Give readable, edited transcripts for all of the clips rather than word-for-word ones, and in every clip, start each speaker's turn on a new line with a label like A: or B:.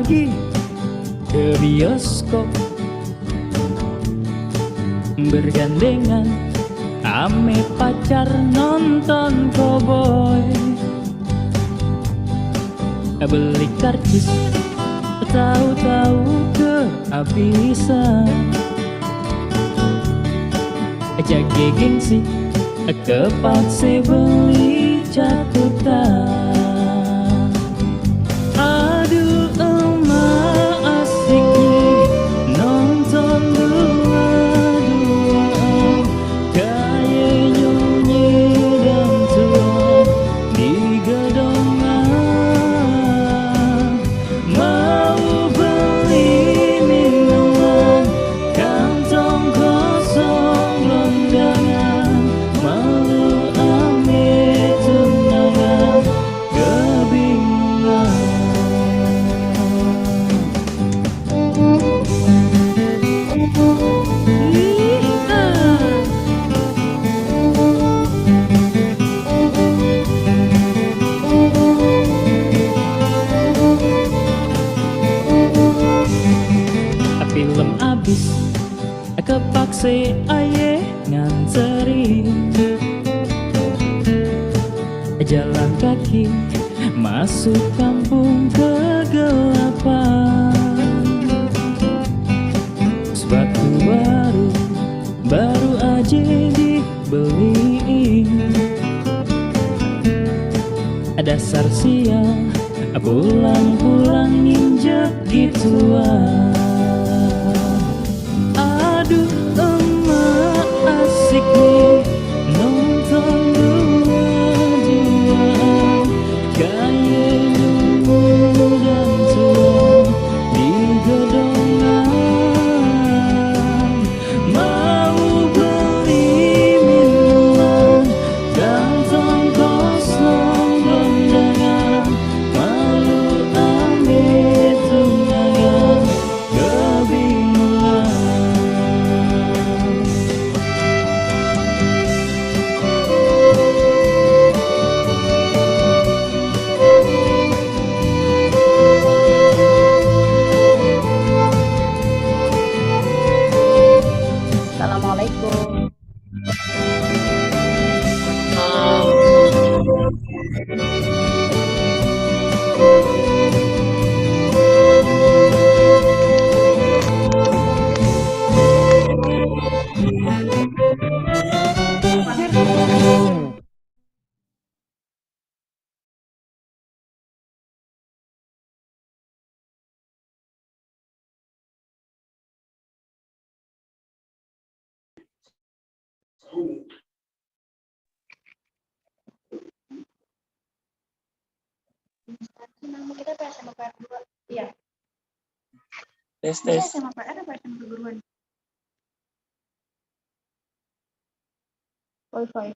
A: pergi ke bioskop bergandengan ame pacar nonton cowboy. Beli karcis tahu-tahu kehabisan, jaga gengsi kepaksa beli catatan. Aduh emak asiknya nonton dua-duaan, kayak nyonya dan tua di gedongan. Mau beli minuman kantong kosong londangan, malu ame tunangan kebingungan. Film abis kepaksa aye nganterin, jalan kaki masuk kampung kegelapan. Sepatu baru aja dibeliin, dasar sial pulang-pulang nginjek gituan. Aduh emak asik nih nonton dua-duaan, kayak nunggu dan tua di gedongan. Mau beli minuman kantong kosong londangan, malu ame tunangan kebingungan. Assalamualaikum.
B: Nama kita PSM PR 2. Iya.
C: Tes
B: Bisa
C: tes.
B: sama PR apa PSM perguruan? Wifi.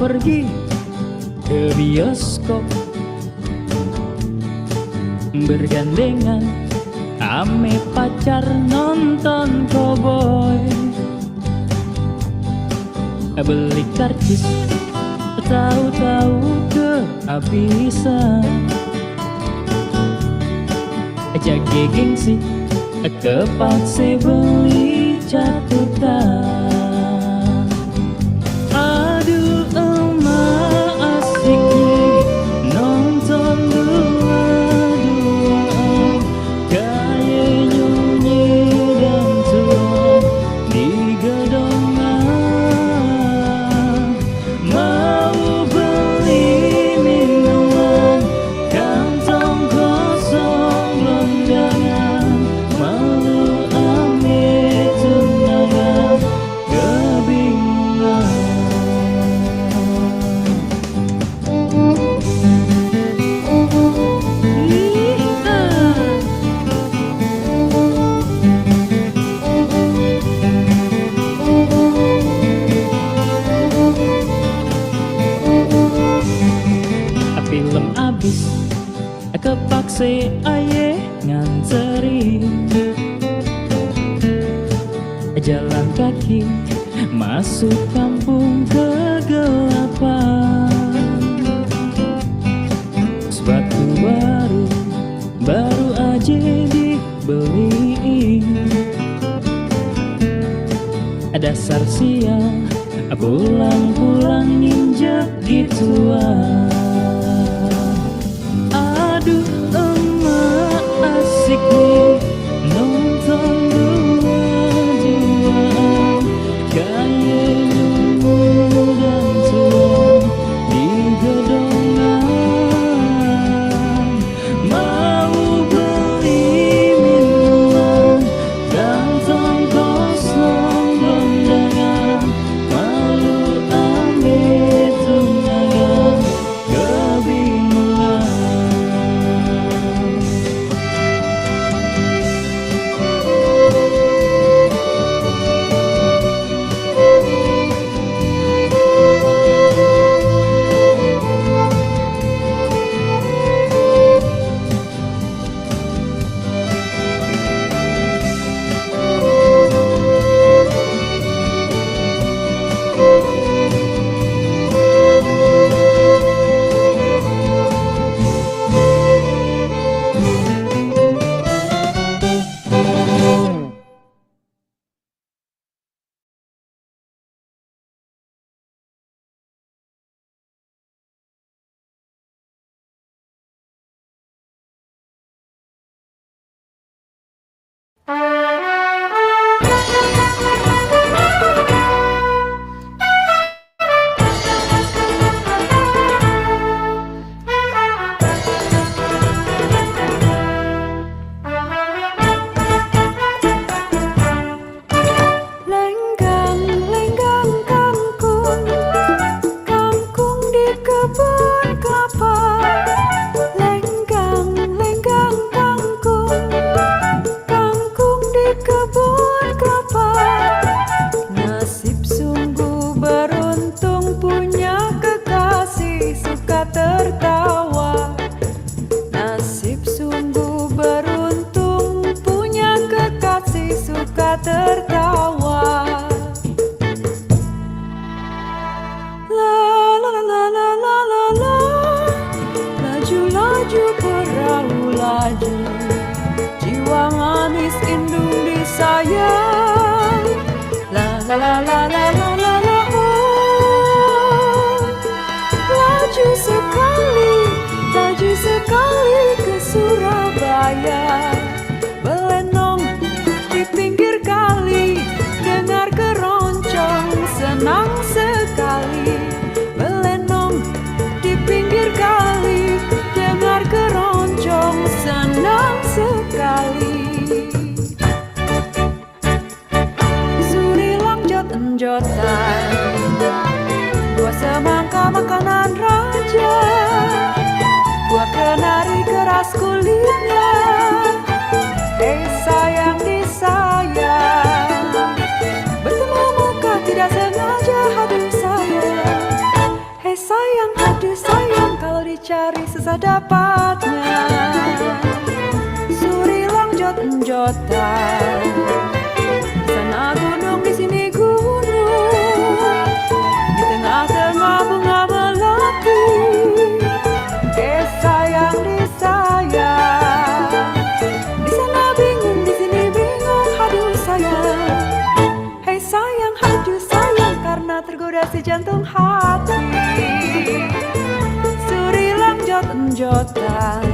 A: pergi ke bioskop bergandengan ame pacar nonton cowboy. Beli karcis tahu-tahu kehabisan. Jaga gengsi kepaksa beli catatan. Aduh emak asiknya nonton dua-duaan, kayak Nyunyi dan Tuan di gedongan. Mau beli minuman kantong kosong lonjangan, malu ame tunangan kebingungan. Film abis kepaksa aye nganteri, jalan kaki masuk kampung kegelapan. Sepatu baru aja dibeli, dasar siang pulang ninja gituan. Aduh emak asik nih nonton dua-duaan, kayak Nyunyi dan Tuan di gedongan. Mau beli minuman kantong kosong lonjangan, malu ame tunangan kebingungan.
D: sedapatnya, suri lonjot enjotan. Di sana gunung, di sini gunung, di tengah-tengah bunga melati. Sayang disayang, di sana bingung, di sini bingung. Aduh sayang, hei sayang, aduh sayang, karena tergoda si jantung hati. Suri lonjot enjotan.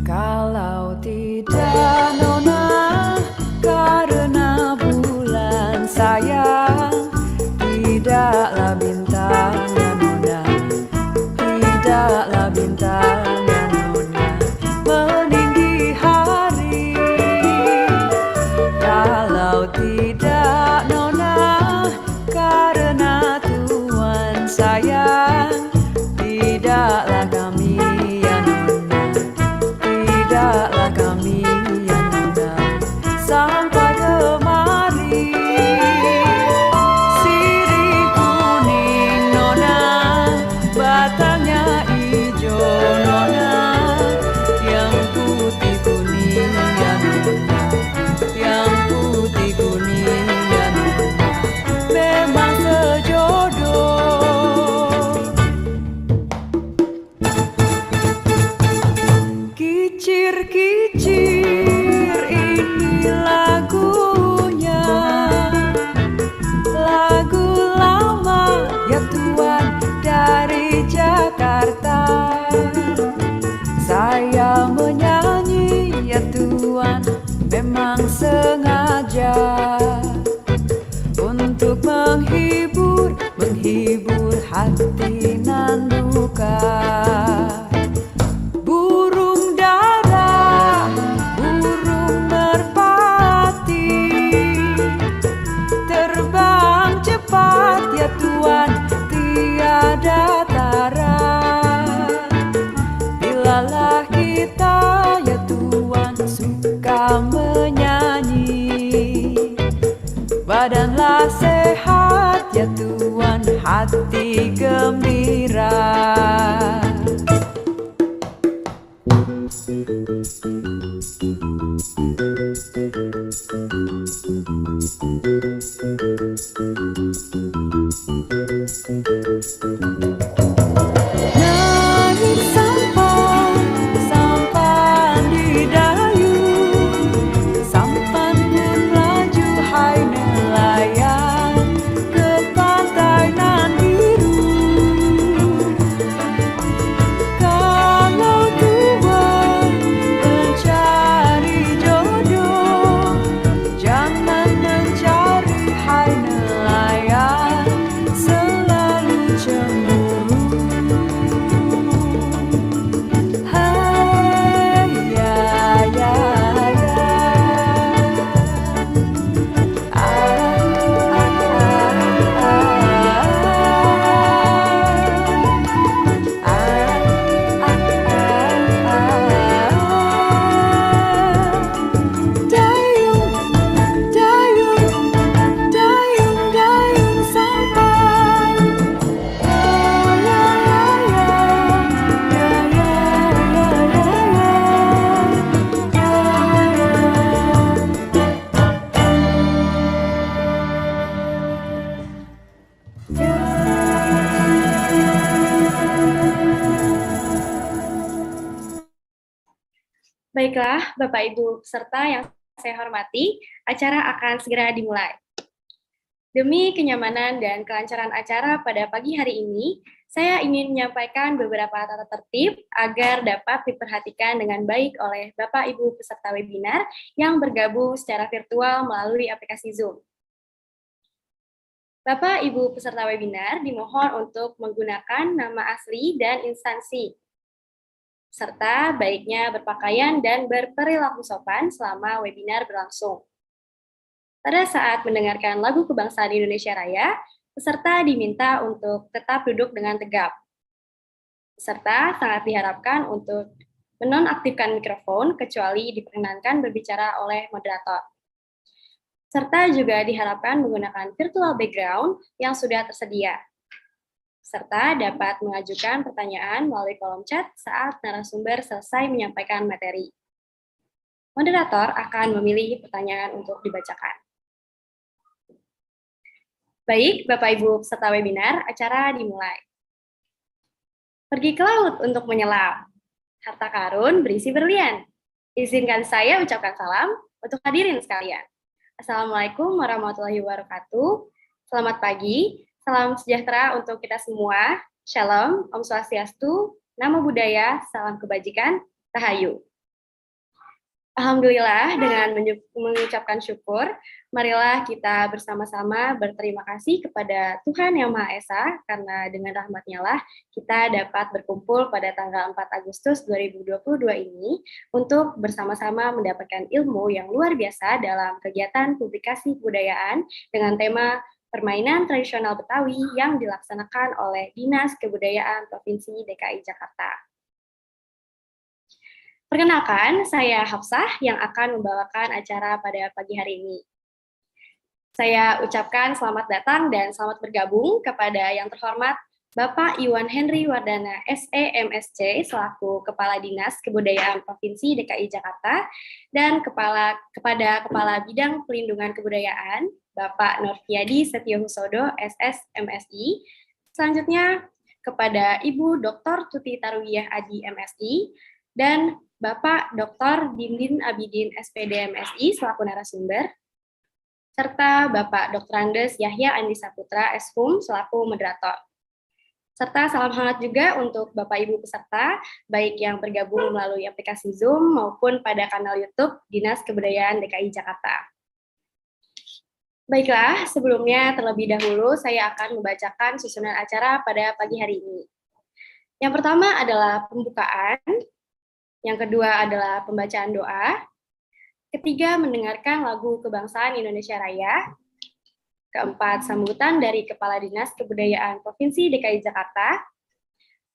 D: Kalau tidak nona, karena bulan sayang, tidaklah bintangnya nona, tidaklah bintangnya nona meninggi hari. Kalau tidak nona, karena Tuhan sayang, tidaklah kami ya nona, tidaklah kami ya nona sampai kemari. Sirih kuning nona, batangnya hijau nona, yang putih kuning ya nona, yang putih kuning ya nona, memang sejodoh. Kicir-kicir ini lagunya, lagu lama ya Tuhan dari Jakarta. Saya menyanyi ya Tuhan memang sengaja untuk menghibur hati nan duka. Burung dara, burung merpati, terbang cepat ya Tuhan tiada tara. Bilalah kita ya Tuhan suka menyanyi, badanlah sehat ya Tuhan, hati gembira. Naik sampan di dayung, sampan pun laju hai nelayan ke pantai nan biru. Kalau Tuhan mencari jodoh, jangan mencari hai nelayan selalu cemburu. Hai ya ya ya, dayung, dayung, dayung, dayung sampai. Oh ya ya ya, ya ya ya ya ya ya.
B: Baiklah, Bapak Ibu peserta yang saya hormati, acara akan segera dimulai. Demi kenyamanan dan kelancaran acara pada pagi hari ini, saya ingin menyampaikan beberapa tata tertib agar dapat diperhatikan dengan baik oleh Bapak Ibu peserta webinar yang bergabung secara virtual melalui aplikasi Zoom. Bapak Ibu peserta webinar dimohon untuk menggunakan nama asli dan instansi, serta baiknya berpakaian dan berperilaku sopan selama webinar berlangsung. Pada saat mendengarkan lagu kebangsaan Indonesia Raya, peserta diminta untuk tetap duduk dengan tegap. Peserta sangat diharapkan untuk menonaktifkan mikrofon kecuali diperkenankan berbicara oleh moderator. Serta juga diharapkan menggunakan virtual background yang sudah tersedia. serta dapat mengajukan pertanyaan melalui kolom chat saat narasumber selesai menyampaikan materi. Moderator akan memilih pertanyaan untuk dibacakan. Baik, Bapak Ibu peserta webinar, acara dimulai. Pergi ke laut untuk menyelam. Harta karun berisi berlian. Izinkan saya ucapkan salam untuk hadirin sekalian. Assalamualaikum warahmatullahi wabarakatuh. Selamat pagi, salam sejahtera untuk kita semua. Shalom, Om Swastiastu, Namo Buddhaya, salam kebajikan, Rahayu. Alhamdulillah, dengan mengucapkan syukur, marilah kita bersama-sama berterima kasih kepada Tuhan Yang Maha Esa, karena dengan rahmat-Nya lah kita dapat berkumpul pada tanggal 4 Agustus 2022 ini untuk bersama-sama mendapatkan ilmu yang luar biasa dalam kegiatan publikasi kebudayaan dengan tema permainan tradisional Betawi yang dilaksanakan oleh Dinas Kebudayaan Provinsi DKI Jakarta. Perkenalkan, saya Hafsah yang akan membawakan acara pada pagi hari ini. Saya ucapkan selamat datang dan selamat bergabung kepada yang terhormat Bapak Iwan Henry Wardana, SE MSc, selaku Kepala Dinas Kebudayaan Provinsi DKI Jakarta, dan kepada Kepala Bidang Pelindungan Kebudayaan, Bapak Norfiadi Setiohusodo, SS MSI. Selanjutnya, kepada Ibu Dr. Tuti Tarwiyah Adi MSI, dan Bapak Dr. Dindin Abidin SPD MSI selaku narasumber, serta Bapak Dr. Andes Yahya Andi Saputra Shum selaku moderator. Serta salam hangat juga untuk Bapak Ibu peserta, baik yang bergabung melalui aplikasi Zoom maupun pada kanal YouTube Dinas Kebudayaan DKI Jakarta. Baiklah, sebelumnya terlebih dahulu saya akan membacakan susunan acara pada pagi hari ini. Yang pertama adalah pembukaan, yang kedua adalah pembacaan doa, ketiga mendengarkan lagu kebangsaan Indonesia Raya, keempat sambutan dari Kepala Dinas Kebudayaan Provinsi DKI Jakarta,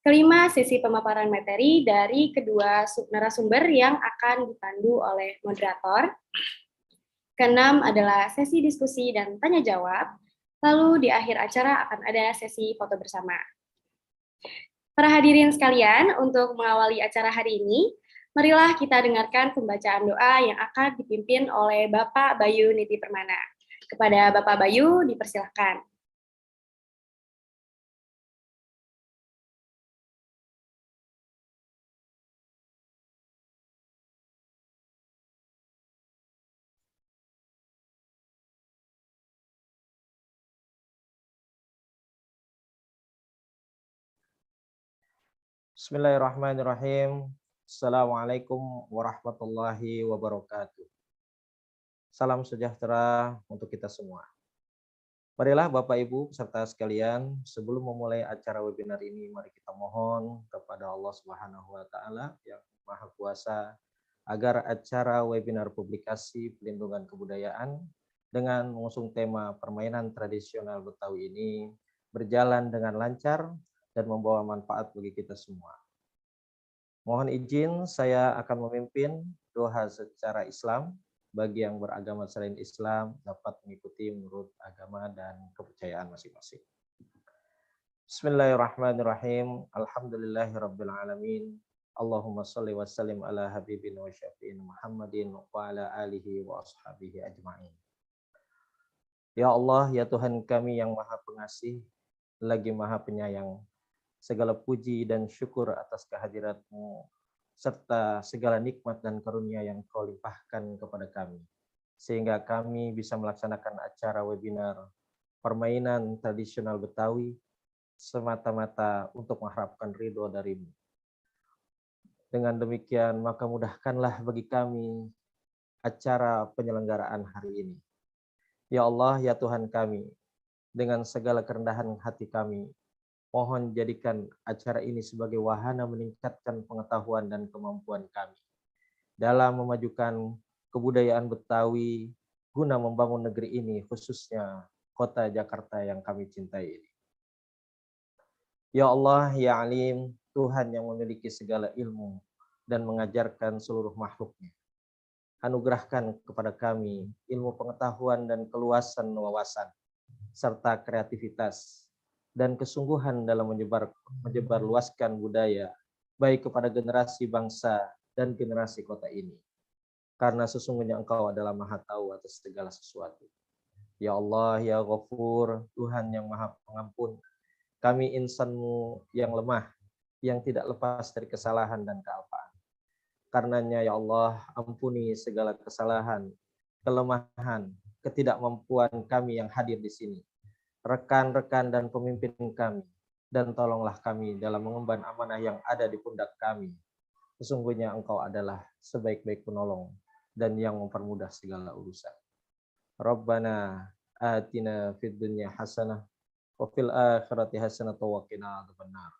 B: kelima sesi pemaparan materi dari kedua narasumber yang akan dipandu oleh moderator, keenam adalah sesi diskusi dan tanya jawab, lalu di akhir acara akan ada sesi foto bersama. Para hadirin sekalian, untuk mengawali acara hari ini, marilah kita dengarkan pembacaan doa yang akan dipimpin oleh Bapak Bayu Niti Permana. Kepada Bapak Bayu, dipersilakan.
E: Bismillahirrahmanirrahim. Assalamualaikum warahmatullahi wabarakatuh. Salam sejahtera untuk kita semua. Marilah Bapak Ibu peserta sekalian, sebelum memulai acara webinar ini, mari kita mohon kepada Allah Subhanahu wa Ta'ala yang Maha Kuasa agar acara webinar publikasi pelindungan kebudayaan dengan mengusung tema permainan tradisional Betawi ini berjalan dengan lancar dan membawa manfaat bagi kita semua. Mohon izin saya akan memimpin doa secara Islam bagi yang beragama selain Islam dapat mengikuti menurut agama dan kepercayaan masing-masing. Bismillahirrahmanirrahim. Alhamdulillahirabbil alamin. Allahumma shalli wa sallim ala habibina wa syafi'in Muhammadin wa ala alihi wa ashabihi ajma'in. Ya Allah, ya Tuhan kami yang Maha Pengasih lagi Maha Penyayang, segala puji dan syukur atas kehadirat-Mu, serta segala nikmat dan karunia yang Kau limpahkan kepada kami, sehingga kami bisa melaksanakan acara webinar permainan tradisional Betawi semata-mata untuk mengharapkan ridho dari-Mu. Dengan demikian, maka mudahkanlah bagi kami acara penyelenggaraan hari ini. Ya Allah, ya Tuhan kami, dengan segala kerendahan hati kami, mohon jadikan acara ini sebagai wahana meningkatkan pengetahuan dan kemampuan kami dalam memajukan kebudayaan Betawi guna membangun negeri ini, khususnya kota Jakarta yang kami cintai ini. Ya Allah, ya Alim, Tuhan yang memiliki segala ilmu dan mengajarkan seluruh makhluknya. Anugerahkan kepada kami ilmu pengetahuan dan keluasan wawasan, serta kreativitas, dan kesungguhan dalam menyebarluaskan budaya, baik kepada generasi bangsa dan generasi kota ini. Karena sesungguhnya Engkau adalah Maha Tahu atas segala sesuatu. Ya Allah, ya Ghafur, Tuhan yang Maha Pengampun, kami insanmu yang lemah, yang tidak lepas dari kesalahan dan kealpaan. Karenanya ya Allah, ampuni segala kesalahan, kelemahan, ketidakmampuan kami yang hadir di sini, rekan-rekan dan pemimpin kami, dan tolonglah kami dalam mengemban amanah yang ada di pundak kami. Sesungguhnya Engkau adalah sebaik-baik penolong dan yang mempermudah segala urusan. Rabbana atina fid dunya hasanah wa fil akhirati hasanah wa qina adzabannar.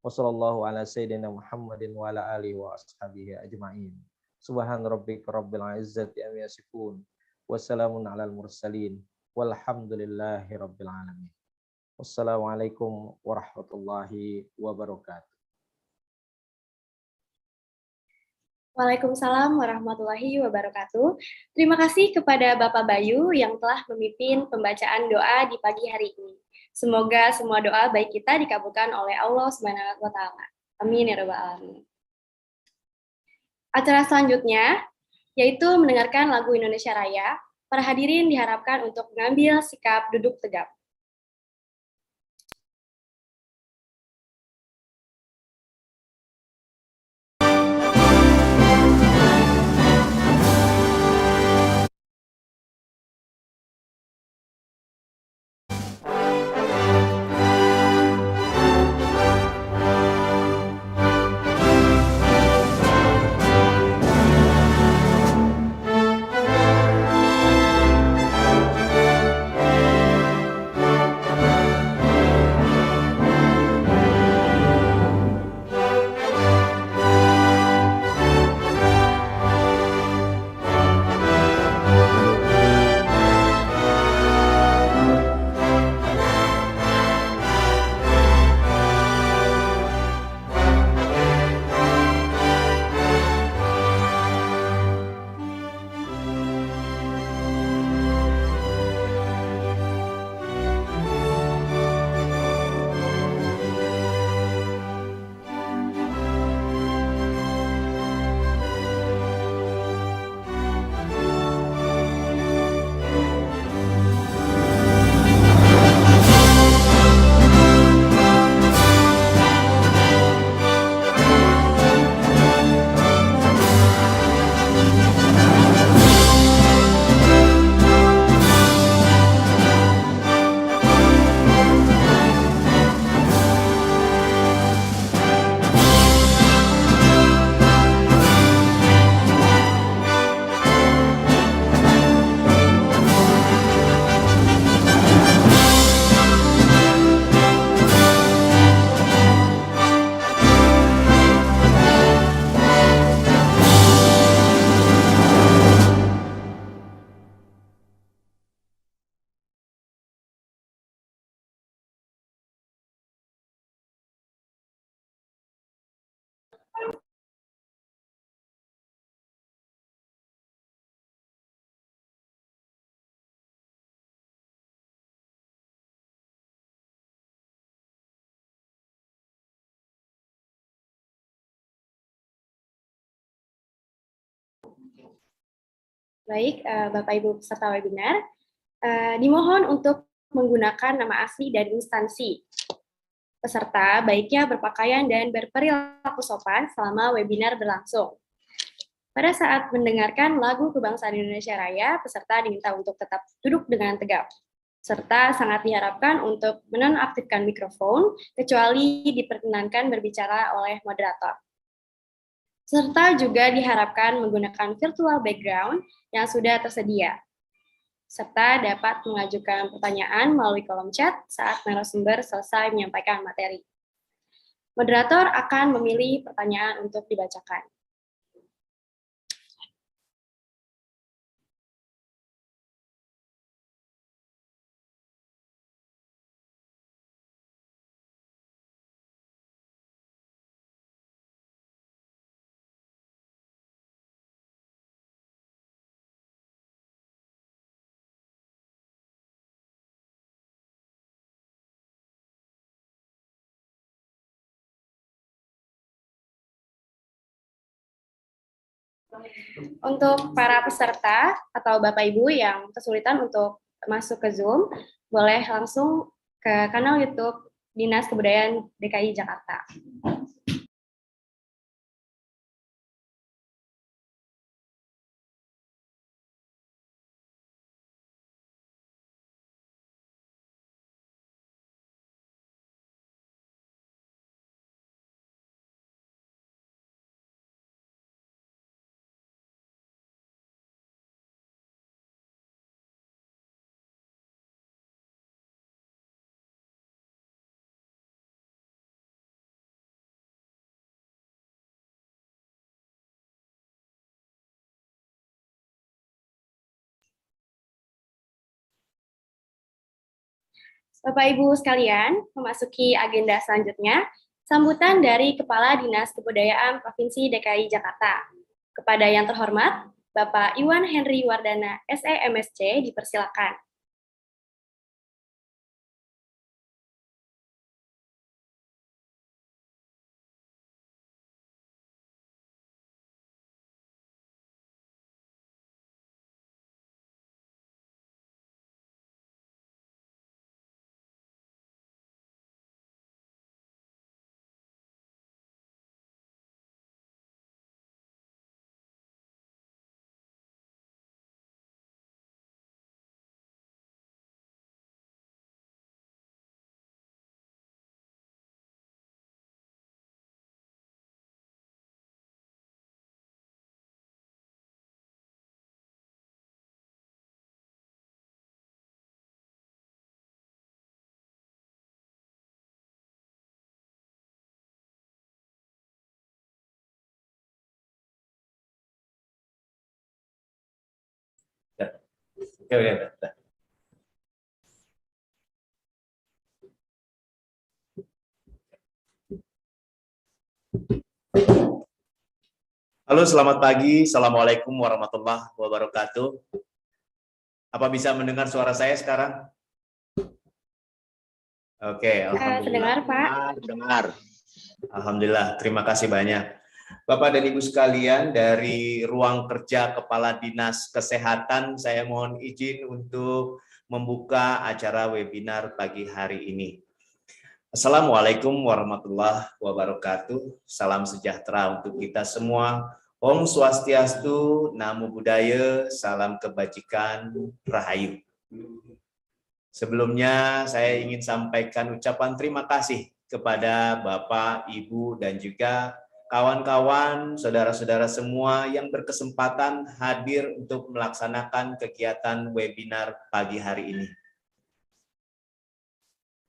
E: Wa sallallahu ala sayyidina Muhammadin wa ala alihi wa ashabihi ajma'in. Subhan rabbika rabbil izzati amma yasifun. Wassalamun alal mursalin. Walhamdulillahi rabbil alamin. Wassalamualaikum warahmatullahi wabarakatuh.
B: Waalaikumsalam warahmatullahi wabarakatuh. Terima kasih kepada Bapak Bayu yang telah memimpin pembacaan doa di pagi hari ini. Semoga semua doa baik kita dikabulkan oleh Allah Subhanahu wa taala. Amin ya rabbal alamin. Acara selanjutnya yaitu mendengarkan lagu Indonesia Raya. Para hadirin diharapkan untuk mengambil sikap duduk tegap. Baik, Bapak Ibu peserta webinar, dimohon untuk menggunakan nama asli dan instansi. Peserta baiknya berpakaian dan berperilaku sopan selama webinar berlangsung. Pada saat mendengarkan lagu Kebangsaan Indonesia Raya, peserta diminta untuk tetap duduk dengan tegap. Serta sangat diharapkan untuk menonaktifkan mikrofon, kecuali diperkenankan berbicara oleh moderator. Serta juga diharapkan menggunakan virtual background yang sudah tersedia. Serta dapat mengajukan pertanyaan melalui kolom chat saat narasumber selesai menyampaikan materi. Moderator akan memilih pertanyaan untuk dibacakan. Untuk para peserta atau Bapak Ibu yang kesulitan untuk masuk ke Zoom, boleh langsung ke kanal YouTube Dinas Kebudayaan DKI Jakarta. Bapak Ibu sekalian, memasuki agenda selanjutnya, sambutan dari Kepala Dinas Kebudayaan Provinsi DKI Jakarta. Kepada yang terhormat, Bapak Iwan Henry Wardana, SEMSC, dipersilakan.
F: Halo, selamat pagi. Assalamualaikum warahmatullahi wabarakatuh. Apa bisa mendengar suara saya sekarang? Oke, alhamdulillah.
B: Terdengar, Pak.
C: Dengar.
F: Alhamdulillah, terima kasih banyak. Bapak dan Ibu sekalian, dari ruang kerja Kepala Dinas Kesehatan, saya mohon izin untuk membuka acara webinar pagi hari ini. Assalamualaikum warahmatullahi wabarakatuh. Salam sejahtera untuk kita semua. Om Swastiastu, Namo Buddhaya, salam kebajikan, Rahayu. Sebelumnya saya ingin sampaikan ucapan terima kasih kepada Bapak, Ibu, dan juga kawan-kawan, saudara-saudara semua yang berkesempatan hadir untuk melaksanakan kegiatan webinar pagi hari ini.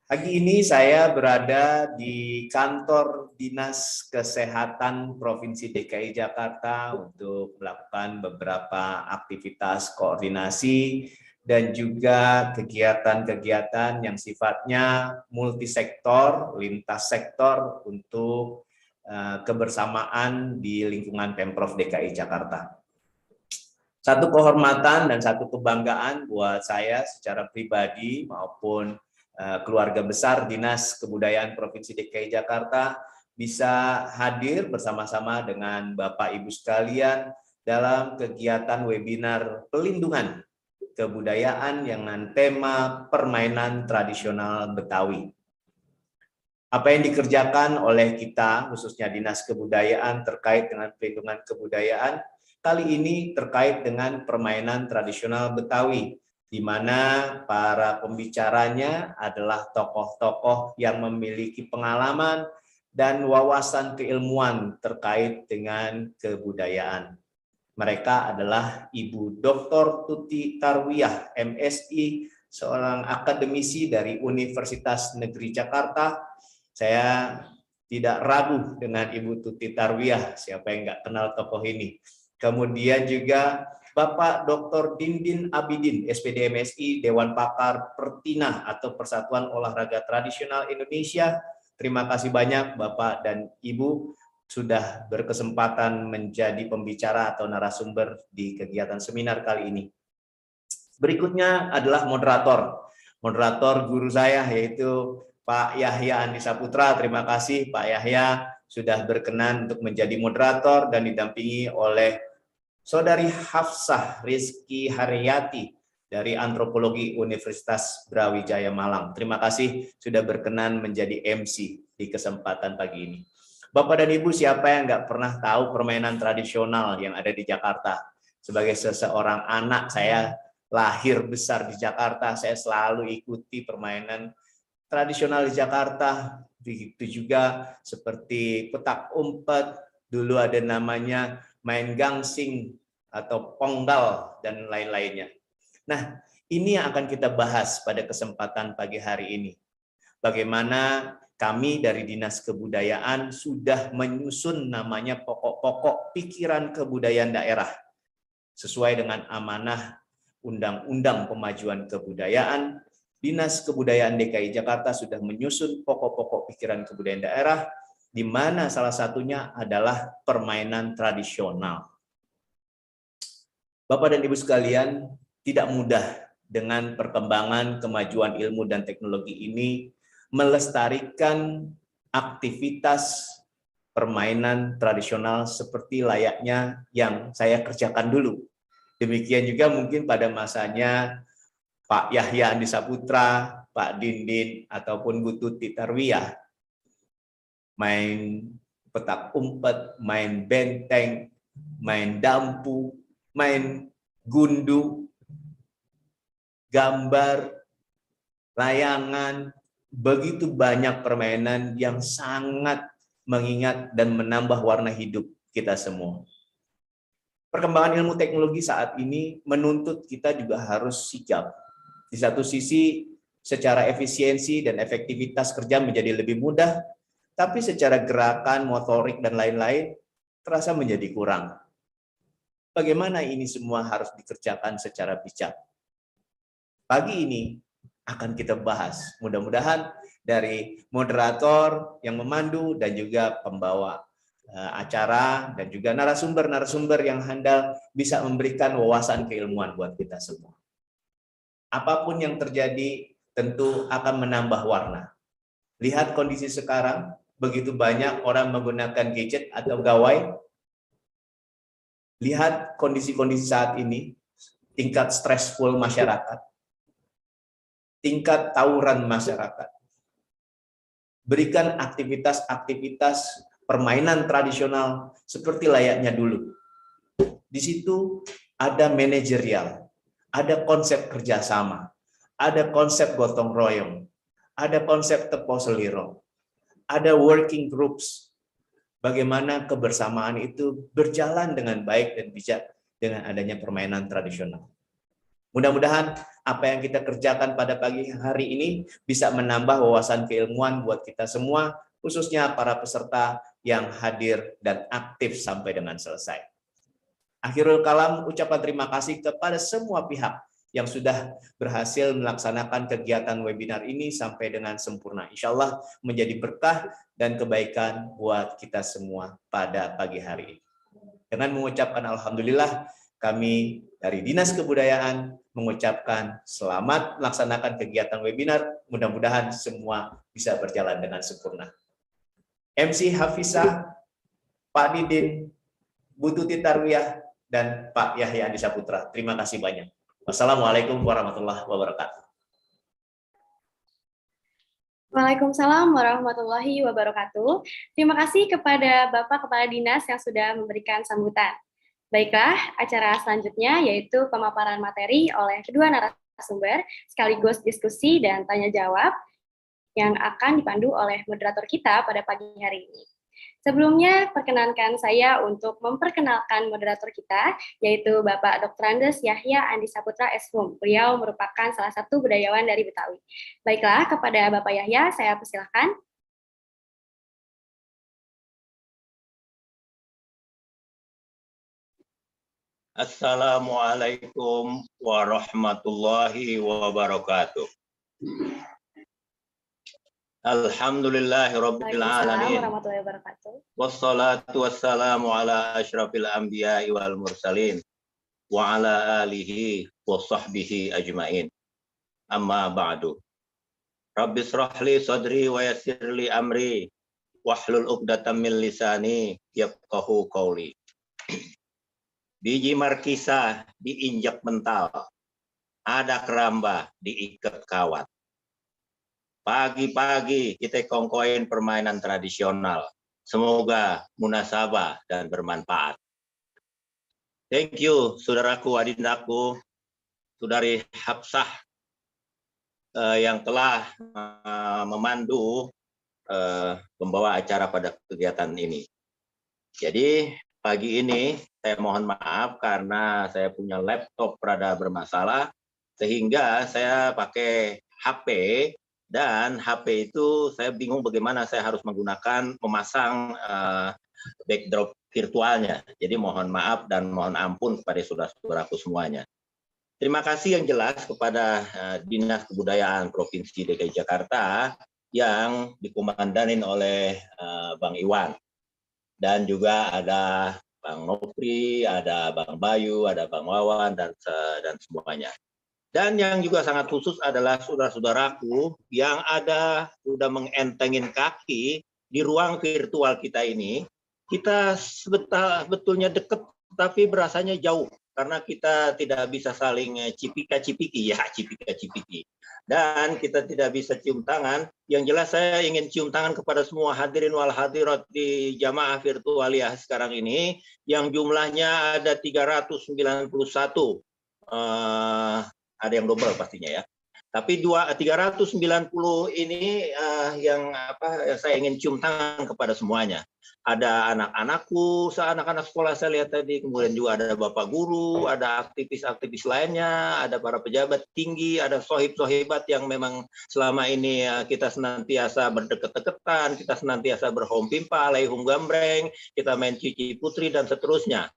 F: Pagi ini saya berada di kantor Dinas Kesehatan Provinsi DKI Jakarta untuk melakukan beberapa aktivitas koordinasi dan juga kegiatan-kegiatan yang sifatnya multisektor, lintas sektor untuk kebersamaan di lingkungan Pemprov DKI Jakarta. Satu kehormatan dan satu kebanggaan buat saya secara pribadi maupun keluarga besar Dinas Kebudayaan Provinsi DKI Jakarta bisa hadir bersama-sama dengan Bapak Ibu sekalian dalam kegiatan webinar pelindungan kebudayaan yang dengan tema permainan tradisional Betawi. Apa yang dikerjakan oleh kita, khususnya Dinas Kebudayaan terkait dengan pelindungan kebudayaan, kali ini terkait dengan permainan tradisional Betawi, di mana para pembicaranya adalah tokoh-tokoh yang memiliki pengalaman dan wawasan keilmuan terkait dengan kebudayaan. Mereka adalah Ibu Dr. Tuti Tarwiyah, MSI, seorang akademisi dari Universitas Negeri Jakarta. Saya tidak ragu dengan Ibu Tuti Tarwiyah, siapa yang nggak kenal tokoh ini. Kemudian juga Bapak Dr. Dindin Abidin, SPD MSI, Dewan Pakar Pertina atau Persatuan Olahraga Tradisional Indonesia. Terima kasih banyak Bapak dan Ibu sudah berkesempatan menjadi pembicara atau narasumber di kegiatan seminar kali ini. Berikutnya adalah moderator. Moderator guru saya yaitu Pak Yahya Andi Saputra. Terima kasih Pak Yahya sudah berkenan untuk menjadi moderator dan didampingi oleh Saudari Hafsah Rizky Haryati dari Antropologi Universitas Brawijaya Malang. Terima kasih sudah berkenan menjadi MC di kesempatan pagi ini. Bapak dan Ibu, siapa yang nggak pernah tahu permainan tradisional yang ada di Jakarta? Sebagai seseorang anak, saya lahir besar di Jakarta, saya selalu ikuti permainan tradisional di Jakarta. Begitu juga seperti petak umpet, dulu ada namanya main gangsing atau ponggal dan lain-lainnya. Nah, ini yang akan kita bahas pada kesempatan pagi hari ini. Bagaimana kami dari Dinas Kebudayaan sudah menyusun namanya pokok-pokok pikiran kebudayaan daerah sesuai dengan amanah Undang-Undang Pemajuan Kebudayaan. Dinas Kebudayaan DKI Jakarta sudah menyusun pokok-pokok pikiran kebudayaan daerah, di mana salah satunya adalah permainan tradisional. Bapak dan Ibu sekalian, tidak mudah dengan perkembangan kemajuan ilmu dan teknologi ini melestarikan aktivitas permainan tradisional seperti layaknya yang saya kerjakan dulu. Demikian juga mungkin pada masanya Pak Yahya Andi Saputra, Pak Dindin, ataupun Bu Tuti Tarwiyah. Main petak umpet, main benteng, main dampu, main gundu, gambar, layangan, begitu banyak permainan yang sangat mengingat dan menambah warna hidup kita semua. Perkembangan ilmu teknologi saat ini menuntut kita juga harus sigap. Di satu sisi, secara efisiensi dan efektivitas kerja menjadi lebih mudah, tapi secara gerakan, motorik, dan lain-lain terasa menjadi kurang. Bagaimana ini semua harus dikerjakan secara bijak? Pagi ini akan kita bahas. Mudah-mudahan dari moderator yang memandu dan juga pembawa acara dan juga narasumber-narasumber yang handal bisa memberikan wawasan keilmuan buat kita semua. Apapun yang terjadi tentu akan menambah warna. Lihat kondisi sekarang, begitu banyak orang menggunakan gadget atau gawai. Lihat kondisi-kondisi saat ini, tingkat stressful masyarakat, tingkat tawuran masyarakat. Berikan aktivitas-aktivitas permainan tradisional seperti layaknya dulu. Di situ ada manajerial, ada konsep kerjasama, ada konsep gotong royong, ada konsep tepo seliro, ada working groups. Bagaimana kebersamaan itu berjalan dengan baik dan bijak dengan adanya permainan tradisional. Mudah-mudahan apa yang kita kerjakan pada pagi hari ini bisa menambah wawasan keilmuan buat kita semua, khususnya para peserta yang hadir dan aktif sampai dengan selesai. Akhirul kalam, ucapan terima kasih kepada semua pihak yang sudah berhasil melaksanakan kegiatan webinar ini sampai dengan sempurna. Insya Allah menjadi berkah dan kebaikan buat kita semua pada pagi hari ini. Dengan mengucapkan alhamdulillah, kami dari Dinas Kebudayaan mengucapkan selamat melaksanakan kegiatan webinar. Mudah-mudahan semua bisa berjalan dengan sempurna. MC Hafizah, Pak Didin, Bu Tuti Tarwiyah, dan Pak Yahya Andi Saputra. Terima kasih banyak. Wassalamualaikum warahmatullahi wabarakatuh.
B: Waalaikumsalam warahmatullahi wabarakatuh. Terima kasih kepada Bapak Kepala Dinas yang sudah memberikan sambutan. Baiklah, acara selanjutnya yaitu pemaparan materi oleh kedua narasumber, sekaligus diskusi dan tanya jawab yang akan dipandu oleh moderator kita pada pagi hari ini. Sebelumnya, perkenankan saya untuk memperkenalkan moderator kita, yaitu Bapak Dr. Andes Yahya Andi Saputra SHUM. Beliau merupakan salah satu budayawan dari Betawi. Baiklah, kepada Bapak Yahya, saya persilahkan.
G: Assalamualaikum warahmatullahi wabarakatuh. Alhamdulillahi rabbil alamin.
B: Warahmatullahi wabarakatuh.
G: Wassalatu wassalamu ala asyrafil anbiya'i wal mursalin wa ala alihi wa sahbihi ajmain. Amma ba'du. Rabbi shrahli sadri wa yassirli amri wahlul 'uqdatam min lisani yafqahu qawli. biji markisa diinjak mental, ada keramba diikat kawat. Pagi-pagi kita kongkoin permainan tradisional. Semoga munasabah dan bermanfaat. Thank you, saudaraku, adindaku, saudari Hafsah yang telah memandu pembawa acara pada kegiatan ini. Jadi pagi ini saya mohon maaf karena saya punya laptop rada bermasalah sehingga saya pakai HP dan HP itu saya bingung bagaimana saya harus memasang backdrop virtualnya. Jadi mohon maaf dan mohon ampun kepada saudara-saudaraku semuanya. Terima kasih yang jelas kepada Dinas Kebudayaan Provinsi DKI Jakarta yang dikomandanin oleh Bang Iwan. Dan juga ada Bang Nopri, ada Bang Bayu, ada Bang Wawan, dan semuanya. Dan yang juga sangat khusus adalah saudara-saudaraku yang sudah mengentengin kaki di ruang virtual kita ini. Kita sebetulnya dekat, tapi berasanya jauh. Karena kita tidak bisa saling cipika-cipiki, dan kita tidak bisa cium tangan. Yang jelas saya ingin cium tangan kepada semua hadirin wal hadirat di jamaah virtualiah sekarang ini, yang jumlahnya ada 391. Ada yang double pastinya ya. Tapi 390 ini yang saya ingin cium tangan kepada semuanya. Ada anak-anakku, anak-anak sekolah saya lihat tadi, kemudian juga ada bapak guru, ada aktivis-aktivis lainnya, ada para pejabat tinggi, ada sohib-sohibat yang memang selama ini kita senantiasa berdekat-dekatan, kita senantiasa berhompimpa, alaihum gambreng, kita main cici putri dan seterusnya.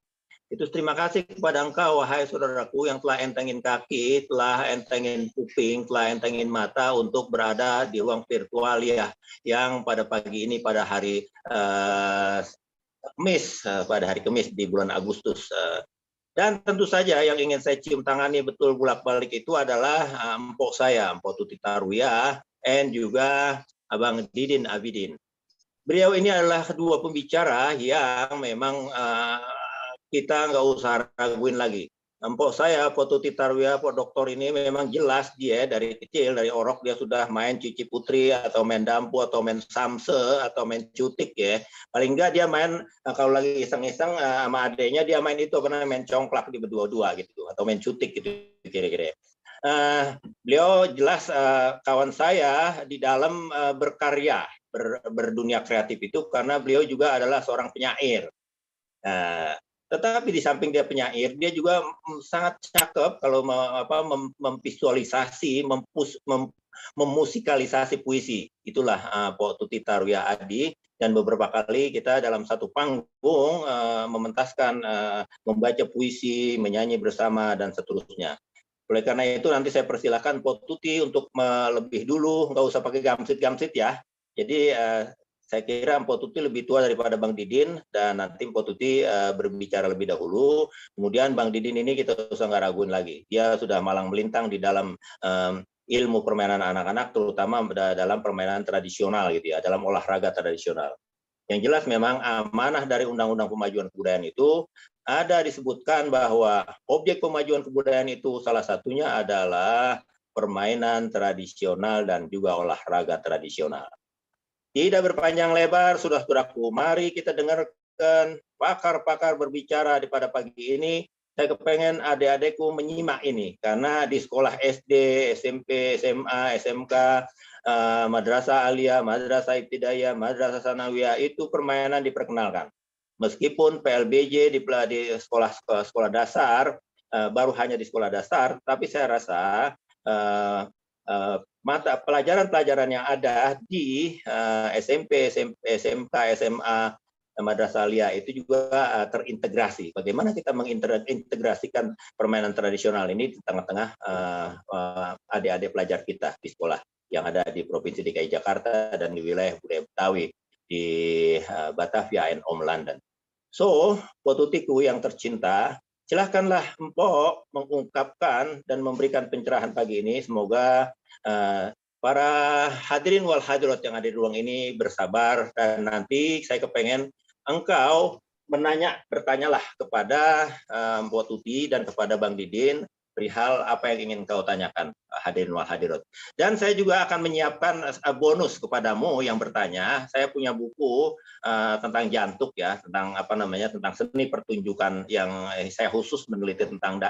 G: Itu terima kasih kepada engkau, wahai saudaraku, yang telah entengin kaki, telah entengin kuping, telah entengin mata untuk berada di ruang virtual ya, yang pada pagi ini pada hari Kamis di bulan Agustus. Dan tentu saja yang ingin saya cium tangani betul bolak-balik itu adalah empok saya, Empok Tuti Tarwiyah, dan juga Abang Didin Abidin. Beliau ini adalah kedua pembicara yang memang kita nggak usah raguin lagi. Empok saya, Empok Tuti Tarwiyah, Pok Doktor ini memang jelas dia dari kecil, dari orok dia sudah main cici putri atau main dampu atau main samse atau main cutik ya. Paling nggak dia main kalau lagi iseng-iseng sama adeknya dia main itu pernah main congklak di berdua-dua gitu atau main cutik gitu kira-kira. Beliau jelas kawan saya di dalam berkarya berdunia kreatif itu karena beliau juga adalah seorang penyair. Tetapi di samping dia penyair, dia juga sangat cakep kalau memvisualisasi, memusikalisasi puisi. Itulah Pok Tuti Tarwiyah Adi. Dan beberapa kali kita dalam satu panggung mementaskan membaca puisi, menyanyi bersama, dan seterusnya. Oleh karena itu nanti saya persilakan Pok Tuti untuk lebih dulu, nggak usah pakai gamsit-gamsit ya. Jadi saya kira Empok Tuti lebih tua daripada Bang Didin, dan nanti Empok Tuti berbicara lebih dahulu. Kemudian Bang Didin ini kita usah nggak raguin lagi. Dia sudah malang melintang di dalam ilmu permainan anak-anak, terutama dalam permainan tradisional gitu ya, dalam olahraga tradisional. Yang jelas memang amanah dari Undang-Undang Pemajuan Kebudayaan itu ada disebutkan bahwa objek pemajuan kebudayaan itu salah satunya adalah permainan tradisional dan juga olahraga tradisional. Tidak berpanjang lebar, saudara-saudaraku, mari kita dengarkan pakar-pakar berbicara pada pagi ini. Saya kepengen adik-adikku menyimak ini, karena di sekolah SD, SMP, SMA, SMK, Madrasah Aliyah, Madrasah Ibtidaiyah, Madrasah Sanawiyah, itu permainan diperkenalkan. Meskipun PLBJ di sekolah dasar, baru hanya di sekolah dasar, tapi saya rasa mata pelajaran-pelajaran yang ada di SMP, SMK, SMA, Madrasah Aliyah itu juga terintegrasi. Bagaimana kita mengintegrasikan permainan tradisional ini di tengah-tengah adik-adik pelajar kita di sekolah yang ada di Provinsi DKI Jakarta dan di wilayah budaya Betawi di Batavia and Om London. So, Potutiku yang tercinta, silahkanlah Empok mengungkapkan dan memberikan pencerahan pagi ini. Semoga para hadirin wal hadirat yang ada di ruang ini bersabar, dan nanti saya kepengen engkau bertanyalah kepada Mbok Tuti dan kepada Bang Didin perihal apa yang ingin kau tanyakan, hadirin wal hadirat. Dan saya juga akan menyiapkan bonus kepadamu yang bertanya. Saya punya buku tentang jantung ya, tentang apa namanya, tentang seni pertunjukan yang saya khusus meneliti tentang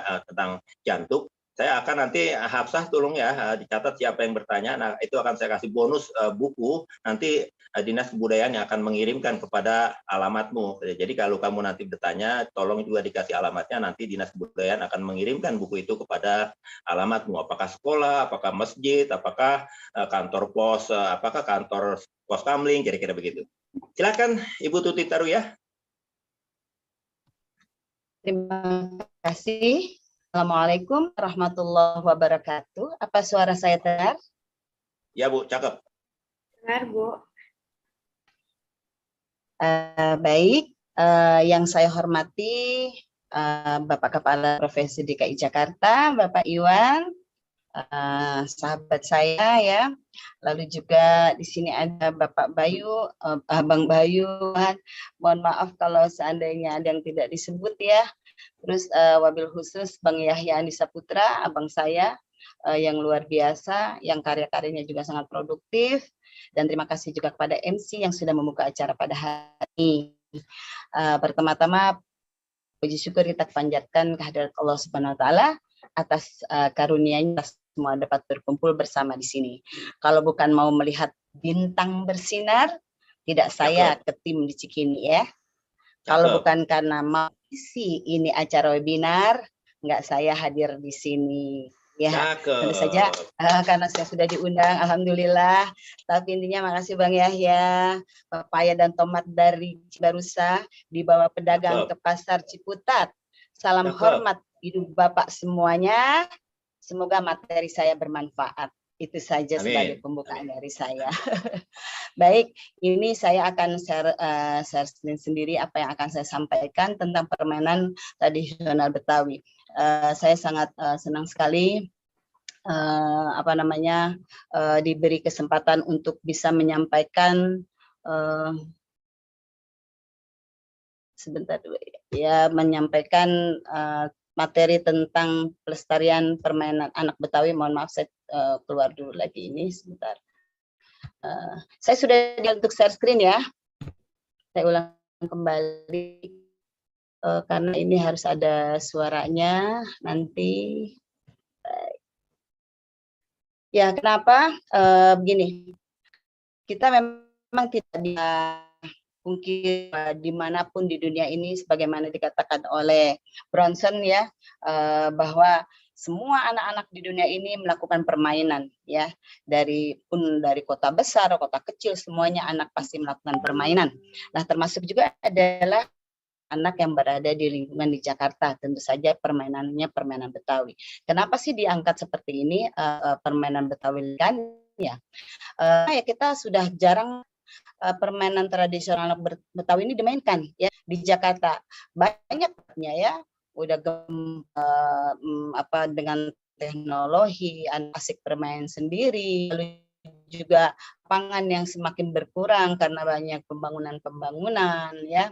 G: jantung. Saya akan nanti, Hafsah tolong ya dicatat siapa yang bertanya. Nah, itu akan saya kasih bonus buku. Nanti Dinas Kebudayaan yang akan mengirimkan kepada alamatmu. Jadi kalau kamu nanti bertanya, tolong juga dikasih alamatnya. Nanti Dinas Kebudayaan akan mengirimkan buku itu kepada alamatmu. Apakah sekolah, apakah masjid, apakah kantor pos, apakah kantor pos kamling, kira-kira begitu. Silakan Ibu Tuti Taru ya.
H: Terima kasih. Assalamualaikum warahmatullahi wabarakatuh. Apa suara saya terdengar?
G: Ya Bu, cakep.
B: Benar, Bu.
H: Baik, yang saya hormati Bapak Kepala Provinsi DKI Jakarta, Bapak Iwan, sahabat saya ya. Lalu juga di sini ada Bapak Bayu, Bang Bayu. Mohon maaf kalau seandainya ada yang tidak disebut ya. Terus wabil khusus Bang Yahya Andi Saputra, abang saya yang luar biasa, yang karya-karyanya juga sangat produktif. Dan terima kasih juga kepada MC yang sudah membuka acara pada hari ini. Pertama-tama puji syukur kita panjatkan kehadirat Allah Subhanahu wa taala atas karunia-Nya semua dapat berkumpul bersama di sini. Kalau bukan mau melihat bintang bersinar, tidak saya ke tim di Cikini ya. Kalau bukan karena mau isi ini acara webinar, nggak saya hadir di sini. Ya, tentu saja karena saya sudah diundang, alhamdulillah. Tapi intinya makasih Bang Yahya, papaya dan tomat dari Cibarusa dibawa pedagang ke pasar Ciputat. Salam hormat hidup Bapak semuanya. Semoga materi saya bermanfaat. Itu saja sebagai pembukaan dari saya. Baik, ini saya akan share screen sendiri apa yang akan saya sampaikan tentang permainan tradisional Betawi. Saya sangat senang sekali diberi kesempatan untuk bisa menyampaikan menyampaikan materi tentang pelestarian permainan anak Betawi. Mohon maaf saya keluar dulu lagi ini sebentar. Saya sudah untuk share screen ya. Saya ulang kembali karena ini harus ada suaranya nanti. Ya, kenapa? Begini, kita memang tidak bisa mungkin dimanapun di dunia ini, sebagaimana dikatakan oleh Bronson ya, bahwa semua anak-anak di dunia ini melakukan permainan ya, dari kota besar, kota kecil, semuanya anak pasti melakukan permainan. Nah, termasuk juga adalah anak yang berada di lingkungan di Jakarta, tentu saja permainannya permainan Betawi. Kenapa sih diangkat seperti ini permainan Betawi kan? Ya, kita sudah jarang permainan tradisional Betawi ini dimainkan ya di Jakarta. Banyaknya ya, udah dengan teknologi, asik bermain sendiri, lalu juga lapangan yang semakin berkurang karena banyak pembangunan ya.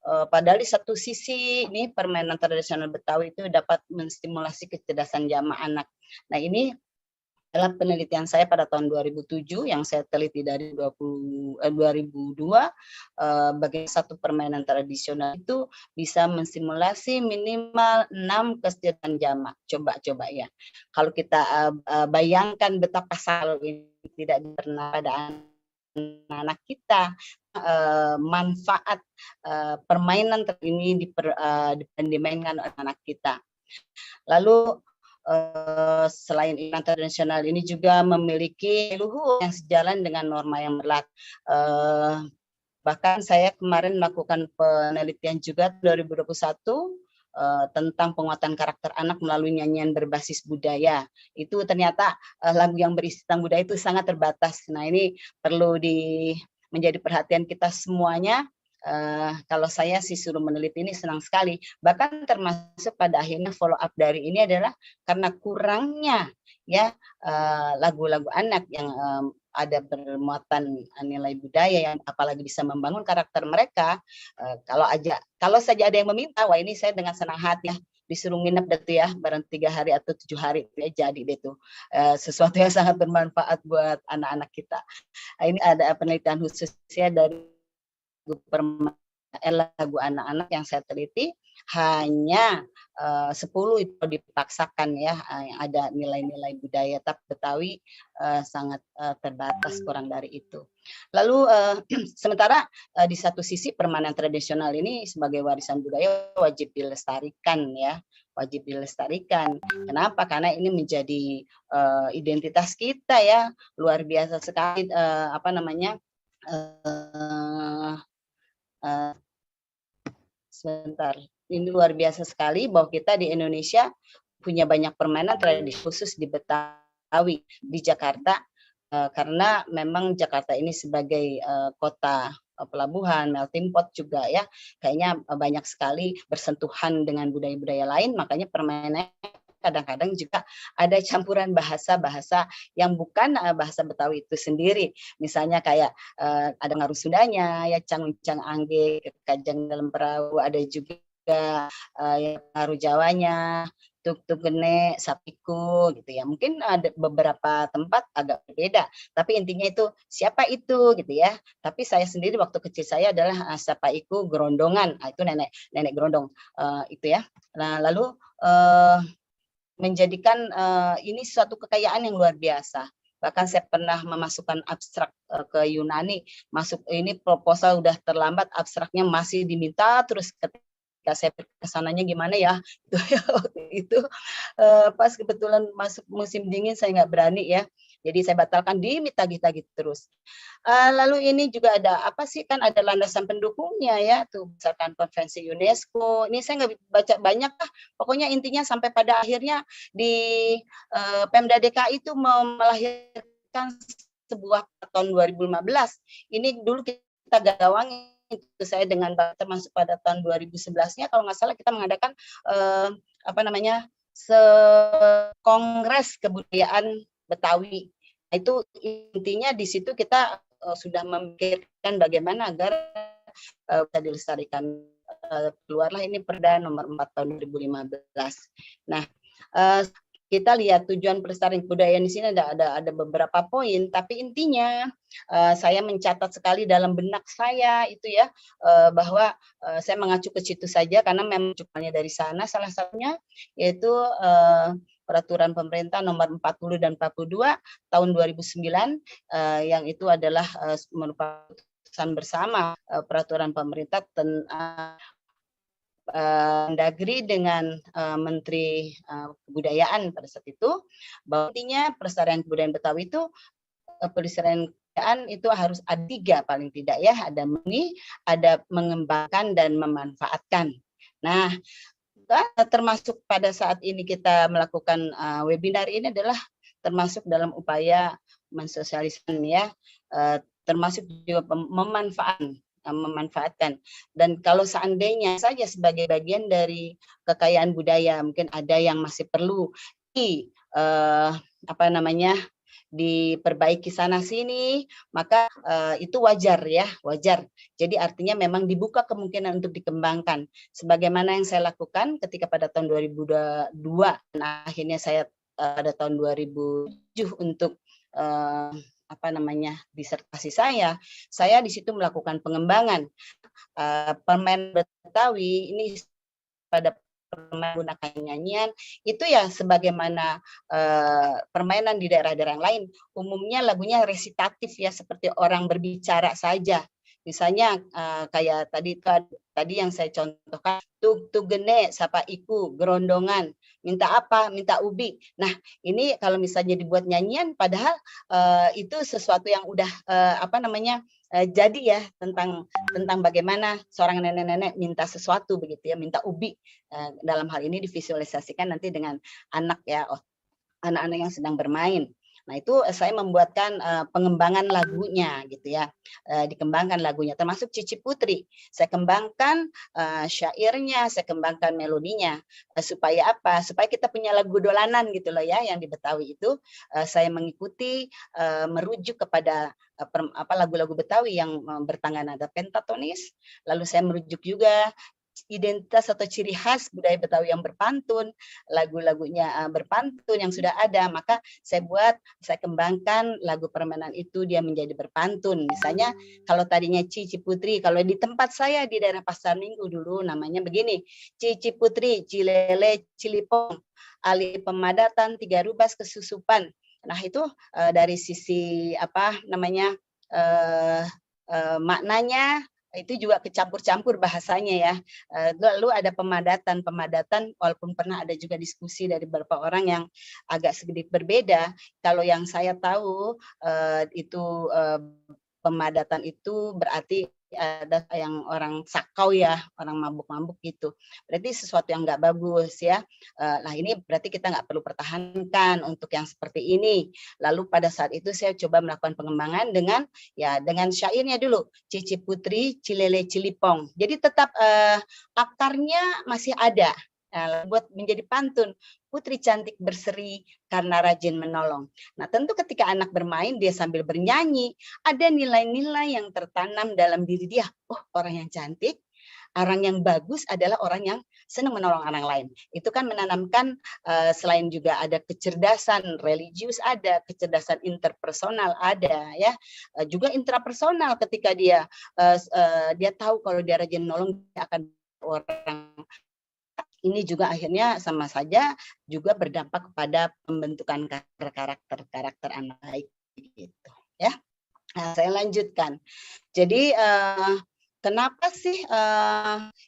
H: Padahal di satu sisi ini permainan tradisional Betawi itu dapat menstimulasi kecerdasan jamaah anak. Nah, ini dalam penelitian saya pada tahun 2007 yang saya teliti dari 2002, bagaimana satu permainan tradisional itu bisa menstimulasi minimal 6 kecerdasan jamaah. Coba ya. Kalau kita bayangkan betapa salah ini tidak pernah pada anak kita, manfaat permainan ini dimainkan oleh anak kita. Lalu selain event tradisional ini juga memiliki luhur yang sejalan dengan norma yang berlaku. Bahkan saya kemarin melakukan penelitian juga 2021 tentang penguatan karakter anak melalui nyanyian berbasis budaya. Itu ternyata lagu yang berisi tentang budaya itu sangat terbatas. Nah, ini perlu menjadi perhatian kita semuanya. Kalau saya sih suruh meneliti ini senang sekali. Bahkan termasuk pada akhirnya follow up dari ini adalah karena kurangnya ya lagu-lagu anak yang ada bermuatan nilai budaya yang apalagi bisa membangun karakter mereka. Kalau saja ada yang meminta, wah ini saya dengan senang hati ya disuruh nginep deh tuh ya bareng 3 hari atau 7 hari ya, jadi deh tuh sesuatu yang sangat bermanfaat buat anak-anak kita. Ini ada penelitian khususnya dari lagu anak-anak yang saya teliti, hanya 10 itu dipaksakan ya, yang ada nilai-nilai budaya Betawi sangat terbatas, kurang dari itu. Lalu sementara di satu sisi permainan tradisional ini sebagai warisan budaya wajib dilestarikan ya, wajib dilestarikan. Kenapa? Karena ini menjadi identitas kita ya, luar biasa sekali sebentar. Ini luar biasa sekali bahwa kita di Indonesia punya banyak permainan tradisi khusus di Betawi, di Jakarta, karena memang Jakarta ini sebagai kota pelabuhan, melting pot juga ya, kayaknya banyak sekali bersentuhan dengan budaya-budaya lain, makanya permainan kadang-kadang juga ada campuran bahasa-bahasa yang bukan bahasa Betawi itu sendiri. Misalnya kayak ada ngaruh Sundanya, ya cang-cang angge, kajang dalam perahu, ada juga yang ngaruh Jawanya, tuk-tuk gene, sapiku gitu ya. Mungkin ada beberapa tempat agak berbeda, tapi intinya itu siapa itu gitu ya. Tapi saya sendiri waktu kecil saya adalah sapaiku gerondongan, itu nenek gerondong itu ya. Nah, lalu menjadikan ini suatu kekayaan yang luar biasa. Bahkan saya pernah memasukkan abstrak ke Yunani, masuk ini proposal udah terlambat, abstraknya masih diminta terus. Ketika saya kesananya gimana ya, itu pas kebetulan masuk musim dingin saya nggak berani ya, jadi saya batalkan, ditagih-tagih terus. Lalu ini juga ada apa sih, kan ada landasan pendukungnya ya, tuh berdasarkan konvensi UNESCO. Ini saya nggak baca banyak lah, pokoknya intinya sampai pada akhirnya di Pemda DKI itu melahirkan sebuah tahun 2015. Ini dulu kita gawangi itu saya dengan termasuk pada tahun 2011-nya kalau nggak salah kita mengadakan kongres kebudayaan Betawi. Itu intinya di situ kita sudah memikirkan bagaimana agar bisa dilestarikan. Keluarlah ini Perda nomor 4 tahun 2015. Nah, kita lihat tujuan pelestarian kebudayaan di sini ada beberapa poin, tapi intinya saya mencatat sekali dalam benak saya itu ya, bahwa saya mengacu ke situ saja karena memang cukupannya dari sana. Salah satunya yaitu Peraturan Pemerintah Nomor 40 dan 42 tahun 2009 yang itu adalah merupakan keputusan bersama peraturan pemerintah Mendagri dengan Menteri Kebudayaan pada saat itu, bahwa intinya pelestarian kebudayaan Betawi itu pelestarian kebudayaan itu harus ada 3 paling tidak ya, ada mengembangkan dan memanfaatkan. Nah, termasuk pada saat ini kita melakukan webinar ini adalah termasuk dalam upaya mensosialisasikan ya, termasuk juga memanfaatkan. Dan kalau seandainya saja sebagai bagian dari kekayaan budaya mungkin ada yang masih perlu diperbaiki sana sini, maka itu wajar ya, wajar. Jadi artinya memang dibuka kemungkinan untuk dikembangkan. Sebagaimana yang saya lakukan ketika pada tahun 2002 dan akhirnya saya pada tahun 2007 untuk disertasi saya di situ melakukan pengembangan permainan Betawi ini pada menggunakan nyanyian itu ya sebagaimana permainan di daerah-daerah yang lain, umumnya lagunya resitatif ya, seperti orang berbicara saja. Misalnya kayak tadi yang saya contohkan, tuk gene sapa iku gerondongan, minta apa, minta ubi. Nah ini kalau misalnya dibuat nyanyian, padahal itu sesuatu yang udah jadi ya, tentang bagaimana seorang nenek-nenek minta sesuatu begitu ya, minta ubi. Dalam hal ini divisualisasikan nanti dengan anak ya, anak-anak yang sedang bermain. Nah itu saya membuatkan pengembangan lagunya gitu ya, dikembangkan lagunya, termasuk Cici Putri. Saya kembangkan syairnya, saya kembangkan melodinya, supaya apa? Supaya kita punya lagu dolanan gitu loh ya, yang di Betawi itu saya mengikuti, merujuk kepada lagu-lagu Betawi yang bertangan nada pentatonis, lalu saya merujuk juga identitas atau ciri khas budaya Betawi yang berpantun, lagu-lagunya berpantun yang sudah ada, maka saya kembangkan lagu permainan itu dia menjadi berpantun. Misalnya kalau tadinya Cici Putri, kalau di tempat saya di daerah Pasar Minggu dulu namanya begini, Cici Putri, Cilele, Cilipong, Ali Pemadatan, Tiga Rubas, Kesusupan. Nah itu dari sisi maknanya itu juga kecampur-campur bahasanya ya. Lalu ada pemadatan walaupun pernah ada juga diskusi dari beberapa orang yang agak sedikit berbeda. Kalau yang saya tahu itu pemadatan itu berarti ada yang orang sakau ya, orang mabuk-mabuk gitu. Berarti sesuatu yang nggak bagus ya. Nah ini berarti kita nggak perlu pertahankan untuk yang seperti ini. Lalu pada saat itu saya coba melakukan pengembangan dengan syairnya dulu. Cici Putri, Cilele, Cilipong. Jadi tetap akarnya masih ada. Buat menjadi pantun, putri cantik berseri karena rajin menolong. Nah tentu ketika anak bermain dia sambil bernyanyi, ada nilai-nilai yang tertanam dalam diri dia. Oh orang yang cantik, orang yang bagus adalah orang yang senang menolong orang lain. Itu kan menanamkan selain juga ada kecerdasan religius, ada kecerdasan interpersonal, ada ya, juga intrapersonal ketika dia tahu kalau dia rajin menolong dia akan orang. Ini juga akhirnya sama saja juga berdampak kepada pembentukan karakter anak baik gitu ya. Nah, saya lanjutkan. Jadi kenapa sih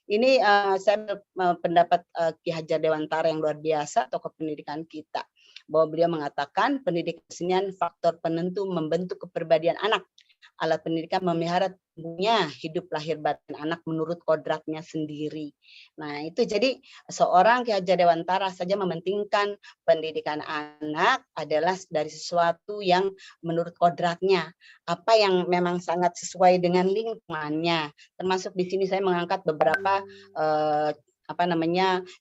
H: ini saya pendapat Ki Hajar Dewantara yang luar biasa, tokoh pendidikan kita, bahwa beliau mengatakan pendidikan kesenian faktor penentu membentuk kepribadian anak. Alat pendidikan memelihara tumbuhnya hidup lahir batin anak menurut kodratnya sendiri. Nah itu jadi seorang Ki Hajar Dewantara saja mementingkan pendidikan anak adalah dari sesuatu yang menurut kodratnya, apa yang memang sangat sesuai dengan lingkungannya. Termasuk di sini saya mengangkat beberapa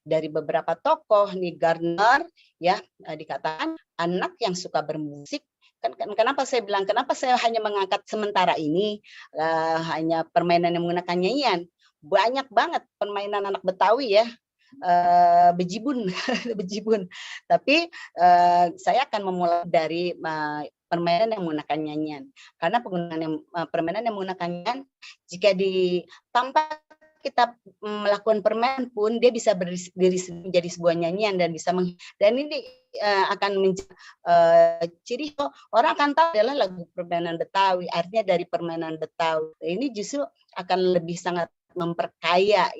H: dari beberapa tokoh nih, Gardner ya, dikatakan anak yang suka bermusik. Kenapa saya bilang, kenapa saya hanya mengangkat sementara ini hanya permainan yang menggunakan nyanyian. Banyak banget permainan anak Betawi ya, bejibun. Tapi saya akan memulai dari permainan yang menggunakan nyanyian. Karena permainan yang menggunakan nyanyian, jika tanpa kita melakukan permainan pun dia bisa berdiri menjadi sebuah nyanyian dan ini akan menjadi ciri orang akan tahu adalah lagu permainan Betawi, artinya dari permainan Betawi. Ini justru akan lebih sangat memperkaya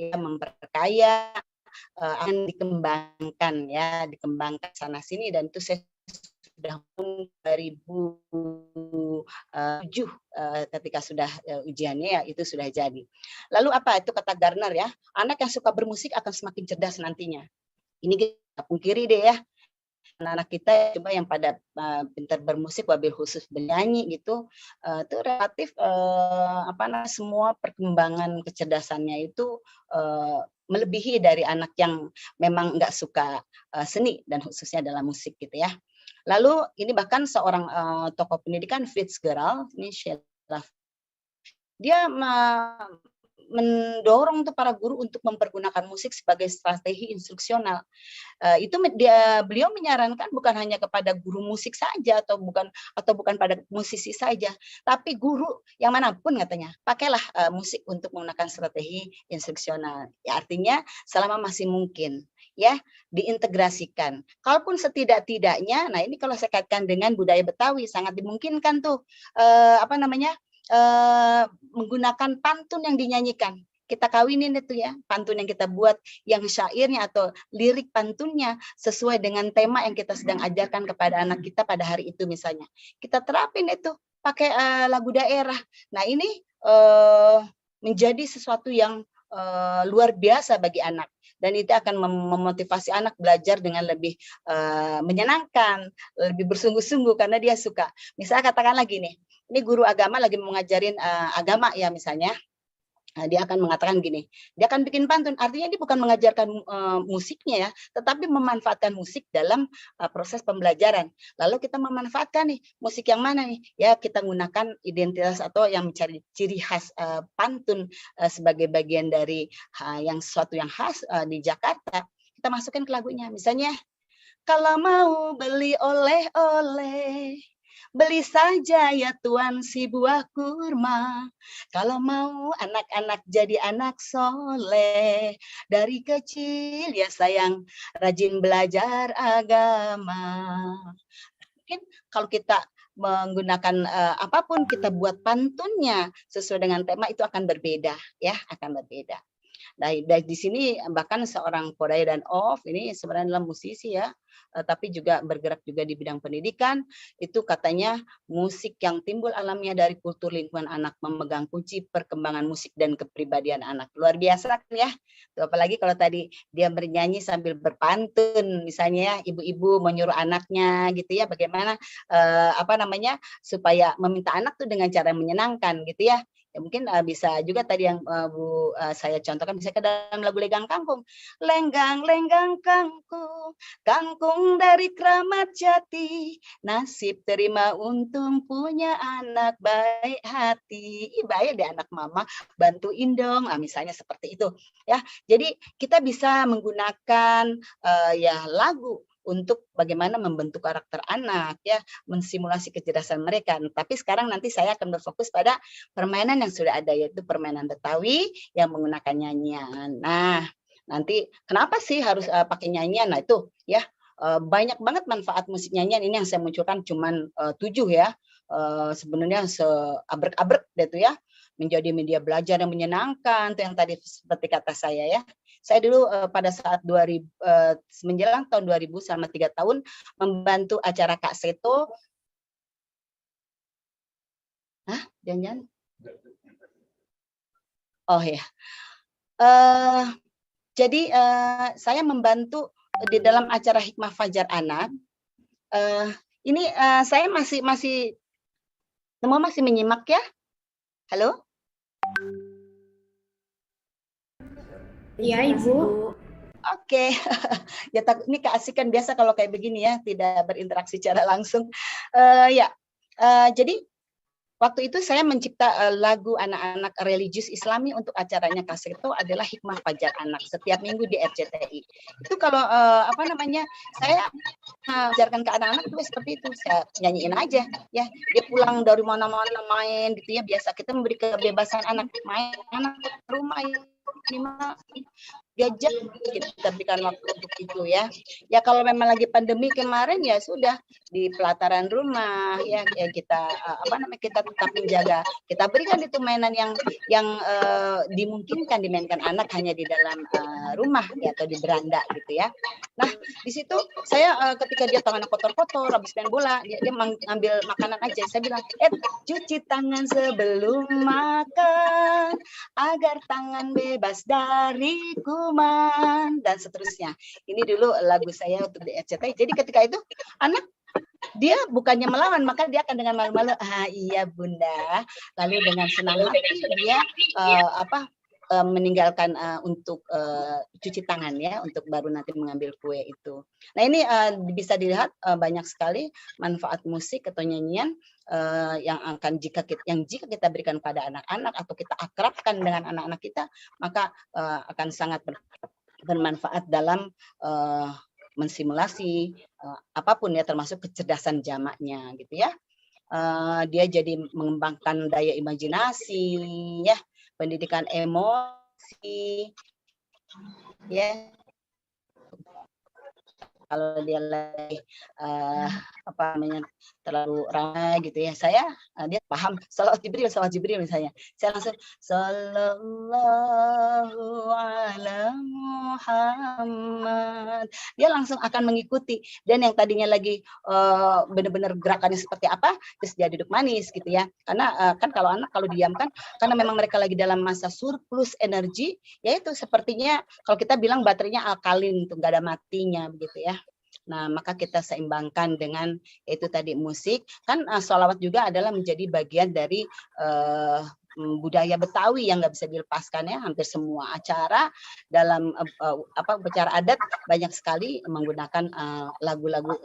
H: akan dikembangkan sana sini, dan itu saya sudah 2007 ketika sudah ujiannya ya, itu sudah jadi. Lalu apa itu kata Gardner ya, anak yang suka bermusik akan semakin cerdas nantinya. Ini kita pungkiri deh ya, anak-anak kita coba yang pada pintar bermusik, wabil khusus bernyanyi gitu, itu relatif semua perkembangan kecerdasannya itu melebihi dari anak yang memang nggak suka seni dan khususnya dalam musik gitu ya. Lalu ini bahkan seorang tokoh pendidikan Fitzgerald, ini Sheila, dia mendorong tuh para guru untuk mempergunakan musik sebagai strategi instruksional. Beliau menyarankan bukan hanya kepada guru musik saja atau bukan pada musisi saja, tapi guru yang manapun katanya, pakailah musik untuk menggunakan strategi instruksional. Ya, artinya selama masih mungkin ya diintegrasikan. Kalaupun setidak-tidaknya, nah ini kalau saya kaitkan dengan budaya Betawi sangat dimungkinkan tuh menggunakan pantun yang dinyanyikan. Kita kawinin itu ya, pantun yang kita buat, yang syairnya atau lirik pantunnya sesuai dengan tema yang kita sedang ajarkan kepada anak kita pada hari itu misalnya. Kita terapin itu pakai lagu daerah. Nah ini menjadi sesuatu yang luar biasa bagi anak. dan itu akan memotivasi anak belajar dengan lebih menyenangkan, lebih bersungguh-sungguh karena dia suka. Misalnya katakanlah gini, ini guru agama lagi mengajarin agama ya misalnya. Dia akan mengatakan gini, dia akan bikin pantun, artinya dia bukan mengajarkan musiknya ya, tetapi memanfaatkan musik dalam proses pembelajaran. Lalu kita memanfaatkan nih, musik yang mana nih? Ya kita gunakan identitas atau yang mencari ciri khas pantun sebagai bagian dari yang sesuatu yang khas di Jakarta. Kita masukkan ke lagunya, misalnya, kalau mau beli oleh-oleh, beli saja ya tuan si buah kurma. Kalau mau anak-anak jadi anak soleh, dari kecil ya sayang rajin belajar agama. Mungkin kalau kita menggunakan apapun kita buat pantunnya sesuai dengan tema itu akan berbeda ya, akan berbeda. Dari di sini bahkan seorang Kodai dan Of ini sebenarnya adalah musisi ya, tapi juga bergerak juga di bidang pendidikan. Itu katanya musik yang timbul alamiah dari kultur lingkungan anak memegang kunci perkembangan musik dan kepribadian anak. Luar biasa kan ya. Tuh, apalagi kalau tadi dia bernyanyi sambil berpantun, misalnya ya, ibu-ibu menyuruh anaknya gitu ya, bagaimana supaya meminta anak tuh dengan cara yang menyenangkan gitu ya. Ya, mungkin bisa juga tadi yang Bu saya contohkan bisa ke dalam lagu Lenggang Kangkung. Lenggang-lenggang kangkung, kangkung dari Kramat Jati, nasib terima untung punya anak baik hati. Ih, baik deh anak mama, bantuin dong. Nah, misalnya seperti itu ya. Jadi kita bisa menggunakan ya lagu untuk bagaimana membentuk karakter anak ya, mensimulasi kecerdasan mereka. Tapi sekarang nanti saya akan berfokus pada permainan yang sudah ada, yaitu permainan Betawi yang menggunakan nyanyian. Nah, nanti kenapa sih harus pakai nyanyian? Nah, itu ya banyak banget manfaat musik nyanyian ini yang saya munculkan cuman 7 ya. Sebenarnya seabrek-abrek gitu ya. Menjadi media belajar yang menyenangkan, itu yang tadi seperti kata saya ya. Saya dulu pada saat menjelang tahun 2000 selama 3 tahun membantu acara Kak Seto. Hah? Jangan-jangan? Oh ya. Jadi saya membantu di dalam acara Hikmah Fajar Anak. Ini saya masih semua masih menyimak ya? Halo?
B: Iya, Ibu.
H: Oke. Ya ini keasikan biasa kalau kayak begini ya, tidak berinteraksi secara langsung. Jadi waktu itu saya mencipta lagu anak-anak religius Islami untuk acaranya Kak Seto adalah Hikmah Fajar Anak setiap minggu di RCTI. Itu kalau saya ajarkan ke anak-anak itu seperti itu, saya nyanyiin aja ya. Dia pulang dari mana-mana main gitu ya, biasa kita memberi kebebasan anak main, anak rumah diajak, kita berikan waktu untuk itu ya. Ya kalau memang lagi pandemi kemarin ya sudah di pelataran rumah ya kita kita tetap menjaga. Kita berikan itu mainan yang dimungkinkan dimainkan anak hanya di dalam rumah ya, atau di beranda gitu ya. Nah, di situ saya ketika dia tangannya kotor-kotor habis main bola, dia mengambil makanan aja. Saya bilang, cuci tangan sebelum makan agar tangan bebas dari kuman dan seterusnya. Ini dulu lagu saya untuk di RCTI. Jadi ketika itu anak dia bukannya melawan, maka dia akan dengan malu-malu, iya bunda. Lalu dengan senang hati dia meninggalkan untuk cuci tangan ya, untuk baru nanti mengambil kue itu. Nah ini bisa dilihat banyak sekali manfaat musik atau nyanyian yang jika kita berikan pada anak-anak atau kita akrabkan dengan anak-anak kita, maka akan sangat bermanfaat dalam mensimulasi apapun ya, termasuk kecerdasan jamaknya gitu ya. Dia jadi mengembangkan daya imajinasi ya, pendidikan emosi ya. Kalau dia lagi apa namanya terlalu ramai gitu ya. Saya dia paham salawat Jibril misalnya. Saya langsung sallallahu ala Muhammad. Dia langsung akan mengikuti, dan yang tadinya lagi benar-benar gerakannya seperti apa, terus dia duduk manis gitu ya. Karena kan kalau anak kalau diam kan, karena memang mereka lagi dalam masa surplus energi, yaitu sepertinya kalau kita bilang baterainya alkalin tuh nggak ada matinya begitu ya. Nah, maka kita seimbangkan dengan itu tadi musik. Kan sholawat juga adalah menjadi bagian dari budaya Betawi yang nggak bisa dilepaskan ya. Hampir semua acara dalam upacara adat banyak sekali menggunakan lagu-lagu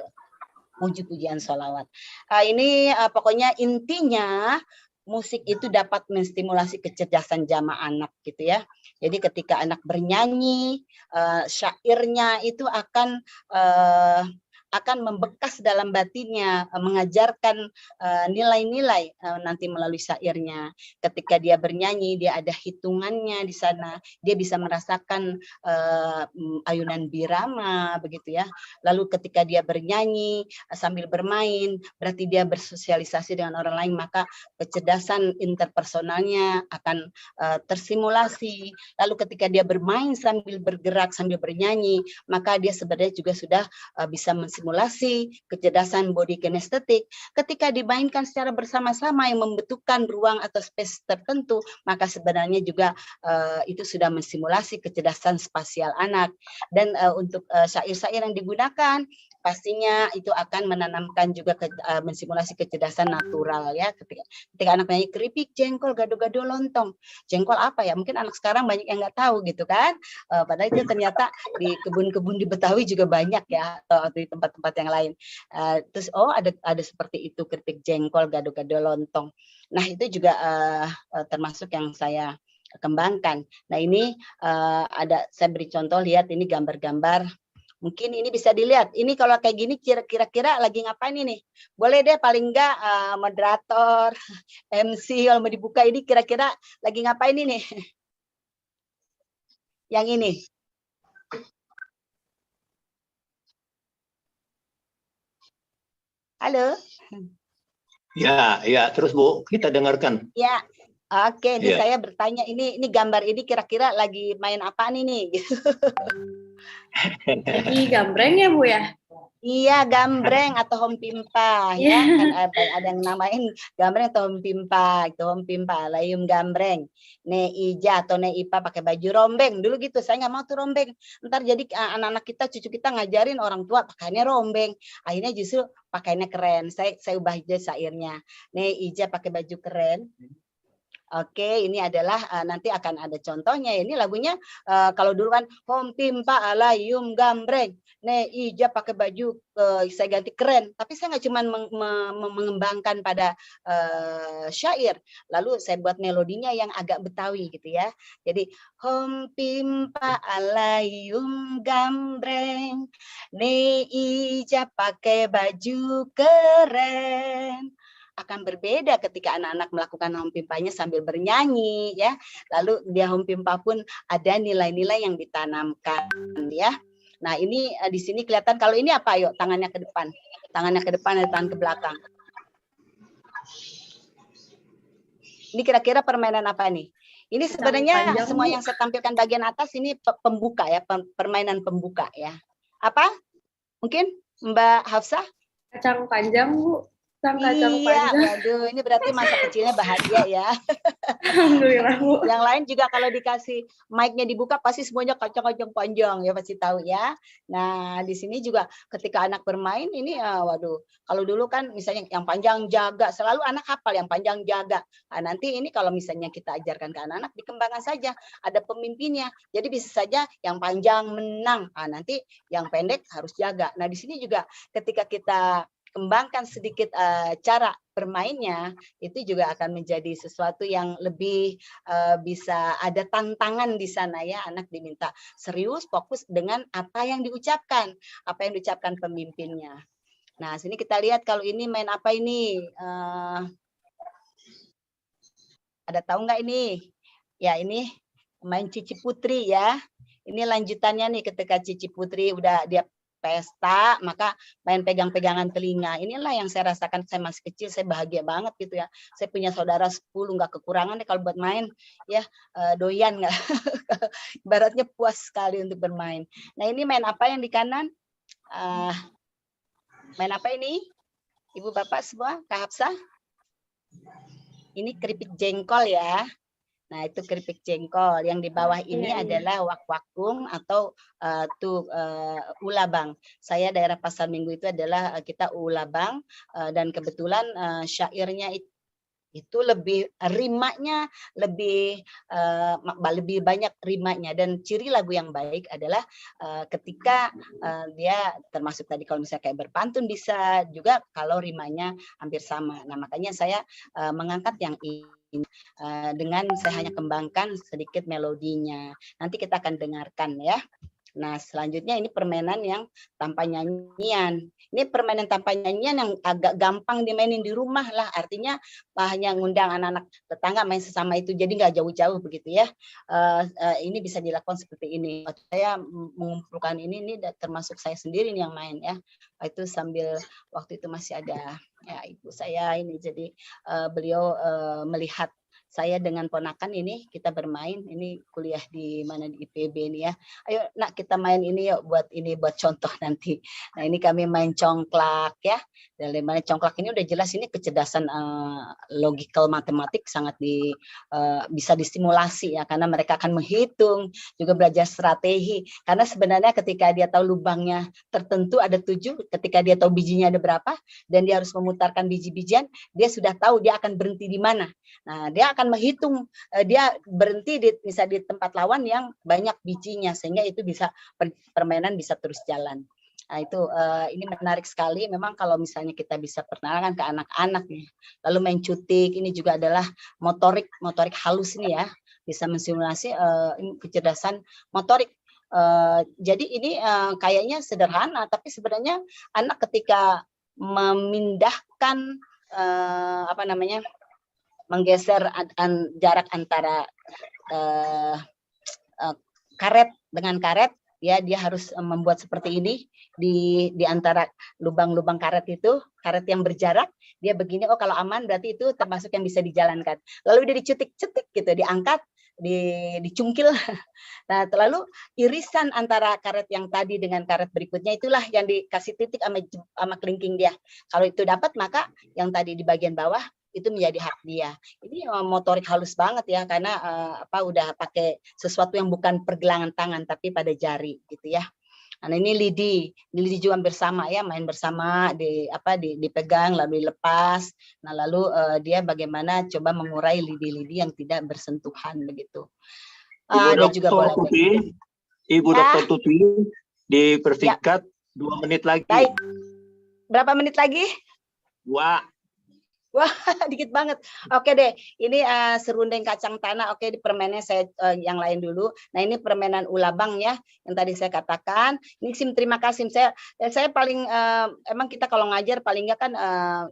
H: puji-pujian sholawat. Ini pokoknya intinya musik itu dapat menstimulasi kecerdasan jamaah anak gitu ya. Jadi ketika anak bernyanyi, syairnya itu akan membekas dalam batinnya, mengajarkan nilai-nilai nanti melalui syairnya. Ketika dia bernyanyi, dia ada hitungannya di sana. Dia bisa merasakan ayunan birama begitu ya. Lalu ketika dia bernyanyi sambil bermain, berarti dia bersosialisasi dengan orang lain, maka kecerdasan interpersonalnya akan tersimulasi. Lalu ketika dia bermain sambil bergerak, sambil bernyanyi, maka dia sebenarnya juga sudah bisa mensimulasi kecerdasan body kinestetik. Ketika dimainkan secara bersama-sama yang membutuhkan ruang atau space tertentu, maka sebenarnya juga itu sudah mensimulasi kecerdasan spasial anak. Dan untuk syair-syair yang digunakan, pastinya itu akan menanamkan juga mensimulasi kecerdasan natural ya. Ketika anak nyanyi keripik jengkol gado-gado lontong, jengkol apa ya, mungkin anak sekarang banyak yang nggak tahu gitu kan, padahal itu ternyata di kebun-kebun di Betawi juga banyak ya, atau di tempat-tempat yang lain. Terus ada seperti itu, keripik jengkol gado-gado lontong. Nah itu juga termasuk yang saya kembangkan. Nah ini saya beri contoh, lihat ini gambar-gambar. Mungkin ini bisa dilihat. Ini kalau kayak gini kira-kira lagi ngapain ini? Boleh deh paling enggak moderator, MC kalau mau dibuka, ini kira-kira lagi ngapain ini? Yang ini. Halo?
G: Ya, terus Bu, kita dengarkan.
H: Ya. Oke, ini
G: Ya.
H: saya bertanya, ini gambar ini kira-kira lagi main apaan ini?
B: Lagi gambreng ya Bu ya?
H: Iya, gambreng atau hompimpa ya. Kan ada yang namain gambreng atau hompimpa. Itu hompimpa, layum gambreng. Ne ija atau ne ipa pakai baju rombeng. Dulu gitu, saya nggak mau tuh rombeng. Ntar jadi anak-anak kita, cucu kita ngajarin orang tua pakainya rombeng. Akhirnya justru pakainya keren. Saya ubah aja syairnya. Ne ija pakai baju keren. Oke, ini adalah nanti akan ada contohnya. Ini lagunya kalau dulu kan hompimpa alayum gambreng, ne ija pakai baju saya ganti keren. Tapi saya nggak cuma mengembangkan pada syair, lalu saya buat melodinya yang agak Betawi gitu ya. Jadi hompimpa alayum gambreng, ne ija pakai baju keren. Akan berbeda ketika anak-anak melakukan hompimpanya sambil bernyanyi ya. Lalu dia hompimpa pun ada nilai-nilai yang ditanamkan ya. Nah, ini di sini kelihatan, kalau ini apa? Yuk, tangannya ke depan. Tangannya ke depan dan tangan ke belakang. Ini kira-kira permainan apa nih? Ini sebenarnya
B: panjang,
H: semua
B: Bu.
H: yang saya tampilkan bagian atas ini pembuka ya, permainan pembuka ya. Apa? Mungkin Mbak Hafsah?
B: Kacang panjang Bu. Kacang
H: Iya,
B: panjang.
H: waduh, ini berarti masa kecilnya bahagia ya.
B: Alhamdulillah Bu.
H: Yang lain juga kalau dikasih mic-nya dibuka pasti semuanya kacang-kacang panjang ya, pasti tahu ya. Nah, di sini juga ketika anak bermain ini waduh, kalau dulu kan misalnya yang panjang jaga, selalu anak hafal yang panjang jaga. Nah, nanti ini kalau misalnya kita ajarkan ke anak-anak, dikembangkan saja, ada pemimpinnya. Jadi bisa saja yang panjang menang. Nah, nanti yang pendek harus jaga. Nah, di sini juga ketika kita kembangkan sedikit cara bermainnya, itu juga akan menjadi sesuatu yang lebih bisa ada tantangan di sana ya. Anak diminta serius, fokus dengan apa yang diucapkan pemimpinnya. Nah, sini kita lihat kalau ini main apa ini? Ada tahu nggak ini? Ya, ini main Cici Putri ya. Ini lanjutannya nih, ketika Cici Putri udah dia pesta, maka main pegang-pegangan telinga. Inilah yang saya rasakan saya masih kecil, saya bahagia banget gitu ya. Saya punya saudara 10, nggak kekurangan deh kalau buat main ya, doyan nggak. Ibaratnya puas sekali untuk bermain. Nah ini main apa yang di kanan? Main apa ini? Ibu bapak semua, Kak Hafsah? Ini keripik jengkol ya. Nah, itu keripik jengkol. Yang di bawah ini adalah wak-wakung atau ulabang. Saya daerah Pasar Minggu itu adalah kita ulabang, dan kebetulan syairnya itu lebih rimanya lebih banyak rimanya, dan ciri lagu yang baik adalah ketika dia termasuk tadi kalau misalnya kayak berpantun bisa juga kalau rimanya hampir sama. Nah, makanya saya mengangkat yang ini. Dengan saya hanya kembangkan sedikit melodinya. Nanti kita akan dengarkan ya. Nah, selanjutnya ini permainan yang tanpa nyanyian. Ini permainan tanpa nyanyian yang agak gampang dimainin di rumah lah. Artinya hanya ngundang anak-anak tetangga main sesama itu. Jadi nggak jauh-jauh begitu ya. Ini bisa dilakukan seperti ini. Saya mengumpulkan ini termasuk saya sendiri yang main ya. Itu sambil waktu itu masih ada ya ibu saya ini. Jadi beliau melihat saya dengan ponakan ini kita bermain, ini kuliah di mana di IPB ini ya. Ayo nak kita main ini yuk, buat contoh nanti. Nah ini kami main congklak ya. Dari mana congklak ini udah jelas ini kecerdasan logical matematik sangat bisa distimulasi ya, karena mereka akan menghitung, juga belajar strategi. Karena sebenarnya ketika dia tahu lubangnya tertentu ada 7, ketika dia tahu bijinya ada berapa dan dia harus memutarkan biji-bijian, dia sudah tahu dia akan berhenti di mana. Nah, dia akan menghitung, dia berhenti bisa di tempat lawan yang banyak bijinya, sehingga itu bisa permainan bisa terus jalan. Nah, itu ini menarik sekali. Memang kalau misalnya kita bisa perkenalkan ke anak-anak nih, lalu main cutik, ini juga adalah motorik halus ini ya, bisa mensimulasi kecerdasan motorik. Jadi ini kayaknya sederhana, tapi sebenarnya anak ketika memindahkan menggeser jarak antara karet dengan karet ya, dia harus membuat seperti ini di antara lubang-lubang karet itu, karet yang berjarak dia begini. Oh kalau aman berarti itu termasuk yang bisa dijalankan. Lalu dia dicetik-cetik gitu, diangkat, dicungkil. Nah, lalu irisan antara karet yang tadi dengan karet berikutnya itulah yang dikasih titik sama kelingking dia. Kalau itu dapat maka yang tadi di bagian bawah itu menjadi hak dia. Ini motorik halus banget ya, karena udah pakai sesuatu yang bukan pergelangan tangan tapi pada jari gitu ya. Nah, ini lidi juga bersama ya, main bersama dipegang lalu dilepas. Nah, lalu dia bagaimana coba mengurai lidi-lidi yang tidak bersentuhan begitu. Ada juga boleh.
G: Ibu Dr. Tuti dipersingkat 2 menit lagi.
H: Baik. Berapa menit lagi?
G: 2.
H: Wah, dikit banget. Oke deh, ini serundeng kacang tanah. Oke, di permainannya saya yang lain dulu. Nah, ini permainan ulabang ya, yang tadi saya katakan. Ini Sim, terima kasih. Saya paling, emang kita kalau ngajar paling nggak kan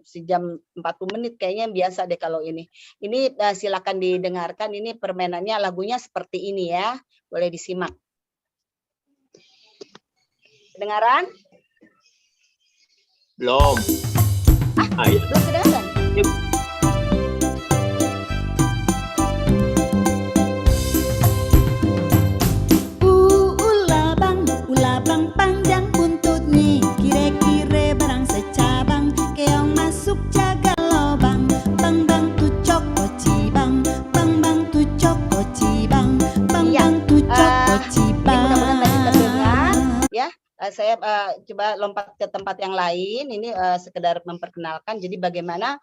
H: sejam 40 menit kayaknya biasa deh kalau ini. Ini silakan didengarkan, ini permainannya lagunya seperti ini ya. Boleh disimak. Kedengaran?
G: Belum.
H: Belum kedengaran?
A: Ulabang panjang buntutnya, kire-kire barang secabang, keong masuk jaga lobang, bang bang tu cokocibang, bang bang tu cokocibang, bang bang tu cokocibang.
H: Mudah-mudahan tadi terdengar ya. Saya coba lompat ke tempat yang lain. Ini sekedar memperkenalkan. Jadi bagaimana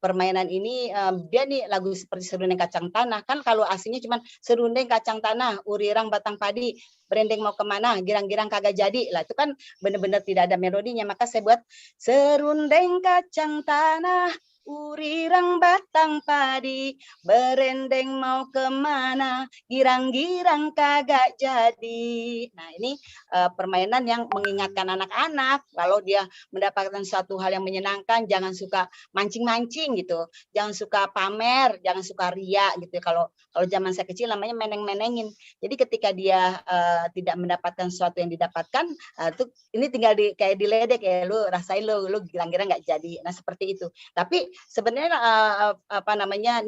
H: permainan ini, dia nih lagu seperti serundeng kacang tanah. Kan kalau aslinya cuma serundeng kacang tanah, urirang batang padi, berendeng mau kemana, girang-girang kagak jadi. Lah itu kan benar-benar tidak ada melodinya. Maka saya buat serundeng kacang tanah, Urirang batang padi, berendeng mau kemana, girang-girang kagak jadi. Nah ini permainan yang mengingatkan anak-anak kalau dia mendapatkan suatu hal yang menyenangkan, jangan suka mancing-mancing gitu, jangan suka pamer, jangan suka ria gitu. Kalau zaman saya kecil namanya meneng-menengin. Jadi ketika dia tidak mendapatkan sesuatu yang didapatkan, tuh ini tinggal kayak diledek ya, lu rasain lu girang-girang nggak jadi. Nah seperti itu. Tapi sebenarnya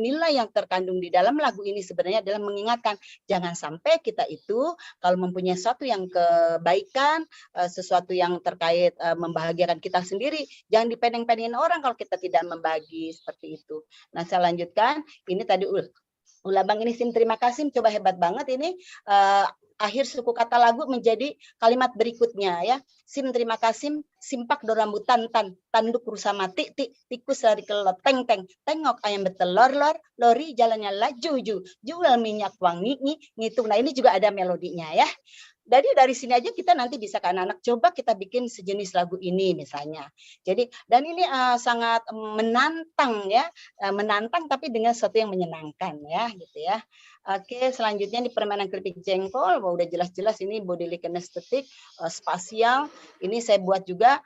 H: nilai yang terkandung di dalam lagu ini sebenarnya adalah mengingatkan jangan sampai kita itu kalau mempunyai sesuatu yang kebaikan, sesuatu yang terkait membahagiakan kita sendiri, jangan dipendeng-pendengin orang kalau kita tidak membagi seperti itu. Nah saya lanjutkan, ini tadi Ulah Bang ini Sim terima kasih, coba hebat banget ini. Akhir suku kata lagu menjadi kalimat berikutnya ya. Sim terima kasih, simpak do rambutan tanduk rusa mati tikus lari ke teng tengok ayam betelor lori jalannya laju jual minyak wangi ngitung. Nah ini juga ada melodinya ya. Jadi dari sini aja kita nanti bisa ke anak-anak coba kita bikin sejenis lagu ini misalnya. Jadi dan ini sangat menantang ya, menantang tapi dengan sesuatu yang menyenangkan ya gitu ya. Oke, selanjutnya di permainan keripik jengkol, udah jelas-jelas ini bodily kinestetik, spasial. Ini saya buat juga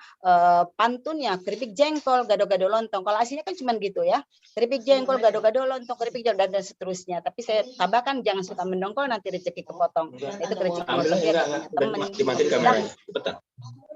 H: pantunnya, keripik jengkol, gado-gado lontong. Kalau aslinya kan cuma gitu ya, keripik jengkol, gado-gado lontong, keripik jengkol dan seterusnya. Tapi saya tambahkan jangan suka mendongkol nanti rezeki kepotong. Itu keripik temen.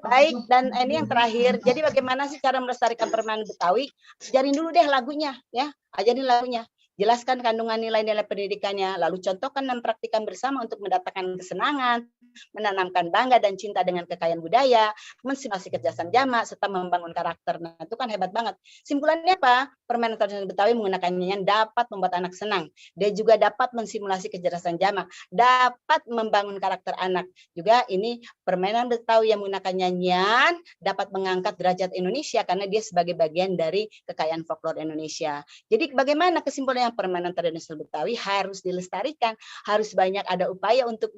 H: Baik, dan ini yang terakhir. Jadi bagaimana sih cara melestarikan permainan Betawi? Ajarin dulu deh lagunya ya, ajarin lagunya. Jelaskan kandungan nilai-nilai pendidikannya, lalu contohkan dan praktikkan bersama untuk mendatangkan kesenangan, menanamkan bangga dan cinta dengan kekayaan budaya, mensimulasi kecerdasan jamak, serta membangun karakter. Nah, itu kan hebat banget. Simpulannya apa? Permainan tradisional Betawi menggunakan nyanyian dapat membuat anak senang. Dia juga dapat mensimulasi kecerdasan jamak, dapat membangun karakter anak. Juga ini permainan Betawi yang menggunakan nyanyian dapat mengangkat derajat Indonesia karena dia sebagai bagian dari kekayaan folklore Indonesia. Jadi bagaimana kesimpulannya? Permainan tradisional Betawi harus dilestarikan, harus banyak ada upaya untuk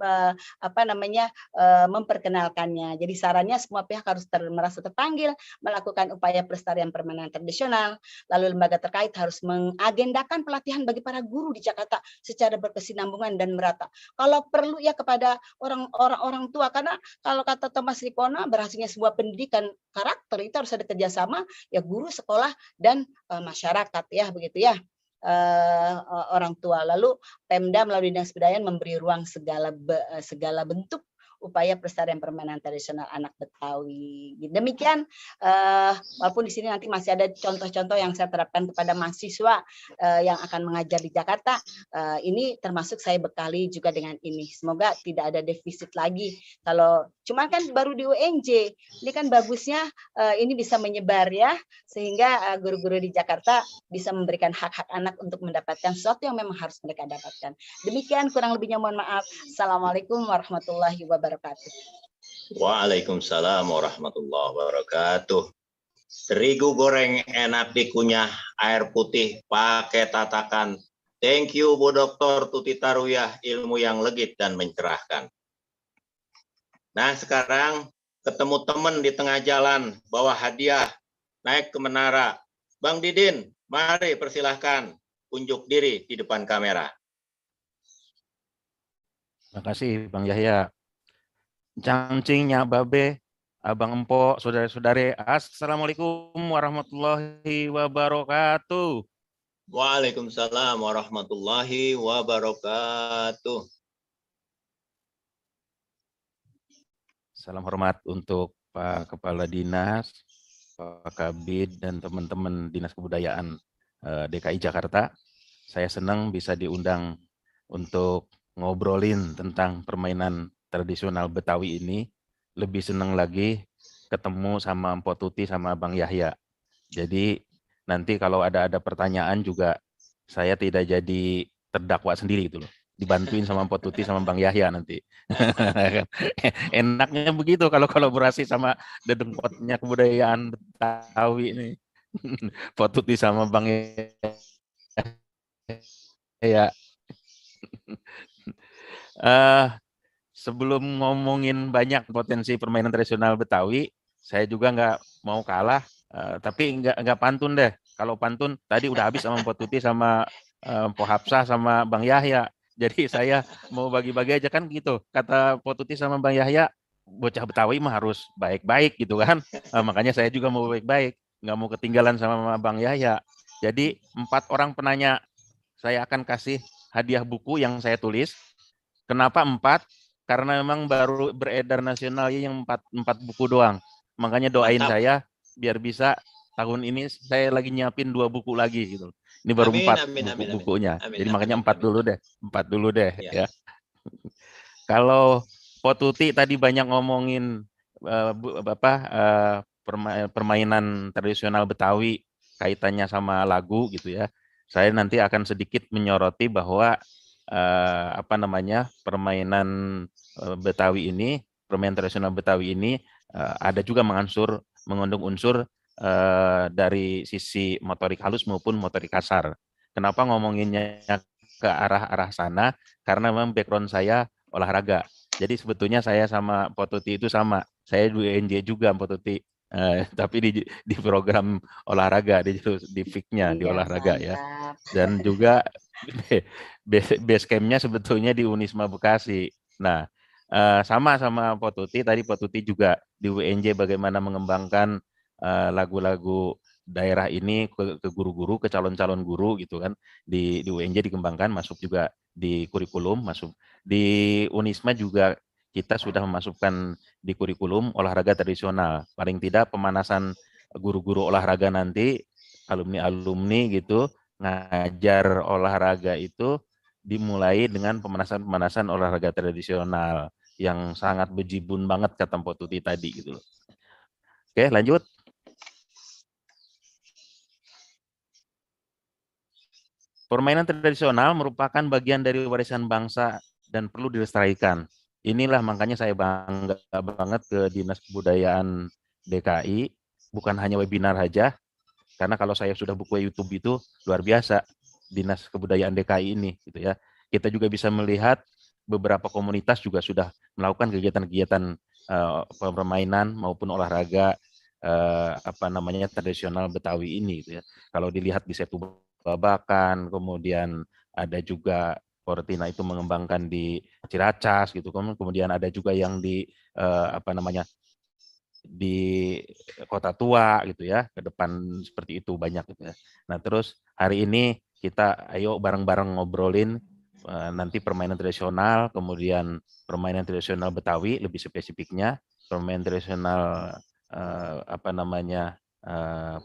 H: memperkenalkannya. Jadi sarannya semua pihak harus merasa terpanggil melakukan upaya pelestarian permainan tradisional. Lalu lembaga terkait harus mengagendakan pelatihan bagi para guru di Jakarta secara berkesinambungan dan merata. Kalau perlu ya kepada orang tua, karena kalau kata Thomas Ripona berhasilnya sebuah pendidikan karakter itu harus ada kerjasama ya guru, sekolah dan masyarakat ya begitu ya. Orang tua. Lalu Pemda melalui Dinas Kebudayaan memberi ruang segala bentuk upaya pelestarian permainan tradisional anak Betawi. Demikian, walaupun di sini nanti masih ada contoh-contoh yang saya terapkan kepada mahasiswa yang akan mengajar di Jakarta, ini termasuk saya bekali juga dengan ini. Semoga tidak ada defisit lagi. Kalau cuman kan baru di UNJ, ini kan bagusnya ini bisa menyebar ya, sehingga guru-guru di Jakarta bisa memberikan hak-hak anak untuk mendapatkan sesuatu yang memang harus mereka dapatkan. Demikian, kurang lebihnya mohon maaf. Assalamualaikum warahmatullahi wabarakatuh.
G: Waalaikumsalam warahmatullahi wabarakatuh. Terigu goreng enak dikunyah, air putih pakai tatakan. Thank you Bu Dr. Tuti Taruyah, ilmu yang legit dan mencerahkan. Nah sekarang ketemu teman di tengah jalan, bawa hadiah, naik ke menara. Bang Didin, mari persilahkan unjuk diri di depan kamera.
I: Terima kasih Bang Yahya. Cangcingnya Babe, Abang Empok, saudara-saudari, Assalamualaikum warahmatullahi wabarakatuh.
G: Waalaikumsalam warahmatullahi wabarakatuh.
I: Salam hormat untuk Pak Kepala Dinas, Pak Kabid, dan teman-teman Dinas Kebudayaan DKI Jakarta. Saya senang bisa diundang untuk ngobrolin tentang permainan tradisional Betawi ini. Lebih senang lagi ketemu sama Mpok Tuti sama Bang Yahya. Jadi nanti kalau ada pertanyaan juga saya tidak jadi terdakwa sendiri gitu loh. Dibantuin sama Mpok Tuti sama Bang Yahya nanti. Enaknya begitu kalau kolaborasi sama dedengkotnya kebudayaan Betawi ini. Mpok Tuti sama Bang Yahya. Sebelum ngomongin banyak potensi permainan tradisional Betawi, saya juga nggak mau kalah, tapi nggak pantun deh. Kalau pantun tadi udah habis sama Mpok Tuti sama Mpok Hapsah sama Bang Yahya. Jadi saya mau bagi-bagi aja kan gitu. Kata Mpok Tuti sama Bang Yahya, bocah Betawi mah harus baik-baik gitu kan. Makanya saya juga mau baik-baik, nggak mau ketinggalan sama Bang Yahya. Jadi 4 orang penanya saya akan kasih hadiah buku yang saya tulis. Kenapa 4? Karena memang baru beredar nasional yang 4 buku doang. Makanya doain
G: Mantap.
I: saya biar bisa tahun ini saya lagi nyiapin 2 buku lagi gitu. Ini baru
G: Amin,
I: 4
G: amin, amin, amin.
I: bukunya.
G: Amin,
I: Jadi
G: amin,
I: makanya
G: amin,
I: 4
G: amin.
I: dulu deh. 4 dulu deh
G: Ya.
I: ya. Kalau Po Tuti tadi banyak ngomongin permainan tradisional Betawi kaitannya sama lagu gitu ya. Saya nanti akan sedikit menyoroti bahwa permainan Betawi ini, permainan tradisional Betawi ini ada juga mengandung unsur dari sisi motorik halus maupun motorik kasar. Kenapa ngomonginnya ke arah sana? Karena memang background saya olahraga. Jadi sebetulnya saya sama Potuti itu sama. Saya UNJ juga Potuti. Tapi di program olahraga di FIK-nya di
H: Iya,
I: olahraga ya.
H: mantap.
I: Dan juga base camp-nya sebetulnya di Unisma Bekasi. Nah, sama Potuti, tadi Potuti juga di UNJ bagaimana mengembangkan lagu-lagu daerah ini ke guru-guru, ke calon-calon guru gitu kan. Di UNJ dikembangkan, masuk juga di kurikulum, masuk di Unisma juga kita sudah memasukkan di kurikulum olahraga tradisional. Paling tidak pemanasan guru-guru olahraga nanti, alumni-alumni gitu, ngajar olahraga itu dimulai dengan pemanasan olahraga tradisional yang sangat bejibun banget kata Mpok Tuti tadi gitu loh. Oke, lanjut. Permainan tradisional merupakan bagian dari warisan bangsa dan perlu dilestarikan. Inilah makanya saya bangga banget ke Dinas Kebudayaan DKI, bukan hanya webinar saja, karena kalau saya sudah buka YouTube itu luar biasa Dinas Kebudayaan DKI ini gitu ya. Kita juga bisa melihat beberapa komunitas juga sudah melakukan kegiatan-kegiatan permainan maupun olahraga tradisional Betawi ini gitu ya. Kalau dilihat di Setu Babakan, kemudian ada juga Cortina itu mengembangkan di Ciracas gitu, kemudian ada juga yang di di Kota Tua gitu ya, ke depan seperti itu banyak gitu ya. Nah, terus hari ini kita ayo bareng-bareng ngobrolin nanti permainan tradisional, kemudian permainan tradisional Betawi lebih spesifiknya, permainan tradisional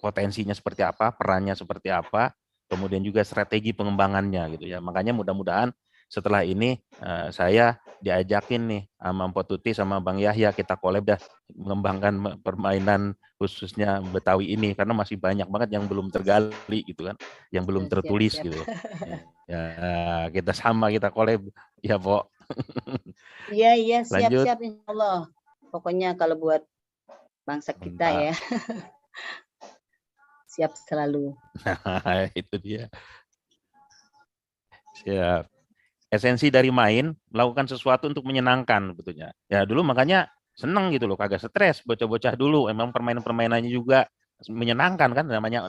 I: potensinya seperti apa, perannya seperti apa, kemudian juga strategi pengembangannya gitu ya. Makanya mudah-mudahan setelah ini saya diajakin nih sama Mpok Tuti sama Bang Yahya, kita collab dah mengembangkan permainan khususnya Betawi ini karena masih banyak banget yang belum tergali gitu kan, yang belum tertulis
H: Siap.
I: gitu. Ya, kita collab ya, Pok.
H: Iya,
I: Lanjut.
H: siap insya Allah. Pokoknya kalau buat bangsa kita ya. Siap selalu.
I: Nah, itu dia. Siap. Esensi dari main, melakukan sesuatu untuk menyenangkan sebetulnya. Ya dulu makanya seneng gitu loh, kagak stres bocah-bocah dulu. Emang permainan-permainannya juga menyenangkan kan, namanya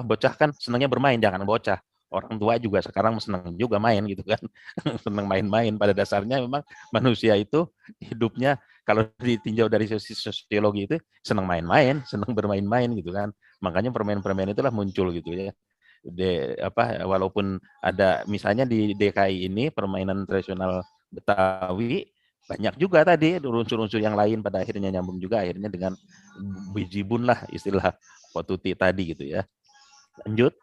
I: bocah kan senangnya bermain, jangan bocah. Orang tua juga sekarang senang juga main gitu kan. Senang main-main. Pada dasarnya memang manusia itu hidupnya kalau ditinjau dari sosiologi itu senang main-main, senang bermain-main gitu kan. Makanya permainan-permainan itulah muncul gitu ya. Walaupun ada misalnya di DKI ini permainan tradisional Betawi banyak juga tadi unsur-unsur yang lain pada akhirnya nyambung juga akhirnya dengan bijibun lah istilah Potuti tadi gitu ya. Lanjut.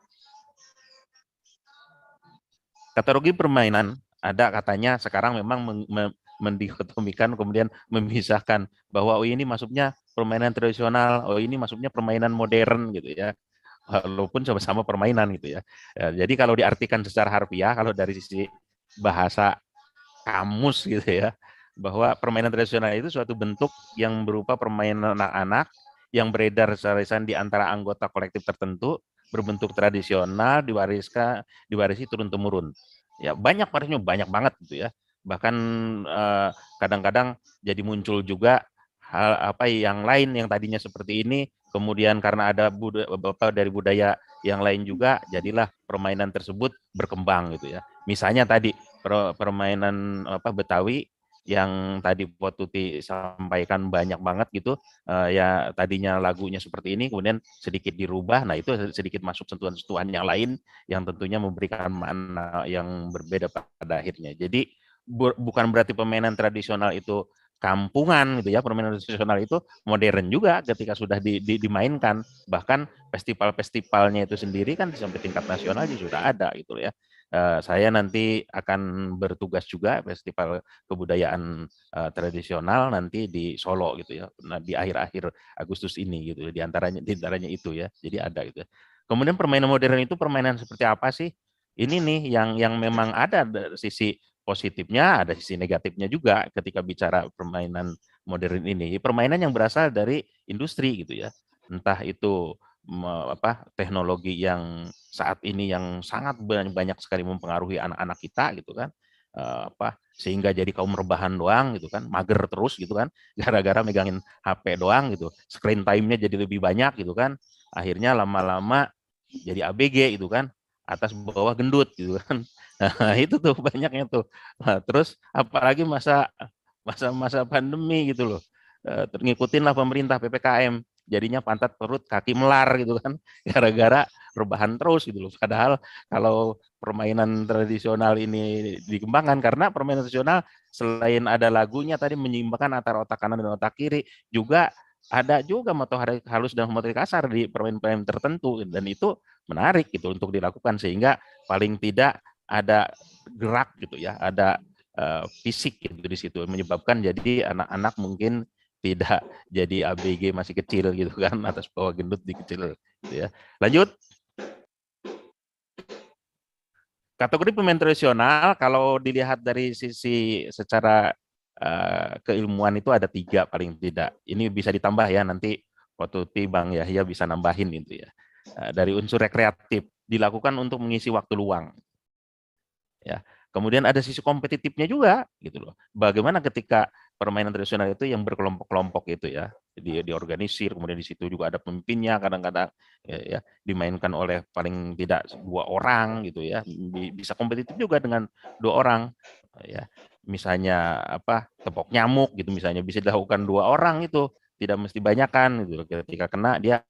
I: Kategori permainan ada katanya sekarang memang mendikotomikan kemudian memisahkan bahwa ini masuknya permainan tradisional, ini masuknya permainan modern gitu ya. Walaupun sama-sama permainan gitu ya. Jadi kalau diartikan secara harfiah, kalau dari sisi bahasa kamus gitu ya, bahwa permainan tradisional itu suatu bentuk yang berupa permainan anak-anak yang beredar secara di antara anggota kolektif tertentu, berbentuk tradisional, diwarisi turun-temurun. Ya banyak banget gitu ya. Bahkan kadang-kadang jadi muncul juga hal yang lain yang tadinya seperti ini kemudian karena ada dari budaya yang lain juga, jadilah permainan tersebut berkembang gitu ya. Misalnya tadi permainan Betawi yang tadi Pot Tuti sampaikan banyak banget gitu, ya tadinya lagunya seperti ini, kemudian sedikit dirubah, nah itu sedikit masuk sentuhan-sentuhan yang lain yang tentunya memberikan makna yang berbeda pada akhirnya. Jadi bukan berarti permainan tradisional itu kampungan gitu ya, permainan tradisional itu modern juga ketika sudah dimainkan, bahkan festival-festivalnya itu sendiri kan sampai tingkat nasional juga sudah ada gitu ya. Saya nanti akan bertugas juga festival kebudayaan tradisional nanti di Solo gitu ya, nah, di akhir-akhir Agustus ini gitu, di antaranya itu ya, jadi ada gitu. Kemudian permainan modern itu permainan seperti apa sih? Ini nih yang memang ada sisi positifnya, ada sisi negatifnya juga ketika bicara permainan modern ini. Permainan yang berasal dari industri gitu ya. Entah itu teknologi yang saat ini yang sangat banyak sekali mempengaruhi anak-anak kita gitu kan. Sehingga jadi kaum rebahan doang gitu kan, mager terus gitu kan, gara-gara megangin HP doang gitu. Screen time-nya jadi lebih banyak gitu kan. Akhirnya lama-lama jadi ABG gitu kan, atas bawah gendut gitu kan. Nah, itu tuh banyaknya tuh. Nah, terus apalagi masa pandemi gitu loh. Ngikutin lah pemerintah PPKM, jadinya pantat perut kaki melar gitu kan, gara-gara rebahan terus gitu loh. Padahal kalau permainan tradisional ini dikembangkan, karena permainan tradisional selain ada lagunya tadi menyeimbangkan antara otak kanan dan otak kiri, juga ada juga motorik halus dan motorik kasar di permainan-permainan tertentu, dan itu menarik gitu untuk dilakukan, sehingga paling tidak ada gerak gitu ya, ada fisik gitu di situ, menyebabkan jadi anak-anak mungkin tidak jadi ABG masih kecil gitu kan, atas bawah gendut di kecil gitu ya. Lanjut. Kategori pemain tradisional kalau dilihat dari sisi secara keilmuan itu ada 3 paling tidak. Ini bisa ditambah ya, nanti waktu Bang Yahya bisa nambahin itu ya. Dari unsur rekreatif, dilakukan untuk mengisi waktu luang. Ya. Kemudian ada sisi kompetitifnya juga gitu loh. Bagaimana ketika permainan tradisional itu yang berkelompok-kelompok itu ya, diorganisir, kemudian di situ juga ada pemimpinnya, kadang-kadang ya, dimainkan oleh paling tidak 2 orang gitu ya. Bisa kompetitif juga dengan 2 orang ya. Misalnya tepok nyamuk gitu misalnya, bisa dilakukan 2 orang itu, tidak mesti banyakan gitu. Ketika kena dia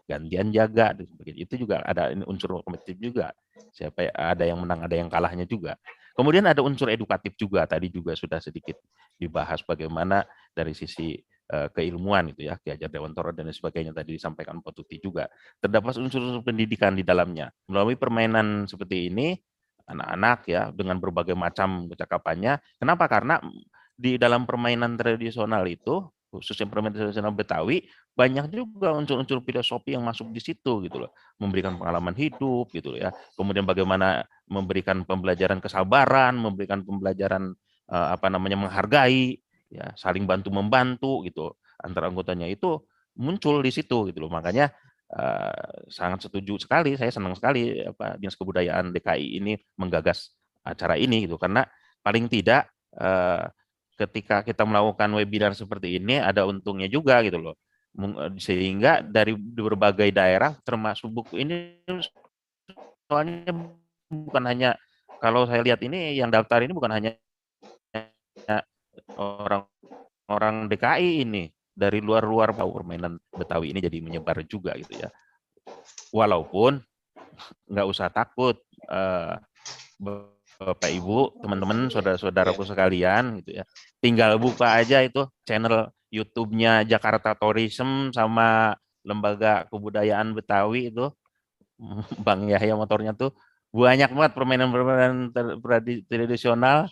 I: gantian jaga, itu juga ada unsur kompetitif juga. Siapa ada yang menang, ada yang kalahnya juga. Kemudian ada unsur edukatif juga, tadi juga sudah sedikit dibahas bagaimana dari sisi keilmuan itu ya, Ki Hajar Dewantara dan sebagainya tadi disampaikan Pak Tuti juga. Terdapat unsur pendidikan di dalamnya. Melalui permainan seperti ini, anak-anak ya dengan berbagai macam kecakapannya. Kenapa? Karena di dalam permainan tradisional itu, khususnya permainan tradisional Betawi, banyak juga unsur-unsur filosofi yang masuk di situ gitu loh, memberikan pengalaman hidup gitu ya, kemudian bagaimana memberikan pembelajaran kesabaran, memberikan pembelajaran menghargai ya, saling bantu membantu gitu antara anggotanya, itu muncul di situ gitu loh. Makanya sangat setuju sekali, saya senang sekali Dinas Kebudayaan DKI ini menggagas acara ini gitu, karena paling tidak ketika kita melakukan webinar seperti ini ada untungnya juga gitu loh, sehingga dari berbagai daerah termasuk buku ini, soalnya bukan hanya, kalau saya lihat ini yang daftar ini bukan hanya orang DKI, ini dari luar-luar permainan Betawi ini jadi menyebar juga gitu ya. Walaupun nggak usah takut Bapak Ibu, teman-teman, saudara-saudaraku sekalian gitu ya. Tinggal buka aja itu channel YouTube-nya Jakarta Tourism sama Lembaga Kebudayaan Betawi itu, Bang Yahya motornya tuh banyak banget permainan-permainan tradisional.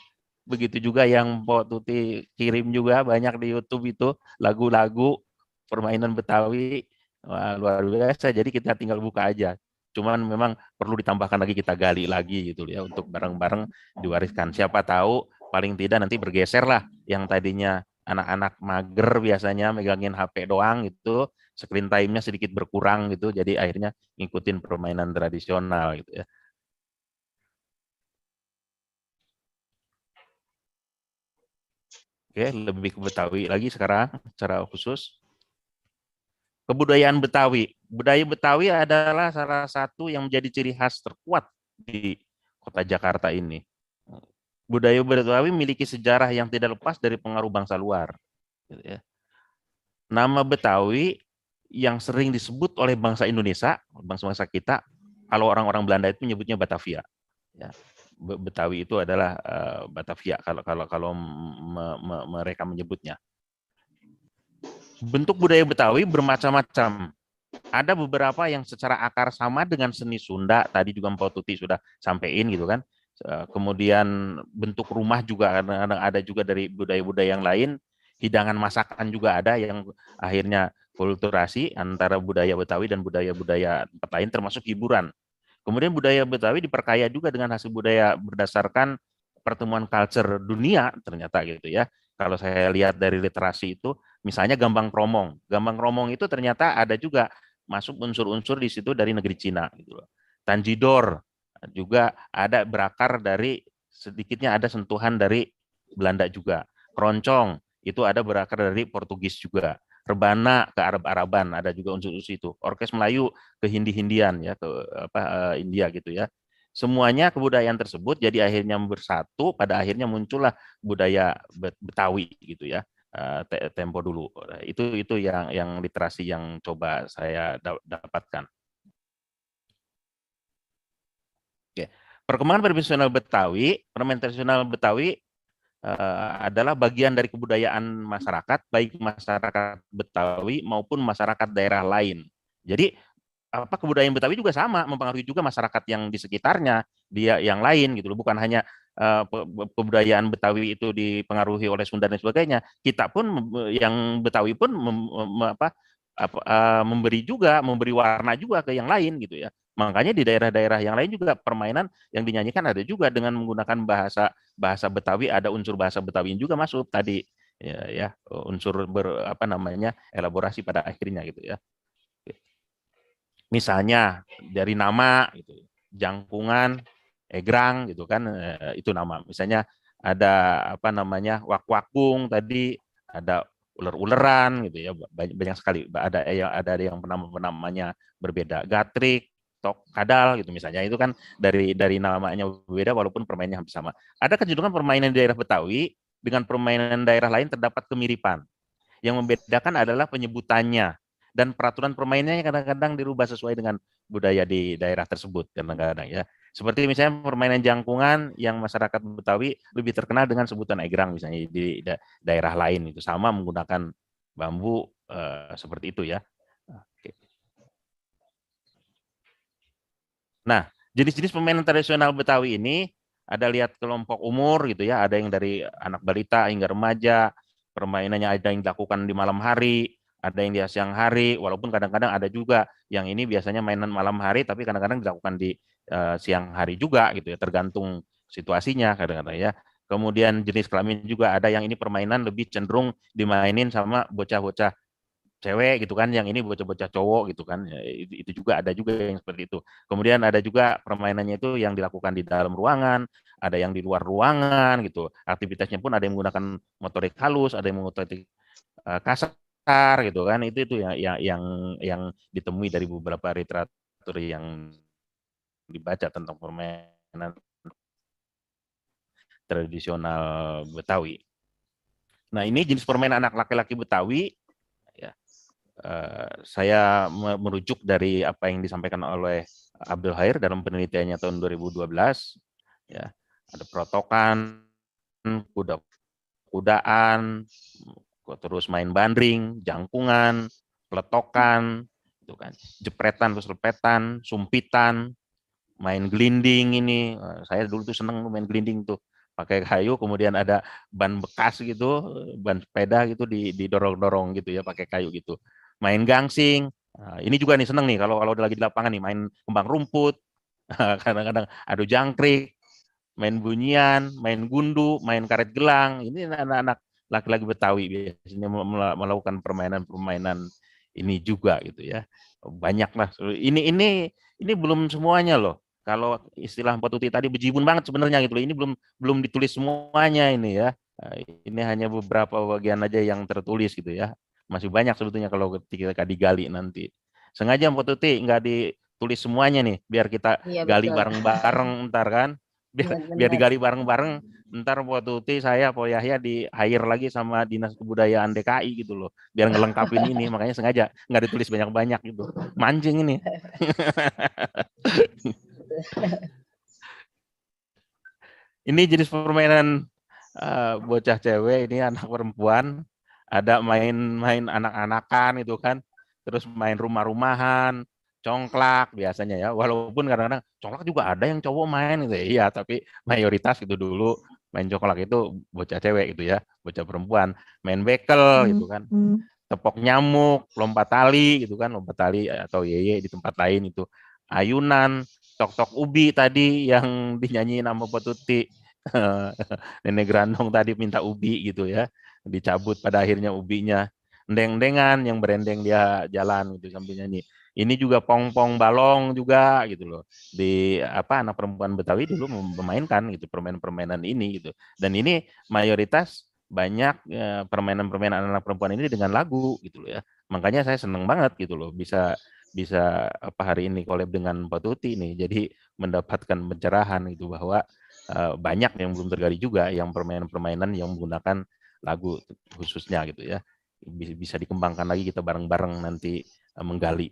I: Begitu juga yang Pak Tuti kirim juga banyak di YouTube itu, lagu-lagu permainan Betawi. Wah, luar biasa. Jadi kita tinggal buka aja. Cuman memang perlu ditambahkan lagi, kita gali lagi gitu ya, untuk bareng-bareng diwariskan. Siapa tahu paling tidak nanti bergeser lah, yang tadinya anak-anak mager biasanya megangin HP doang itu, screen time-nya sedikit berkurang gitu, jadi akhirnya ngikutin permainan tradisional gitu ya. Oke, lebih ke Betawi lagi sekarang secara khusus. Kebudayaan Betawi. Budaya Betawi adalah salah satu yang menjadi ciri khas terkuat di kota Jakarta ini. Budaya Betawi memiliki sejarah yang tidak lepas dari pengaruh bangsa luar. Gitu ya. Nama Betawi yang sering disebut oleh bangsa Indonesia, bangsa-bangsa kita, kalau orang-orang Belanda itu menyebutnya Batavia. Ya. Betawi itu adalah Batavia kalau mereka menyebutnya. Bentuk budaya Betawi bermacam-macam. Ada beberapa yang secara akar sama dengan seni Sunda, tadi juga Mpok Tuti sudah sampaikan gitu kan. Kemudian bentuk rumah juga ada juga dari budaya-budaya yang lain. Hidangan masakan juga ada yang akhirnya kulturasi antara budaya Betawi dan budaya-budaya tempat lain termasuk hiburan. Kemudian budaya Betawi diperkaya juga dengan hasil budaya berdasarkan pertemuan culture dunia ternyata gitu ya. Kalau saya lihat dari literasi itu, misalnya Gambang Kromong. Gambang Kromong itu ternyata ada juga masuk unsur-unsur di situ dari negeri Cina gitu loh. Tanjidor juga ada berakar dari sedikitnya ada sentuhan dari Belanda juga. Keroncong itu ada berakar dari Portugis juga. Rebana ke Arab-Araban ada juga unsur-unsur itu. Orkes Melayu ke Hindi-Hindian ya ke India gitu ya. Semuanya kebudayaan tersebut jadi akhirnya bersatu, pada akhirnya muncullah budaya Betawi gitu ya. Tempo dulu. Itu yang literasi yang coba saya dapatkan. Oke. Perkembangan permainan tradisional Betawi adalah bagian dari kebudayaan masyarakat, baik masyarakat Betawi maupun masyarakat daerah lain. Jadi kebudayaan Betawi juga sama, mempengaruhi juga masyarakat yang di sekitarnya, dia yang lain gitu loh. Bukan hanya kebudayaan Betawi itu dipengaruhi oleh Sunda dan sebagainya. Kita pun yang Betawi pun memberi warna juga ke yang lain gitu ya. Makanya di daerah-daerah yang lain juga permainan yang dinyanyikan ada juga dengan menggunakan bahasa Betawi, ada unsur bahasa Betawi juga masuk tadi ya unsur elaborasi pada akhirnya gitu ya. Misalnya dari nama gitu, Jangkungan, Egrang gitu kan itu nama. Misalnya ada wak-wakung tadi, ada uler-uleran gitu ya, banyak sekali. Ada yang namanya berbeda, Gatrik, Tok Kadal gitu misalnya, itu kan dari namanya berbeda walaupun permainannya hampir sama. Ada kecenderungan permainan di daerah Betawi dengan permainan daerah lain terdapat kemiripan. Yang membedakan adalah penyebutannya dan peraturan permainannya kadang-kadang dirubah sesuai dengan budaya di daerah tersebut kadang-kadang ya. Seperti misalnya permainan jangkungan yang masyarakat Betawi lebih terkenal dengan sebutan egrang misalnya di daerah lain itu sama menggunakan bambu seperti itu ya. Oke. Nah, jenis-jenis permainan tradisional Betawi ini ada lihat kelompok umur gitu ya, ada yang dari anak balita hingga remaja, permainannya ada yang dilakukan di malam hari, ada yang di siang hari, walaupun kadang-kadang ada juga yang ini biasanya mainan malam hari, tapi kadang-kadang dilakukan di siang hari juga gitu ya, tergantung situasinya kadang-kadang ya. Kemudian jenis kelamin juga ada yang ini permainan lebih cenderung dimainin sama bocah-bocah cewek gitu kan, yang ini bocah-bocah cowok gitu kan, itu juga ada juga yang seperti itu. Kemudian ada juga permainannya itu yang dilakukan di dalam ruangan, ada yang di luar ruangan gitu. Aktivitasnya pun ada yang menggunakan motorik halus, ada yang motorik kasar gitu kan. Itu yang ditemui dari beberapa literatur yang dibaca tentang permainan tradisional Betawi. Nah, ini jenis permainan anak laki-laki Betawi. Saya merujuk dari apa yang disampaikan oleh Abdul Khair dalam penelitiannya tahun 2012 ya, ada protokan, kudaan, terus main bandring, jangkungan, peletokan gitu kan, jepretan terus lepetan, sumpitan, main gelinding ini. Saya dulu tuh seneng main gelinding tuh, pakai kayu, kemudian ada ban bekas gitu, ban sepeda gitu didorong-dorong gitu ya pakai kayu gitu. Main gangsing, ini juga nih seneng nih kalau lagi di lapangan nih, main kembang rumput, kadang-kadang adu jangkrik, main bunyian, main gundu, main karet gelang. Ini anak-anak laki-laki Betawi biasanya melakukan permainan-permainan ini juga gitu ya. Banyak lah. Ini belum semuanya loh. Kalau istilah Mbak Tuti tadi bejibun banget sebenarnya gitu loh. Ini belum ditulis semuanya ini ya. Ini hanya beberapa bagian aja yang tertulis gitu ya. Masih banyak sebetulnya kalau ketika digali nanti. Sengaja Mbak Tuti nggak ditulis semuanya nih, biar kita
H: Iya
I: gali
H: betul.
I: bareng-bareng ntar kan. Biar
H: Benar-benar.
I: digali bareng-bareng, ntar Mbak Tuti, saya, Po Yahya di hire lagi sama Dinas Kebudayaan DKI gitu loh. Biar ngelengkapin ini, makanya sengaja nggak ditulis banyak-banyak gitu. Mancing ini. Ini jenis permainan bocah cewek, ini anak perempuan, ada main-main anak-anakan itu kan, terus main rumah-rumahan, congklak biasanya ya, walaupun kadang-kadang congklak juga ada yang cowok main gitu ya, iya, tapi mayoritas itu dulu main congklak itu bocah cewek gitu ya, bocah perempuan, main bekel gitu kan, tepok nyamuk, lompat tali gitu kan, lompat tali atau yeye di tempat lain itu, ayunan, tok-tok ubi tadi yang dinyanyiin sama Petuti. Nenek Grandong tadi minta ubi gitu ya, dicabut pada akhirnya ubinya. Endeng-endengan yang berendeng dia jalan gitu sambil nyanyi. Ini juga pong-pong balong juga gitu loh. Di apa, anak perempuan Betawi dulu memainkan gitu permainan-permainan ini gitu. Dan ini mayoritas banyak permainan-permainan anak perempuan ini dengan lagu gitu loh ya. Makanya saya seneng banget gitu loh bisa bisa apa hari ini collab dengan Pak Tuti nih. Jadi mendapatkan pencerahan itu bahwa banyak yang belum tergali juga yang permainan-permainan yang menggunakan lagu khususnya gitu ya. Bisa dikembangkan lagi kita bareng-bareng nanti menggali.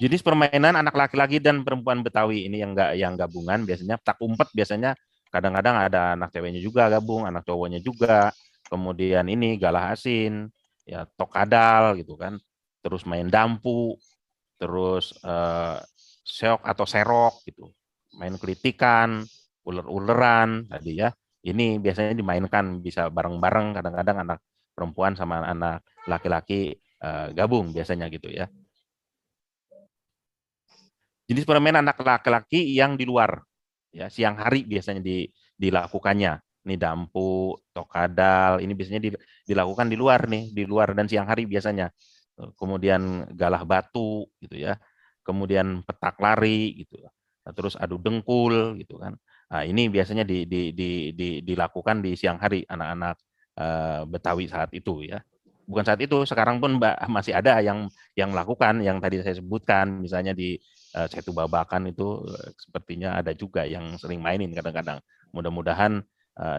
I: Jenis permainan anak laki-laki dan perempuan Betawi ini yang gabungan biasanya tak umpet, biasanya kadang-kadang ada anak ceweknya juga gabung, anak cowoknya juga. Kemudian ini galah asin, ya tokadal gitu kan. Terus main dampu, terus seok atau serok gitu, main kelitikan, uler-uleran tadi ya. Ini biasanya dimainkan bisa bareng-bareng, kadang-kadang anak perempuan sama anak laki-laki gabung biasanya gitu ya. Jenis permainan anak laki-laki yang di luar, ya siang hari biasanya dilakukannya. Ini dampu, tokadal, ini biasanya dilakukan di luar nih, di luar dan siang hari biasanya. Kemudian galah batu gitu ya. Kemudian petak lari gitu. Nah, terus adu dengkul gitu kan. Nah, ini biasanya dilakukan di siang hari anak-anak Betawi saat itu ya. Bukan saat itu, sekarang pun masih ada yang melakukan yang tadi saya sebutkan, misalnya di Setu Babakan itu sepertinya ada juga yang sering mainin kadang-kadang. Mudah-mudahan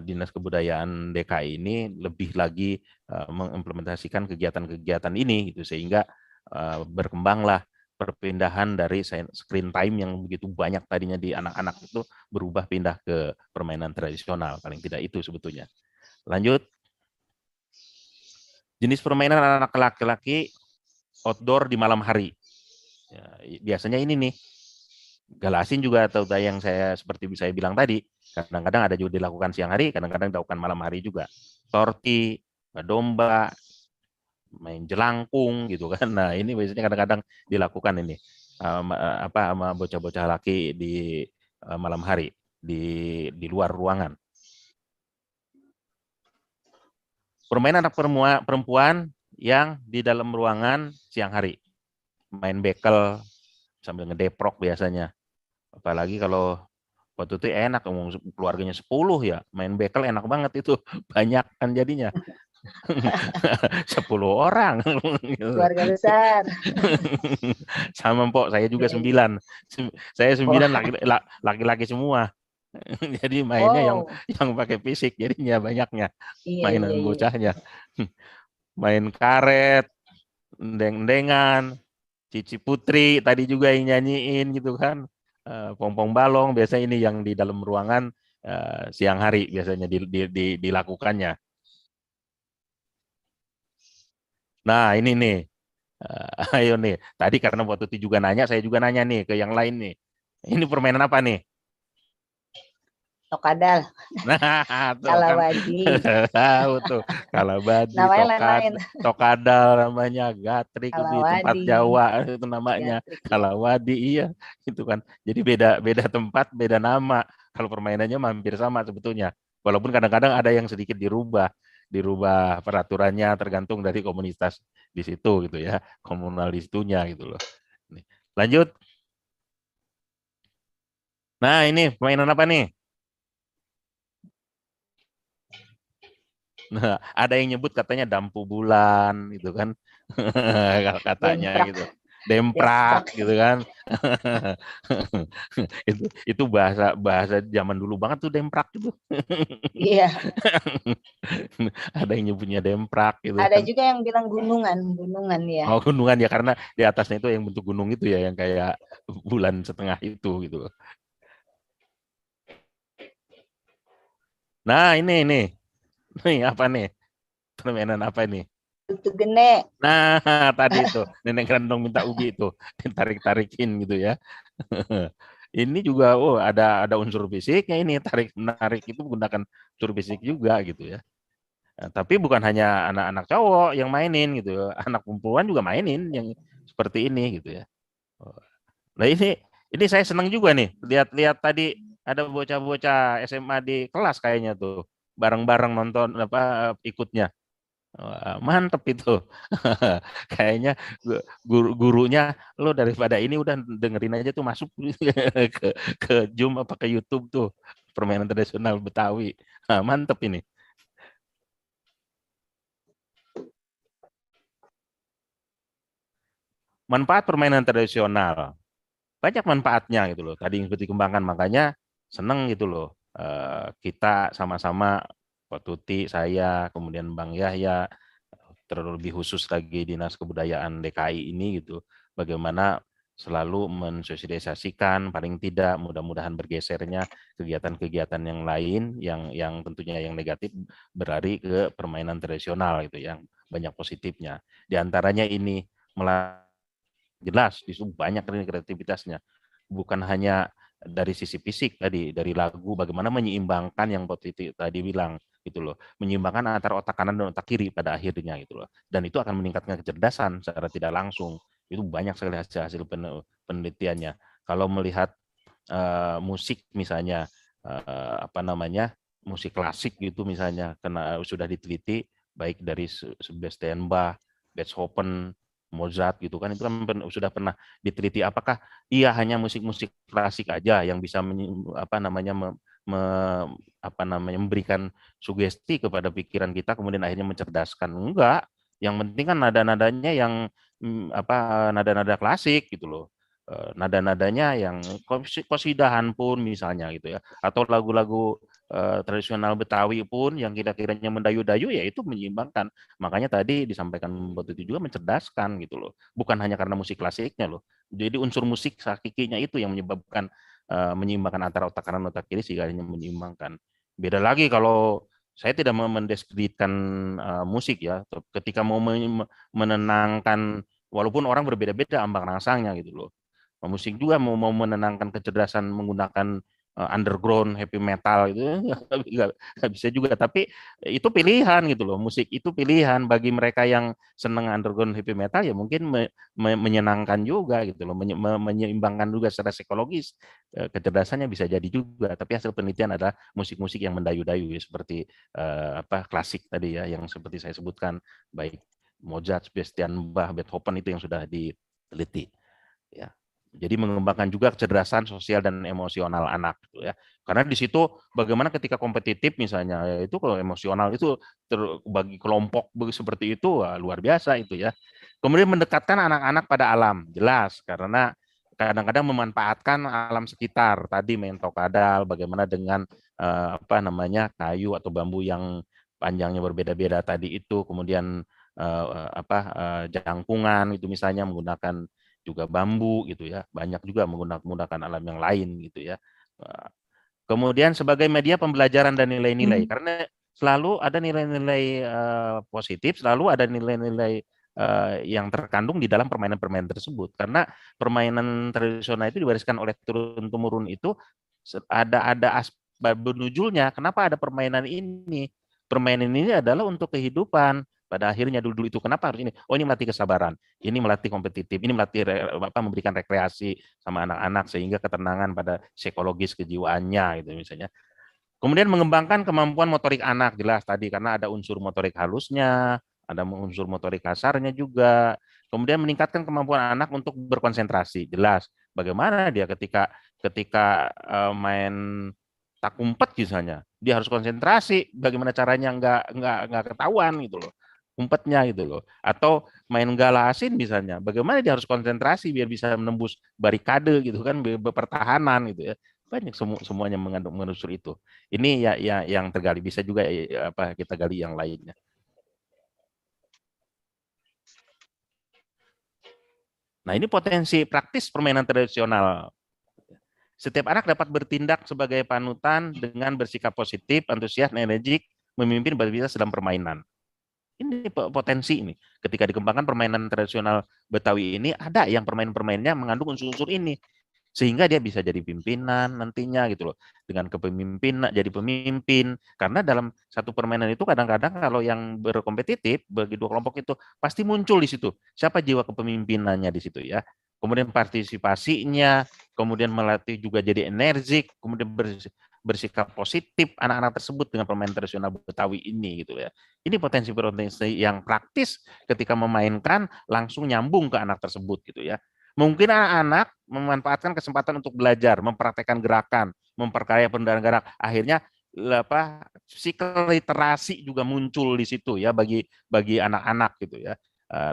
I: Dinas Kebudayaan DKI ini lebih lagi mengimplementasikan kegiatan-kegiatan ini gitu, sehingga berkembanglah perpindahan dari screen time yang begitu banyak tadinya di anak-anak itu berubah pindah ke permainan tradisional, paling tidak itu sebetulnya. Lanjut. Jenis permainan anak laki-laki outdoor di malam hari. Ya, biasanya ini nih, galasin juga atau yang saya seperti saya bilang tadi, kadang-kadang ada juga dilakukan siang hari, kadang-kadang dilakukan malam hari juga. Torti, domba, main jelangkung gitu kan. Nah, ini biasanya kadang-kadang dilakukan ini sama bocah-bocah laki di malam hari di luar ruangan. Permainan anak perempuan yang di dalam ruangan siang hari. Main bekel sambil ngedeprok biasanya. Apalagi kalau waktu itu enak, keluarganya 10 ya, main bekel enak banget itu. Banyak kan jadinya. 10 orang.
H: Keluarga besar.
I: Sama Mpok, saya juga 9. Saya 9 laki-laki semua. Jadi mainnya yang pakai fisik, jadinya banyaknya mainan bocahnya. Main karet, endeng-endengan, Cici Putri tadi juga yang nyanyiin gitu kan, pong-pong balong, biasanya ini yang di dalam ruangan siang hari biasanya dilakukannya. Nah ini nih, ayo nih, tadi karena waktu itu juga nanya, saya juga nanya nih ke yang lain nih, ini permainan apa nih?
H: Tokadal.
I: Nah,
H: Kalawadi.
I: Tahu tuh, kalawadi, tokadal namanya, gatrik di tempat Jawa itu namanya, kalawadi, iya, itu kan. Jadi beda tempat, beda nama. Kalau permainannya hampir sama sebetulnya. Walaupun kadang-kadang ada yang sedikit dirubah peraturannya tergantung dari komunitas di situ gitu ya, komunal di situnya gitu loh. Lanjut. Nah, ini permainan apa nih? Nah, ada yang nyebut katanya dampu bulan gitu kan. Katanya
H: Demprak,
I: gitu. Demprak
H: demprak.
I: gitu kan. Itu bahasa bahasa zaman dulu banget tuh demprak itu.
H: Iya,
I: Ada yang nyebutnya demprak gitu
H: ada
I: kan.
H: juga yang bilang gunungan, gunungan ya.
I: Oh, gunungan ya karena di atasnya itu yang bentuk gunung itu ya yang kayak bulan setengah itu gitu. Nah, ini. Nih apa nih? Permainan apa ini?
H: Tutu gene.
I: Nah, tadi itu nenek gendong minta ubi itu ditarik-tarikin gitu ya. Ini juga ada unsur fisiknya ini tarik menarik itu menggunakan unsur fisik juga gitu ya. Nah, tapi bukan hanya anak-anak cowok yang mainin gitu ya. Anak perempuan juga mainin yang seperti ini gitu ya. Nah ini saya senang juga nih lihat-lihat tadi ada bocah-bocah SMA di kelas kayaknya tuh bareng-bareng nonton apa ikutnya. Wah, mantep itu. Kayaknya gurunya lo daripada ini udah dengerin aja tuh masuk ke Zoom apa ke YouTube tuh permainan tradisional Betawi. Nah, mantep ini. Manfaat permainan tradisional banyak manfaatnya gitu loh. Tadi yang seperti dikembangkan makanya seneng gitu loh. Kita sama-sama Pak Tuti, saya, kemudian Bang Yahya, terlebih khusus lagi Dinas Kebudayaan DKI ini gitu, bagaimana selalu mensosialisasikan paling tidak mudah-mudahan bergesernya kegiatan-kegiatan yang lain yang tentunya yang negatif berlari ke permainan tradisional gitu yang banyak positifnya. Di antaranya ini jelas di situ banyak kreativitasnya. Bukan hanya dari sisi fisik tadi, dari lagu bagaimana menyeimbangkan yang positif tadi bilang gitu loh, menyeimbangkan antara otak kanan dan otak kiri pada akhirnya gitu loh. Dan itu akan meningkatkan kecerdasan secara tidak langsung. Itu banyak sekali hasil penelitiannya. Kalau melihat musik misalnya apa namanya musik klasik gitu misalnya kena sudah diteliti baik dari Sebastian Bach, Beethoven, Mozart gitu kan itu kan sudah pernah diteliti apakah iya hanya musik-musik klasik aja yang bisa apa namanya apa namanya memberikan sugesti kepada pikiran kita kemudian akhirnya mencerdaskan enggak yang penting kan nada-nadanya yang apa nada-nada klasik gitu loh. Nada-nadanya yang kosidahan pun misalnya gitu ya atau lagu-lagu tradisional Betawi pun yang kira-kiranya mendayu-dayu ya itu menyeimbangkan. Makanya tadi disampaikan Mbak Tuti juga mencerdaskan gitu loh. Bukan hanya karena musik klasiknya loh. Jadi unsur musik hakikinya itu yang menyebabkan menyeimbangkan antara otak kanan dan otak kiri sehingga hanya menyeimbangkan. Beda lagi kalau saya tidak mendeskripsikan musik ya. Ketika mau menenangkan walaupun orang berbeda-beda ambang rangsangnya gitu loh. Musik juga mau menenangkan kecerdasan menggunakan underground heavy metal itu nggak bisa juga tapi itu pilihan gitu loh musik itu pilihan bagi mereka yang seneng underground heavy metal ya mungkin menyenangkan juga gitu loh menyeimbangkan juga secara psikologis kecerdasannya bisa jadi juga tapi hasil penelitian adalah musik-musik yang mendayu-dayu ya seperti apa klasik tadi ya yang seperti saya sebutkan baik Mozart, Sebastian Bach, Beethoven itu yang sudah diteliti ya. Jadi mengembangkan juga kecerdasan sosial dan emosional anak gitu ya. Karena di situ bagaimana ketika kompetitif misalnya ya itu kalau emosional itu bagi kelompok seperti itu wah, luar biasa itu ya. Kemudian mendekatkan anak-anak pada alam, jelas karena kadang-kadang memanfaatkan alam sekitar. Tadi mentok kadal bagaimana dengan apa namanya kayu atau bambu yang panjangnya berbeda-beda tadi itu kemudian apa jangkungan itu misalnya menggunakan juga bambu gitu ya banyak juga menggunakan alam yang lain gitu ya kemudian sebagai media pembelajaran dan nilai-nilai karena selalu ada nilai-nilai positif selalu ada nilai-nilai yang terkandung di dalam permainan-permainan tersebut karena permainan tradisional itu diwariskan oleh turun temurun itu ada asbab nujulnya kenapa ada permainan ini adalah untuk kehidupan pada akhirnya dulu itu kenapa harus ini oh ini melatih kesabaran ini melatih kompetitif ini melatih apa memberikan rekreasi sama anak-anak sehingga ketenangan pada psikologis kejiwaannya gitu misalnya kemudian mengembangkan kemampuan motorik anak jelas tadi karena ada unsur motorik halusnya ada unsur motorik kasarnya juga kemudian meningkatkan kemampuan anak untuk berkonsentrasi jelas bagaimana dia ketika main tak umpet misalnya, dia harus konsentrasi, bagaimana caranya nggak ketahuan gitu loh, umpetnya gitu loh. Atau main gala asin misalnya, bagaimana dia harus konsentrasi biar bisa menembus barikade gitu kan, berpertahanan gitu ya. Banyak semuanya mengandung unsur itu. Ini ya yang tergali, bisa juga apa kita gali yang lainnya. Nah, ini potensi praktis permainan tradisional. Setiap anak dapat bertindak sebagai panutan dengan bersikap positif, antusias, energik, memimpin beraktivitas dalam permainan. Ini potensi ini. Ketika dikembangkan permainan tradisional Betawi ini, ada yang permainannya mengandung unsur-unsur ini. Sehingga dia bisa jadi pimpinan nantinya gitu loh. Dengan kepemimpinan, jadi pemimpin. Karena dalam satu permainan itu kadang-kadang kalau yang berkompetitif, bagi dua kelompok itu, pasti muncul di situ. Siapa jiwa kepemimpinannya di situ ya. Kemudian partisipasinya, kemudian melatih juga jadi energik, kemudian bersikap positif anak-anak tersebut dengan permainan tradisional Betawi ini gitu ya. Ini potensi-potensi yang praktis ketika memainkan langsung nyambung ke anak tersebut gitu ya. Mungkin anak-anak memanfaatkan kesempatan untuk belajar, mempraktekkan gerakan, memperkaya pengendalian gerak. Akhirnya psikoliterasi juga muncul di situ ya bagi anak-anak gitu ya.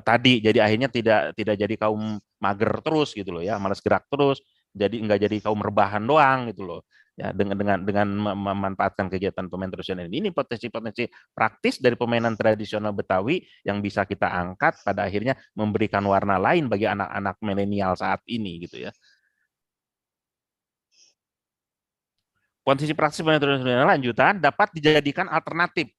I: Tadi jadi akhirnya tidak jadi kaum mager terus gitu loh ya, malas gerak terus, jadi enggak jadi kaum rebahan doang gitu loh. Ya, dengan memanfaatkan kegiatan pemain tradisional ini potensi-potensi praktis dari permainan tradisional Betawi yang bisa kita angkat pada akhirnya memberikan warna lain bagi anak-anak milenial saat ini gitu ya. Potensi praktis permainan tradisional lanjutan dapat dijadikan alternatif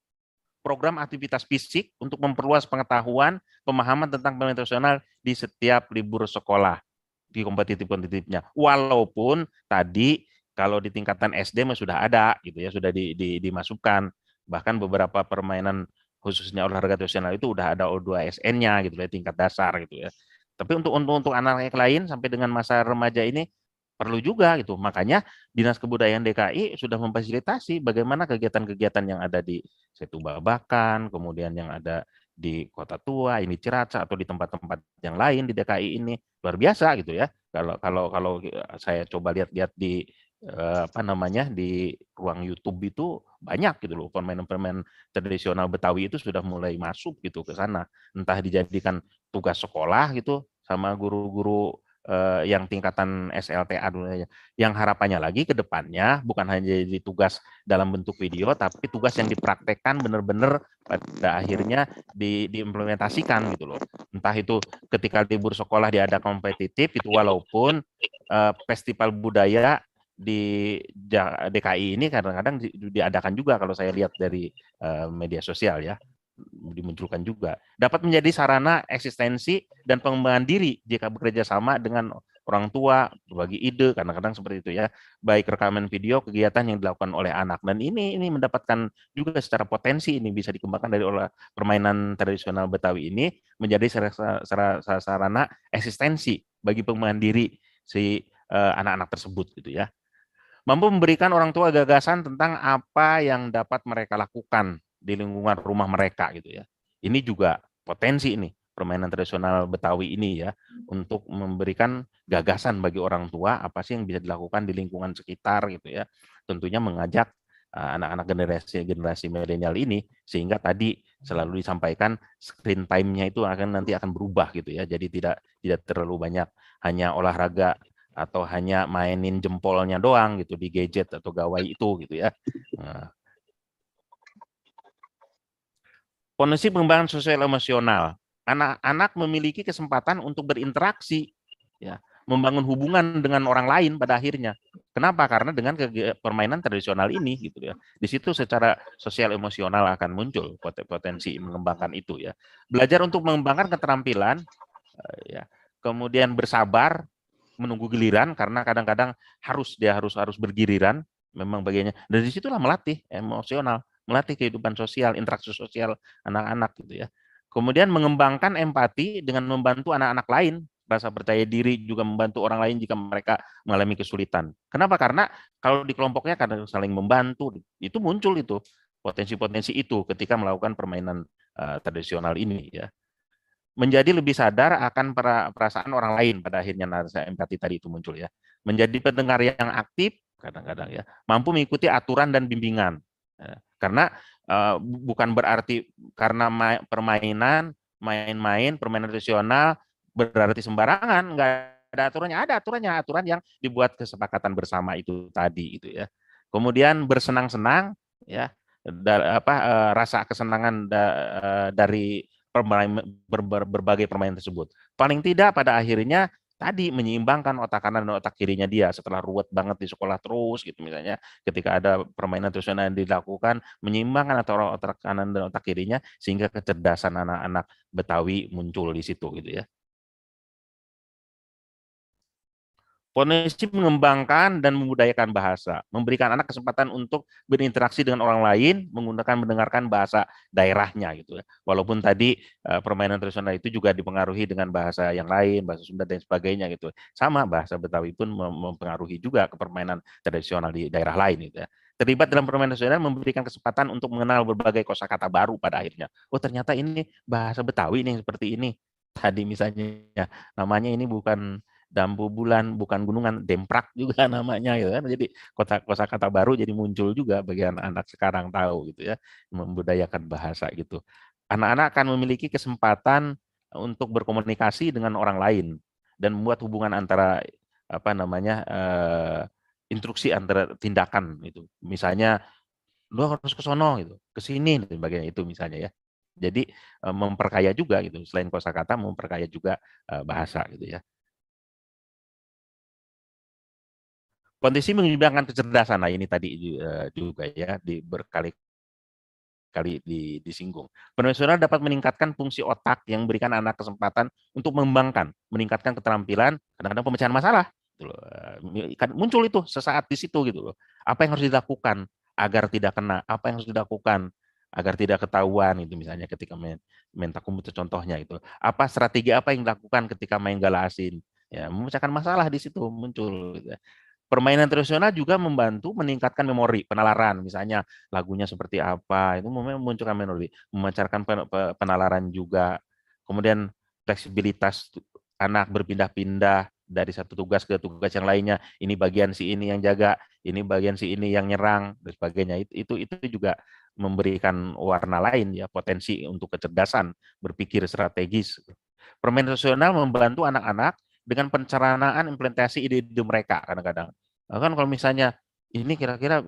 I: program aktivitas fisik untuk memperluas pengetahuan, pemahaman tentang permainan tradisional di setiap libur sekolah di kompetitif-kompetitifnya. Walaupun tadi kalau di tingkatan SD sudah ada gitu ya, sudah dimasukkan. Bahkan beberapa permainan khususnya olahraga tradisional itu udah ada O2SN-nya gitu ya, tingkat dasar gitu ya. Tapi untuk anak yang lain sampai dengan masa remaja ini perlu juga gitu. Makanya Dinas Kebudayaan DKI sudah memfasilitasi bagaimana kegiatan-kegiatan yang ada di Setu Babakan, kemudian yang ada di Kota Tua, ini Ciracas atau di tempat-tempat yang lain di DKI ini luar biasa gitu ya. Kalau saya coba lihat-lihat di apa namanya di ruang YouTube itu banyak gitu loh permainan-permainan tradisional Betawi itu sudah mulai masuk gitu ke sana. Entah dijadikan tugas sekolah gitu sama guru-guru yang tingkatan SLTA dulu ya. Yang harapannya lagi ke depannya bukan hanya jadi tugas dalam bentuk video, tapi tugas yang dipraktekkan benar-benar pada akhirnya diimplementasikan gitu loh. Entah itu ketika libur sekolah diada kompetitif itu walaupun festival budaya di DKI ini kadang-kadang diadakan juga kalau saya lihat dari media sosial ya, dimunculkan juga dapat menjadi sarana eksistensi dan pengembangan diri jika bekerja sama dengan orang tua, berbagi ide, kadang-kadang seperti itu ya, baik rekaman video kegiatan yang dilakukan oleh anak, dan ini mendapatkan juga secara potensi ini bisa dikembangkan dari permainan tradisional Betawi ini menjadi sarana eksistensi bagi pengembangan diri si anak-anak tersebut gitu ya, mampu memberikan orang tua gagasan tentang apa yang dapat mereka lakukan di lingkungan rumah mereka gitu ya. Ini juga potensi ini permainan tradisional Betawi ini ya untuk memberikan gagasan bagi orang tua apa sih yang bisa dilakukan di lingkungan sekitar gitu ya. Tentunya mengajak anak-anak generasi milenial ini sehingga tadi selalu disampaikan screen time-nya itu nanti akan berubah gitu ya. Jadi tidak terlalu banyak hanya olahraga atau hanya mainin jempolnya doang gitu di gadget atau gawai itu gitu ya. Nah, potensi pengembangan sosial emosional. Anak-anak memiliki kesempatan untuk berinteraksi, ya, membangun hubungan dengan orang lain pada akhirnya. Kenapa? Karena dengan permainan tradisional ini, gitu ya. Di situ secara sosial emosional akan muncul potensi mengembangkan itu, ya. Belajar untuk mengembangkan keterampilan, ya. Kemudian bersabar, menunggu giliran karena kadang-kadang harus bergiliran, memang bagiannya. Dari situlah melatih emosional, melatih kehidupan sosial, interaksi sosial anak-anak gitu ya. Kemudian mengembangkan empati dengan membantu anak-anak lain, rasa percaya diri juga membantu orang lain jika mereka mengalami kesulitan. Kenapa? Karena kalau di kelompoknya kadang saling membantu, itu muncul itu potensi-potensi itu ketika melakukan permainan tradisional ini ya. Menjadi lebih sadar akan perasaan orang lain pada akhirnya rasa empati tadi itu muncul ya. Menjadi pendengar yang aktif kadang-kadang ya, mampu mengikuti aturan dan bimbingan. Karena bukan berarti karena permainan, main-main, permainan tradisional berarti sembarangan, nggak ada aturannya, aturan yang dibuat kesepakatan bersama itu tadi gitu ya. Kemudian bersenang-senang ya, rasa kesenangan dari berbagai permainan tersebut. Paling tidak pada akhirnya tadi menyeimbangkan otak kanan dan otak kirinya dia setelah ruwet banget di sekolah terus gitu misalnya, ketika ada permainan tradisional yang dilakukan, menyeimbangkan antara otak kanan dan otak kirinya sehingga kecerdasan anak-anak Betawi muncul di situ gitu ya. Potensi mengembangkan dan membudayakan bahasa, memberikan anak kesempatan untuk berinteraksi dengan orang lain menggunakan mendengarkan bahasa daerahnya gitu ya. Walaupun tadi permainan tradisional itu juga dipengaruhi dengan bahasa yang lain, bahasa Sunda dan sebagainya gitu. Sama bahasa Betawi pun mempengaruhi juga ke permainan tradisional di daerah lain gitu ya. Terlibat dalam permainan tradisional memberikan kesempatan untuk mengenal berbagai kosakata baru pada akhirnya. Oh, ternyata ini bahasa Betawi nih seperti ini. Tadi misalnya namanya ini bukan Dambu Bulan, bukan gunungan, Demprak juga namanya gitu kan. Jadi kosakata baru jadi muncul juga bagi anak-anak sekarang tahu gitu ya, membudayakan bahasa gitu. Anak-anak akan memiliki kesempatan untuk berkomunikasi dengan orang lain dan membuat hubungan antara instruksi antara tindakan itu. Misalnya lu harus ke sono gitu, ke sini dan sebagainya itu misalnya ya. Jadi memperkaya juga gitu, selain kosakata memperkaya juga bahasa gitu ya. Kondisi mengembangkan kecerdasan, nah ini tadi juga ya berkali-kali disinggung. Profesional dapat meningkatkan fungsi otak yang memberikan anak kesempatan untuk mengembangkan, meningkatkan keterampilan, kadang-kadang pemecahan masalah. Gitu loh. Muncul itu sesaat di situ gitu loh. Apa yang harus dilakukan agar tidak kena? Apa yang harus dilakukan agar tidak ketahuan itu misalnya ketika main takum itu contohnya itu. Apa strategi apa yang dilakukan ketika main gala asin? Ya, memecahkan masalah di situ muncul. Gitu. Permainan tradisional juga membantu meningkatkan memori, penalaran, misalnya lagunya seperti apa, itu memunculkan memori, memancarkan penalaran juga. Kemudian fleksibilitas anak berpindah-pindah dari satu tugas ke tugas yang lainnya. Ini bagian si ini yang jaga, ini bagian si ini yang nyerang, dan sebagainya. Itu juga memberikan warna lain ya, potensi untuk kecerdasan, berpikir strategis. Permainan tradisional membantu anak-anak dengan pencernaan implementasi ide-ide mereka kadang-kadang. Kan kalau misalnya ini kira-kira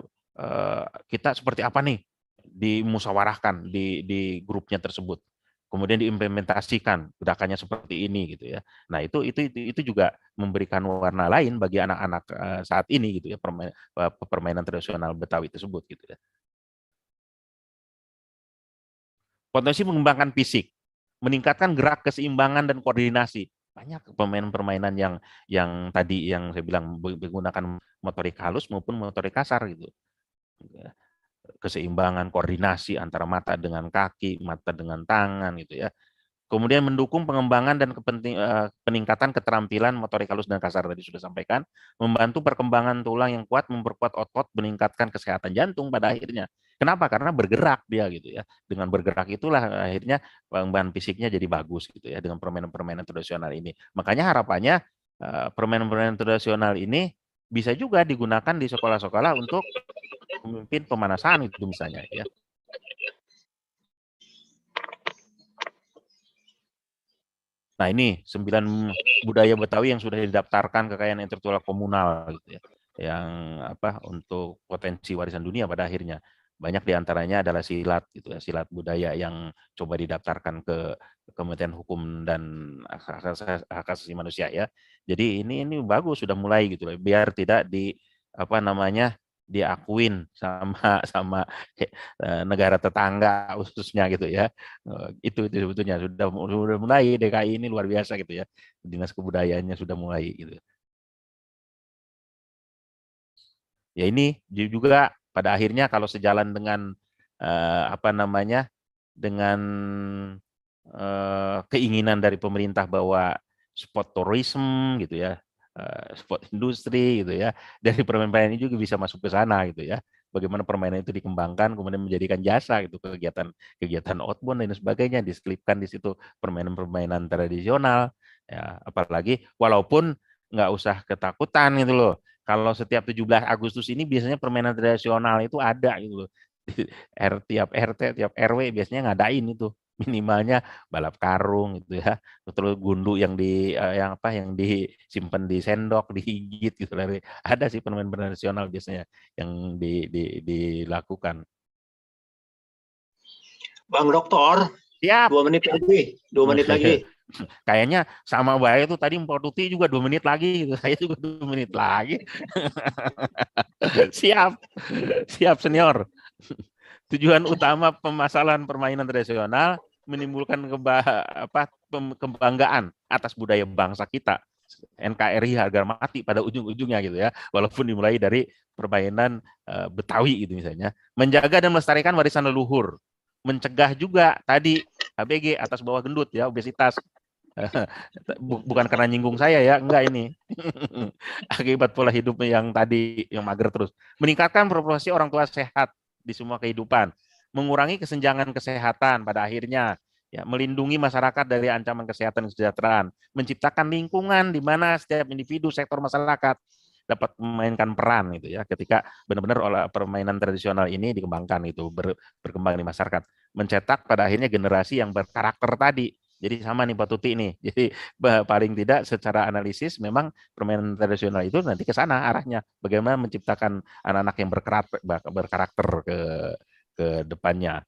I: kita seperti apa nih dimusyawarahkan di grupnya tersebut. Kemudian diimplementasikan gerakannya seperti ini gitu ya. Nah, itu juga memberikan warna lain bagi anak-anak saat ini gitu ya, permainan tradisional Betawi tersebut gitu ya. Potensi mengembangkan fisik, meningkatkan gerak keseimbangan dan koordinasi. Banyak permainan-permainan yang tadi yang saya bilang menggunakan motorik halus maupun motorik kasar gitu. Keseimbangan, koordinasi antara mata dengan kaki, mata dengan tangan gitu ya. Kemudian mendukung pengembangan dan peningkatan keterampilan motorik halus dan kasar tadi sudah sampaikan, membantu perkembangan tulang yang kuat, memperkuat otot, meningkatkan kesehatan jantung pada akhirnya. Kenapa? Karena bergerak dia gitu ya. Dengan bergerak itulah akhirnya pengembangan fisiknya jadi bagus gitu ya dengan permainan-permainan tradisional ini. Makanya harapannya permainan-permainan tradisional ini bisa juga digunakan di sekolah-sekolah untuk memimpin pemanasan itu misalnya ya. Nah ini 9 budaya Betawi yang sudah didaftarkan kekayaan intelektual komunal gitu ya, yang untuk potensi warisan dunia pada akhirnya. Banyak diantaranya adalah silat gitu ya, silat budaya yang coba didaftarkan ke Kementerian Hukum dan Hak Asasi Manusia ya. Jadi ini bagus sudah mulai gitu loh, biar tidak diakuin sama negara tetangga khususnya gitu ya. Itu sebetulnya sudah mulai DKI ini luar biasa gitu ya. Dinas kebudayaannya sudah mulai gitu. Ya ini juga pada akhirnya kalau sejalan dengan dengan keinginan dari pemerintah bahwa sport tourism gitu ya, sport industri gitu ya, dari permainan ini juga bisa masuk ke sana gitu ya. Bagaimana permainan itu dikembangkan kemudian menjadikan jasa gitu, kegiatan outbound dan sebagainya diselipkan di situ permainan-permainan tradisional ya, apalagi walaupun nggak usah ketakutan gitu loh. Kalau setiap 17 Agustus ini biasanya permainan tradisional itu ada gitu loh. Tiap RT, tiap RW biasanya ngadain itu. Minimalnya balap karung gitu ya. Terus gundu yang yang disimpan di sendok, digigit gitu. Ada sih permainan tradisional biasanya yang dilakukan.
G: Bang Doktor,
I: Siap.
G: 2 menit lagi, 2 menit lagi.
I: Kayaknya sama Bae itu tadi Mpok Tuti juga 2 menit lagi gitu. Saya juga 2 menit lagi. Siap. Siap senior. Tujuan utama pemasalan permainan tradisional menimbulkan kebanggaan atas budaya bangsa kita. NKRI harga mati pada ujung-ujungnya gitu ya. Walaupun dimulai dari permainan Betawi gitu misalnya. Menjaga dan melestarikan warisan leluhur. Mencegah juga tadi HBG atas bawah gendut ya, obesitas. Bukan karena nyinggung saya ya, enggak ini. Akibat pola hidup yang tadi yang mager terus. Meningkatkan proporsi orang tua sehat di semua kehidupan. Mengurangi kesenjangan kesehatan pada akhirnya. Ya, melindungi masyarakat dari ancaman kesehatan dan kesejahteraan. Menciptakan lingkungan di mana setiap individu sektor masyarakat dapat memainkan peran gitu ya ketika benar-benar permainan tradisional ini dikembangkan itu berkembang di masyarakat. Mencetak pada akhirnya generasi yang berkarakter tadi. Jadi sama nih Pak Tuti nih. Jadi paling tidak secara analisis memang permainan tradisional itu nanti ke sana arahnya. Bagaimana menciptakan anak-anak yang berkarakter ke depannya.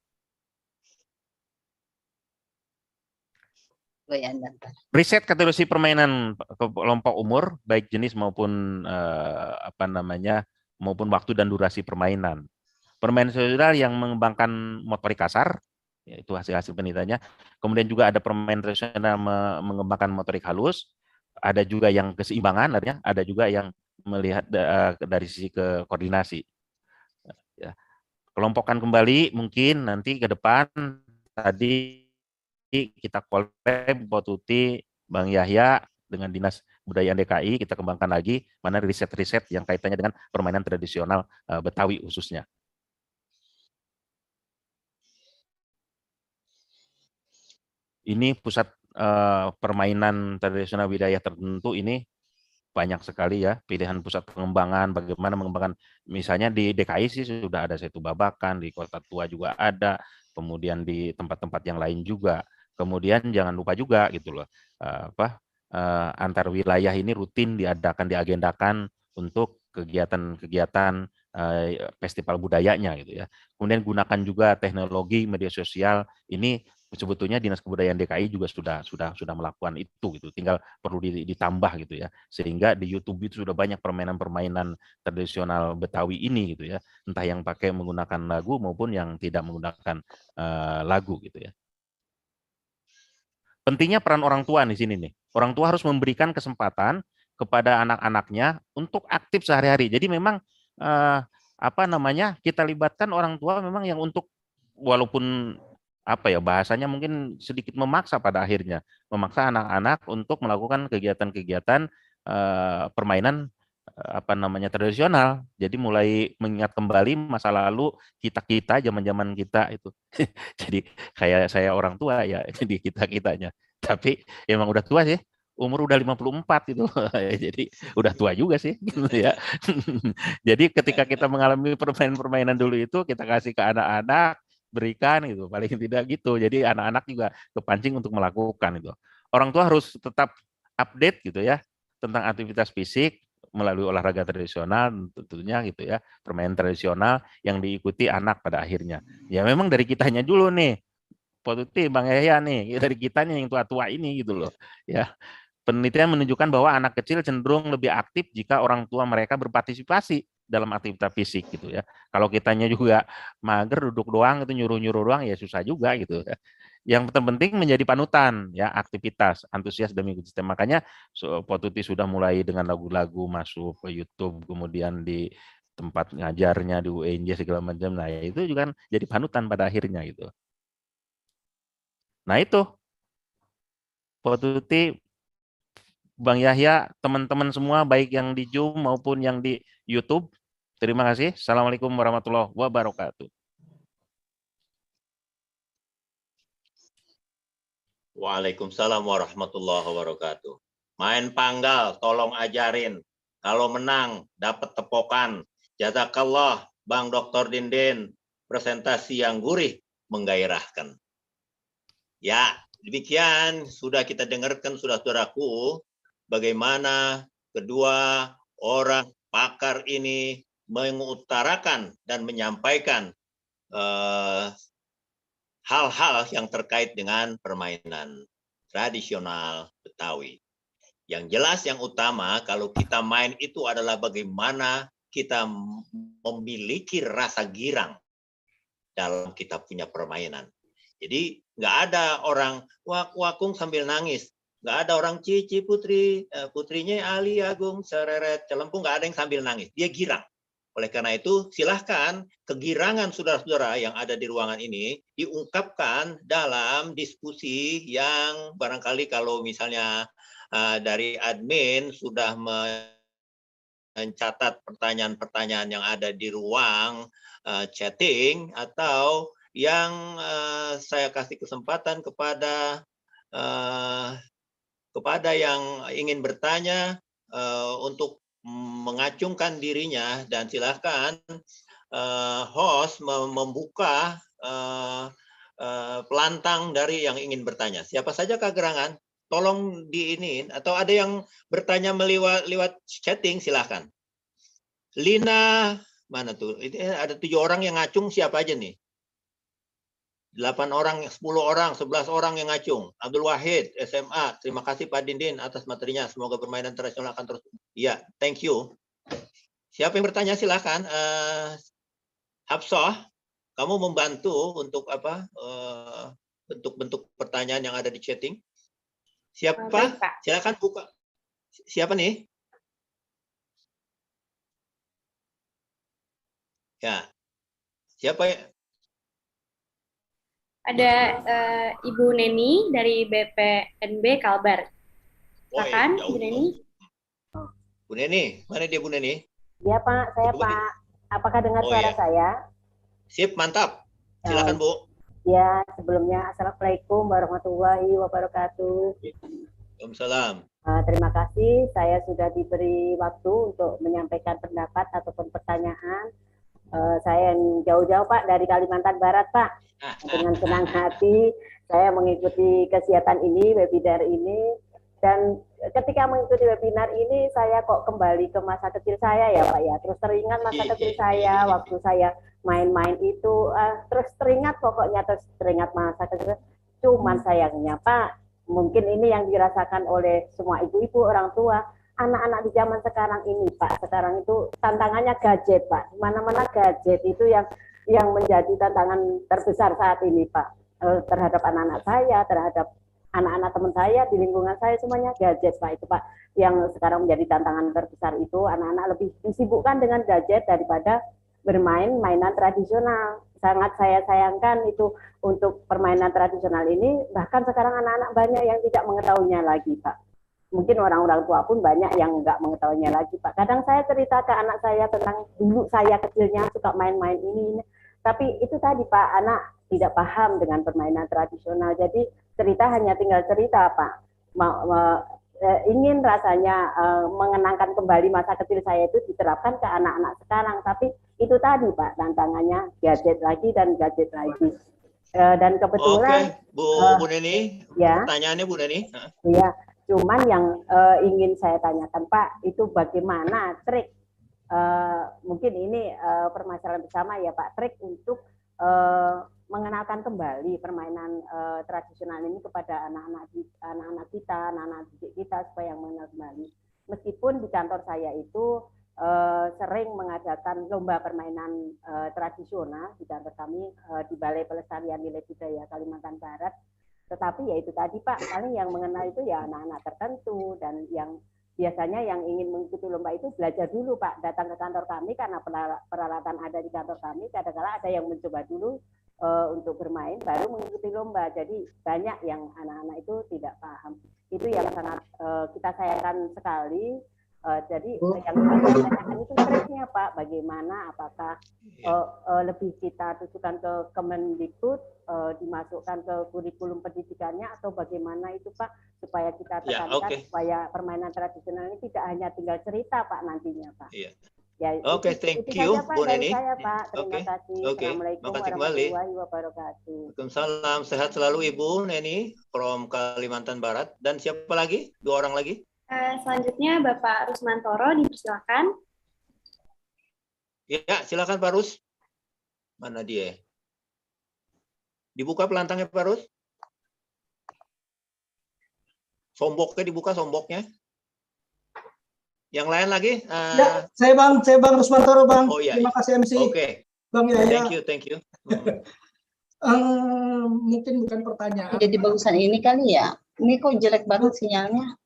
I: Riset kategori permainan kelompok umur baik jenis maupun maupun waktu dan durasi permainan. Permainan tradisional yang mengembangkan motorik kasar, yaitu hasil penelitiannya. Kemudian juga ada permainan tradisional mengembangkan motorik halus, ada juga yang keseimbangan, artinya ada juga yang melihat dari sisi koordinasi. Ya. Kelompokkan kembali mungkin nanti ke depan tadi kita collab Pak Tuti, Bang Yahya dengan Dinas Kebudayaan DKI kita kembangkan lagi mana riset-riset yang kaitannya dengan permainan tradisional Betawi khususnya. Ini pusat permainan tradisional wilayah tertentu ini banyak sekali ya pilihan pusat pengembangan bagaimana mengembangkan misalnya di DKI sih sudah ada Setu Babakan, di Kota Tua juga ada, kemudian di tempat-tempat yang lain juga. Kemudian jangan lupa juga gitu loh antar wilayah ini rutin diagendakan untuk kegiatan-kegiatan festival budayanya gitu ya. Kemudian gunakan juga teknologi media sosial ini sebetulnya Dinas Kebudayaan DKI juga sudah melakukan itu gitu. Tinggal perlu ditambah gitu ya. Sehingga di YouTube itu sudah banyak permainan-permainan tradisional Betawi ini gitu ya. Entah yang pakai menggunakan lagu maupun yang tidak menggunakan lagu gitu ya. Pentingnya peran orang tua di sini nih. Orang tua harus memberikan kesempatan kepada anak-anaknya untuk aktif sehari-hari. Jadi memang kita libatkan orang tua memang yang untuk walaupun bahasanya mungkin sedikit memaksa pada akhirnya memaksa anak-anak untuk melakukan kegiatan-kegiatan permainan tradisional. Jadi mulai mengingat kembali masa lalu kita zaman-zaman kita itu. Jadi kayak saya orang tua ya, jadi kita-kitanya. Tapi emang udah tua sih. Umur udah 54 itu. Jadi udah tua juga sih gitu ya. Jadi ketika kita mengalami permainan-permainan dulu itu kita kasih ke anak-anak, berikan gitu, paling tidak gitu. Jadi anak-anak juga kepancing untuk melakukan itu. Orang tua harus tetap update gitu ya tentang aktivitas fisik melalui olahraga tradisional tentunya gitu ya, permainan tradisional yang diikuti anak pada akhirnya. Ya memang dari kitanya dulu nih, Tuti, Bang Yahya nih, dari kitanya yang tua-tua ini gitu loh. Ya. Penelitian menunjukkan bahwa anak kecil cenderung lebih aktif jika orang tua mereka berpartisipasi dalam aktivitas fisik gitu ya. Kalau kitanya juga mager duduk doang itu nyuruh-nyuruh doang ya susah juga gitu ya. Yang terpenting menjadi panutan ya, aktivitas, antusias demi sistem. Makanya Potuti sudah mulai dengan lagu-lagu masuk ke YouTube, kemudian di tempat ngajarnya di UNJ segala macam. Nah, itu juga kan jadi panutan pada akhirnya gitu. Nah, itu Potuti, Bang Yahya, teman-teman semua baik yang di Zoom maupun yang di YouTube. Terima kasih. Assalamualaikum warahmatullahi wabarakatuh.
G: Waalaikumsalam warahmatullahi wabarakatuh. Main panggal, tolong ajarin Kalau menang dapat tepokan. Jazakallah Bang Dr. Dindin, presentasi yang gurih menggairahkan. Ya, demikian sudah kita dengarkan saudara-saudaraku bagaimana kedua orang pakar ini mengutarakan dan menyampaikan hal-hal yang terkait dengan permainan tradisional Betawi. Yang jelas yang utama kalau kita main itu adalah bagaimana kita memiliki rasa girang dalam kita punya permainan. Jadi nggak ada orang wakung sambil nangis, nggak ada orang cici putri putrinya Ali Agung sereret celempung, nggak ada yang sambil nangis, dia girang. Oleh karena itu silahkan kegirangan saudara-saudara yang ada di ruangan ini diungkapkan dalam diskusi yang barangkali kalau misalnya dari admin sudah mencatat pertanyaan-pertanyaan yang ada di ruang chatting atau yang saya kasih kesempatan kepada yang ingin bertanya untuk mengacungkan dirinya, dan silahkan host membuka pelantang dari yang ingin bertanya. Siapa saja Kak Gerangan? Tolong diinin, atau ada yang bertanya lewat chatting, silahkan. Lina, mana tuh? Ada 7 orang yang ngacung, siapa aja nih? 8 orang, 10 orang, 11 orang yang ngacung. Abdul Wahid, SMA. Terima kasih Pak Dindin atas materinya. Semoga permainan tradisional akan terus. Iya, thank you. Siapa yang bertanya silahkan. Hafsah, kamu membantu untuk apa? Bentuk-bentuk pertanyaan yang ada di chatting. Siapa?
B: Baik, Pak.
G: Silakan buka. Siapa nih? Ya. Siapa ya?
B: Ada Ibu Neni dari BPNB Kalbar. Silakan,
G: jauh,
B: Bu Neni.
G: Bu Neni, mana dia Bu Neni?
J: Ya Pak, saya Pak. Apakah dengar suara
G: ya.
J: saya?
G: Sip, mantap. Silakan Bu.
J: Ya, sebelumnya Assalamualaikum warahmatullahi wabarakatuh.
G: Waalaikumsalam.
J: Terima kasih, saya sudah diberi waktu untuk menyampaikan pendapat ataupun pertanyaan. Saya yang jauh-jauh Pak dari Kalimantan Barat Pak. Dengan senang hati saya mengikuti kegiatan ini, webinar ini. Dan ketika mengikuti webinar ini saya kok kembali ke masa kecil saya ya Pak ya. Terus teringat masa kecil saya waktu saya main-main itu, terus teringat pokoknya, terus teringat masa kecil. Cuman sayangnya Pak, mungkin ini yang dirasakan oleh semua ibu-ibu, orang tua, anak-anak di zaman sekarang ini Pak. Sekarang itu tantangannya gadget Pak. Mana-mana gadget itu yang menjadi tantangan terbesar saat ini Pak. Terhadap anak-anak saya, terhadap anak-anak teman saya di lingkungan saya, semuanya gadget Pak. Itu Pak yang sekarang menjadi tantangan terbesar itu, anak-anak lebih disibukkan dengan gadget daripada bermain mainan tradisional. Sangat saya sayangkan itu untuk permainan tradisional ini, bahkan sekarang anak-anak banyak yang tidak mengetahuinya lagi Pak. Mungkin orang-orang tua pun banyak yang nggak mengetahuinya lagi Pak. Kadang saya cerita ke anak saya tentang dulu saya kecilnya suka main-main ini. Tapi itu tadi Pak, anak tidak paham dengan permainan tradisional. Jadi cerita hanya tinggal cerita Pak. Ingin rasanya mengenangkan kembali masa kecil saya itu diterapkan ke anak-anak sekarang. Tapi itu tadi Pak, tantangannya gadget lagi dan gadget lagi. Dan kebetulan
G: Bu Neni,
J: ya,
G: pertanyaannya Bu Neni.
J: Iya, cuman yang ingin saya tanyakan Pak, itu bagaimana trik, mungkin ini permasalahan bersama ya Pak, trik untuk mengenalkan kembali permainan tradisional ini kepada anak-anak kita, anak-anak didik kita supaya yang mengenal kembali. Meskipun di kantor saya itu sering mengadakan lomba permainan tradisional di kantor kami di Balai Pelestarian Nilai Budaya Kalimantan Barat. Tetapi ya itu tadi Pak, paling yang mengenal itu ya anak-anak tertentu, dan yang biasanya yang ingin mengikuti lomba itu belajar dulu Pak, datang ke kantor kami karena peralatan ada di kantor kami. Kadang-kadang ada yang mencoba dulu untuk bermain baru mengikuti lomba. Jadi banyak yang anak-anak itu tidak paham. Itu yang sangat kita sayangkan sekali. Jadi yang saya tanyakan itu tracknya Pak, bagaimana, apakah lebih kita tujukan ke Kemendikbud, dimasukkan ke kurikulum pendidikannya, atau bagaimana itu Pak, supaya kita tekankan supaya permainan tradisional ini tidak hanya tinggal cerita Pak nantinya Pak. Ya,
G: thank you Bu Neni.
J: Saya Pak, terima kasih. Assalamualaikum warahmatullahi wabarakatuh.
G: Waalaikumsalam, sehat selalu Ibu Neni from Kalimantan Barat. Dan siapa lagi? 2 orang lagi?
B: Selanjutnya Bapak Rusmantoro, dipersilakan.
G: Ya, silakan Pak Rus. Mana dia? Dibuka pelantangnya Pak Rus. Somboknya dibuka, somboknya. Yang lain lagi?
K: Ya, saya Bang Rusmantoro Bang.
G: Oh, iya.
K: Terima kasih MC. Bang Yahya.
G: Thank you.
K: Mungkin bukan pertanyaan.
H: Jadi bagusan ini kali ya. Ini kok jelek banget sinyalnya.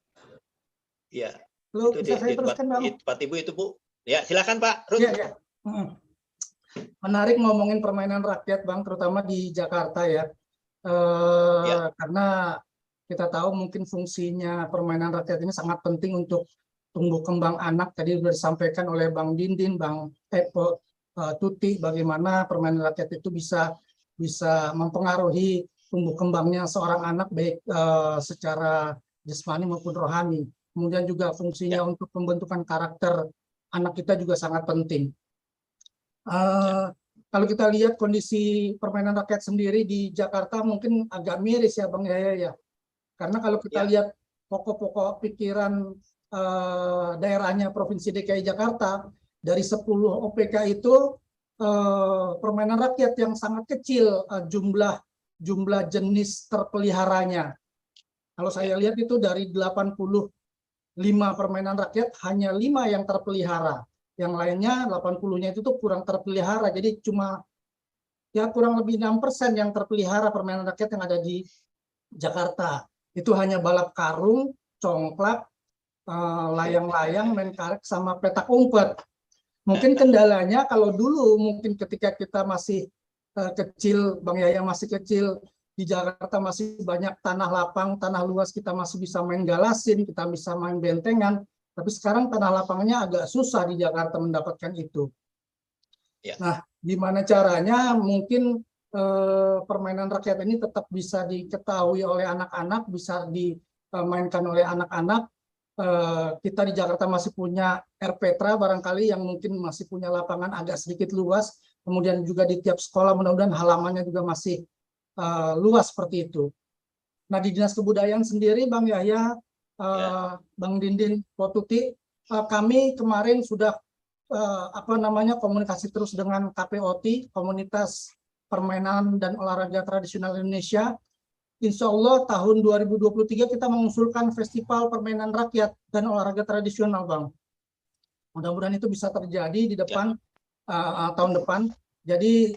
G: Iya.
K: Itu bisa saya teruskan Bang?
G: Pak Ibu itu Bu. Ya, silakan Pak.
K: Iya. Menarik ngomongin permainan rakyat Bang, terutama di Jakarta ya. Karena kita tahu mungkin fungsinya permainan rakyat ini sangat penting untuk tumbuh kembang anak. Tadi sudah disampaikan oleh Bang Dindin, Bang Tuti, bagaimana permainan rakyat itu bisa mempengaruhi tumbuh kembangnya seorang anak baik secara jasmani maupun rohani. Kemudian juga fungsinya untuk pembentukan karakter anak kita juga sangat penting. Kalau kita lihat kondisi permainan rakyat sendiri di Jakarta mungkin agak miris ya Bang Yahya ya. Karena kalau kita lihat pokok-pokok pikiran daerahnya Provinsi DKI Jakarta, dari 10 OPK itu permainan rakyat yang sangat kecil jumlah jenis terpeliharanya. Kalau saya lihat itu dari 85 permainan rakyat hanya 5 yang terpelihara. Yang lainnya 80-nya itu tuh kurang terpelihara. Jadi cuma ya kurang lebih 6% yang terpelihara permainan rakyat yang ada di Jakarta. Itu hanya balap karung, congklak, layang-layang, main karet, sama petak umpet. Mungkin kendalanya kalau dulu mungkin ketika kita masih kecil, Bang Yahya masih kecil, di Jakarta masih banyak tanah lapang, tanah luas, kita masih bisa main galasin, kita bisa main bentengan. Tapi sekarang tanah lapangnya agak susah di Jakarta mendapatkan itu. Nah, gimana caranya mungkin permainan rakyat ini tetap bisa diketahui oleh anak-anak, bisa dimainkan oleh anak-anak. Kita di Jakarta masih punya RPTRA barangkali yang mungkin masih punya lapangan agak sedikit luas. Kemudian juga di tiap sekolah mudah-mudahan halamannya juga masih luas seperti itu. Nah, di Dinas Kebudayaan sendiri Bang Yahya, Bang Dindin, Potuti, kami kemarin sudah komunikasi terus dengan KPOT, Komunitas Permainan dan Olahraga Tradisional Indonesia. Insya Allah tahun 2023 kita mengusulkan Festival Permainan Rakyat dan Olahraga Tradisional, Bang. Mudah-mudahan itu bisa terjadi di depan tahun depan. Jadi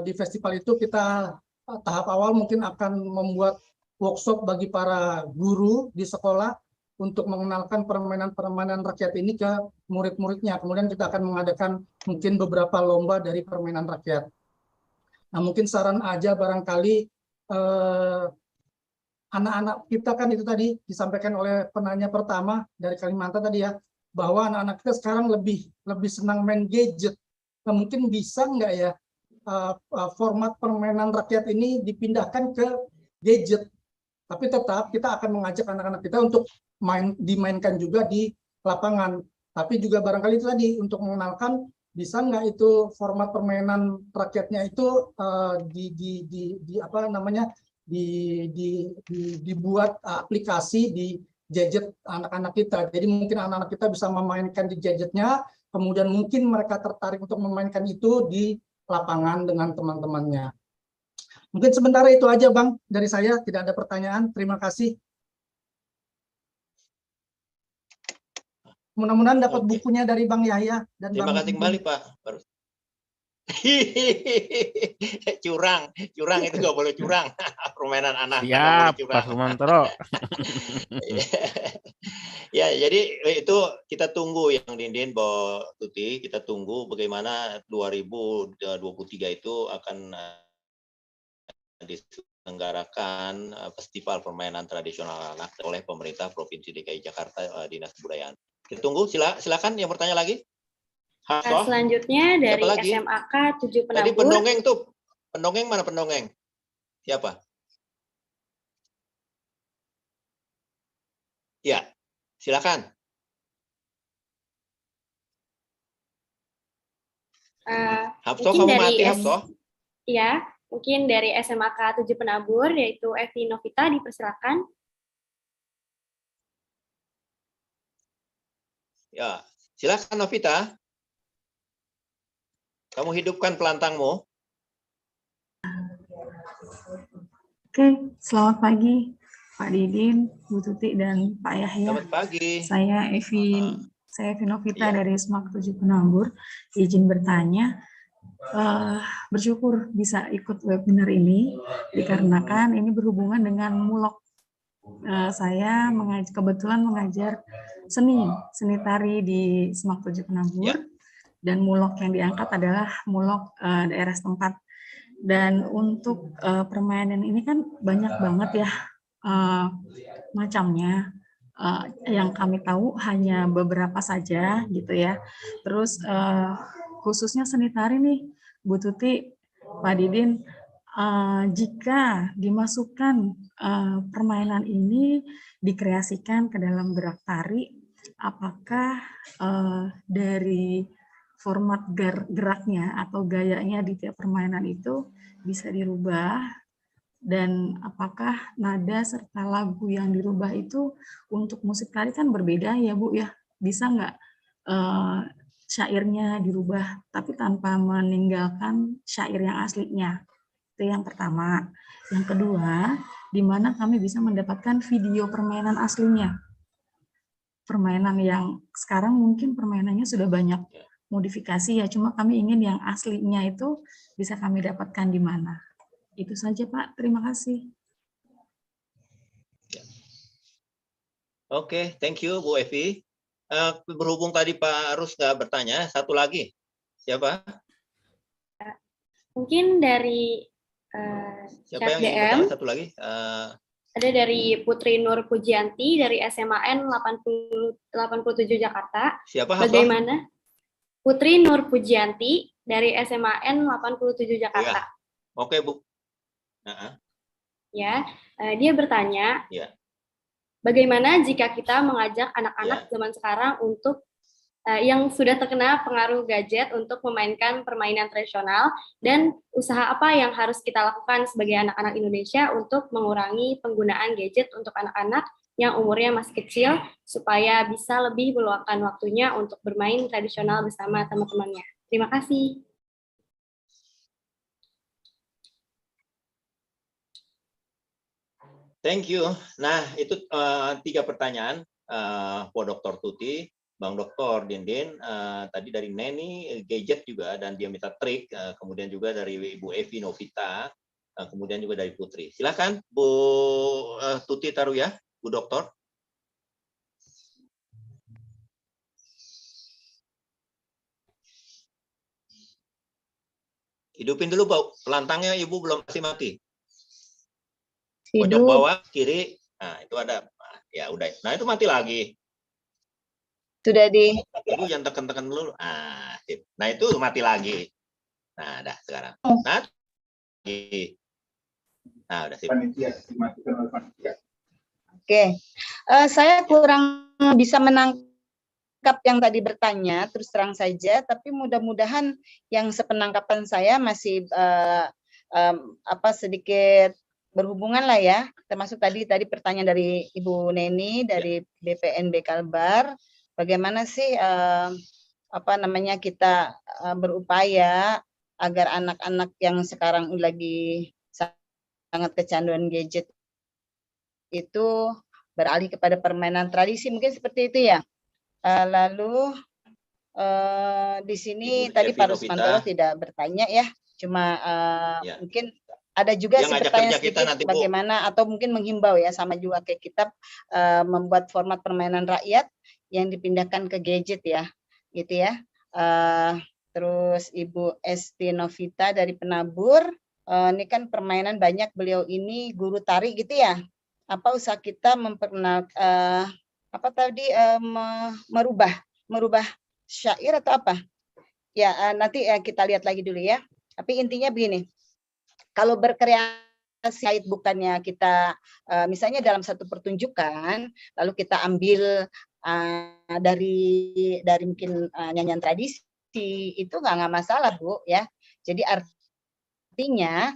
K: di festival itu kita tahap awal mungkin akan membuat workshop bagi para guru di sekolah untuk mengenalkan permainan-permainan rakyat ini ke murid-muridnya. Kemudian kita akan mengadakan mungkin beberapa lomba dari permainan rakyat. Nah, mungkin saran aja barangkali anak-anak kita kan itu tadi disampaikan oleh penanya pertama dari Kalimantan tadi ya, bahwa anak-anak kita sekarang lebih senang main gadget. Nah, mungkin bisa nggak ya format permainan rakyat ini dipindahkan ke gadget, tapi tetap kita akan mengajak anak-anak kita untuk dimainkan juga di lapangan. Tapi juga barangkali itu tadi untuk mengenalkan, bisa nggak itu format permainan rakyatnya itu dibuat aplikasi di gadget anak-anak kita. Jadi mungkin anak-anak kita bisa memainkan di gadgetnya, kemudian mungkin mereka tertarik untuk memainkan itu di lapangan dengan teman-temannya. Mungkin sementara itu aja Bang dari saya, tidak ada pertanyaan. Terima kasih. Mudah-mudahan dapat bukunya dari Bang Yahya dan
G: Terima kasih kembali Pak. curang itu nggak boleh curang. Permainan anak.
I: Siap, Pak Sumantoro.
G: Ya, jadi itu kita tunggu yang Dindin, Bo Tuti, kita tunggu bagaimana 2023 itu akan diselenggarakan Festival Permainan Tradisional Anak oleh pemerintah Provinsi DKI Jakarta, Dinas Kebudayaan. Kita tunggu, silakan yang bertanya lagi. Hafsah.
B: Selanjutnya dari
G: Siapa lagi?
B: SMAK 7 Penabur.
G: Tadi pendongeng tuh. Pendongeng mana pendongeng? Siapa? Ya, silakan. Hafsah,
B: Mungkin
G: kamu
B: dari
G: mati, Hafsah.
B: Ya, mungkin dari SMAK 7 Penabur, yaitu Evi Novita, dipersilakan.
G: Ya, silakan Novita. Kamu hidupkan pelantangmu.
L: Oke, selamat pagi Pak Didin, Bu Tuti, dan Pak Yahya.
G: Selamat pagi.
L: Saya Evi Novita
G: Iya.
L: dari SMAK 7 Penabur. Izin bertanya, bersyukur bisa ikut webinar ini dikarenakan ini berhubungan dengan mulok. Saya kebetulan mengajar seni tari di SMAK 7 Penabur, dan mulok yang diangkat adalah mulok daerah setempat. Dan untuk permainan ini kan banyak banget ya macamnya. Yang kami tahu hanya beberapa saja gitu ya. Terus khususnya seni tari nih, Bu Tuti, Pak Didin, jika dimasukkan permainan ini dikreasikan ke dalam gerak tari, apakah dari format geraknya atau gayanya di tiap permainan itu bisa dirubah, dan apakah nada serta lagu yang dirubah itu untuk musik tari kan berbeda ya Bu ya, bisa nggak syairnya dirubah tapi tanpa meninggalkan syair yang aslinya? Itu yang pertama. Yang kedua, di mana kami bisa mendapatkan video permainan aslinya, permainan yang sekarang mungkin permainannya sudah banyak modifikasi ya, cuma kami ingin yang aslinya itu bisa kami dapatkan di mana. Itu saja Pak, terima kasih.
G: Oke, thank you Bu Evi. Berhubung tadi Pak Arus nggak bertanya, satu lagi. Siapa?
B: Mungkin dari
G: Siapa
B: chat
G: yang ingin
B: DM.
G: bertanya satu lagi?
B: Ada dari Putri Nur Pujianti dari SMAN 87 Jakarta.
G: Siapa?
B: Bagaimana? Putri Nur Pujianti dari SMAN 87 Jakarta.
G: Ya. Oke, Bu.
B: Ya, dia bertanya,
G: ya,
B: bagaimana jika kita mengajak anak-anak zaman sekarang untuk yang sudah terkena pengaruh gadget untuk memainkan permainan tradisional, dan usaha apa yang harus kita lakukan sebagai anak-anak Indonesia untuk mengurangi penggunaan gadget untuk anak-anak yang umurnya masih kecil supaya bisa lebih meluangkan waktunya untuk bermain tradisional bersama teman-temannya. Terima kasih.
G: Thank you. Nah, itu 3 pertanyaan, Po Dr. Tuti, Bang Dr. Dindin, tadi dari Neni, gadget juga, dan dia minta trik, kemudian juga dari Ibu Evi Novita, kemudian juga dari Putri. Silakan Bu Tuti taruh ya, Bu Dokter. Hidupin dulu, Bu. Pelantangnya Ibu belum masih mati. Pojok bawah, kiri. Nah, itu ada. Ya, udah. Nah, itu mati lagi.
H: Sudah di.
G: Ibu jangan tekan-tekan dulu. Nah, itu mati lagi. Nah, dah sekarang. Nah, udah sip.
H: Oke. Saya kurang bisa menangkap yang tadi bertanya, terus terang saja, tapi mudah-mudahan yang sepenangkapan saya masih sedikit berhubungan lah ya, termasuk tadi pertanyaan dari Ibu Neni dari BPNB Kalbar, bagaimana sih kita berupaya agar anak-anak yang sekarang lagi sangat kecanduan gadget itu beralih kepada permainan tradisi, mungkin seperti itu ya. Lalu di sini tadi Pak Rusmantoro tidak bertanya ya, cuma mungkin ada juga sih pertanyaan sedikit nanti, bagaimana atau mungkin menghimbau ya, sama juga kayak kita membuat format permainan rakyat yang dipindahkan ke gadget ya, gitu ya. Terus Ibu Esti Novita dari Penabur, ini kan permainan banyak, beliau ini guru tari gitu ya. Apa usaha kita apa tadi merubah syair atau apa? Ya, nanti kita lihat lagi dulu ya. Tapi intinya begini, kalau berkreasi bukannya kita misalnya dalam satu pertunjukan, lalu kita ambil dari mungkin nyanyian tradisi, itu nggak masalah Bu ya. Jadi artinya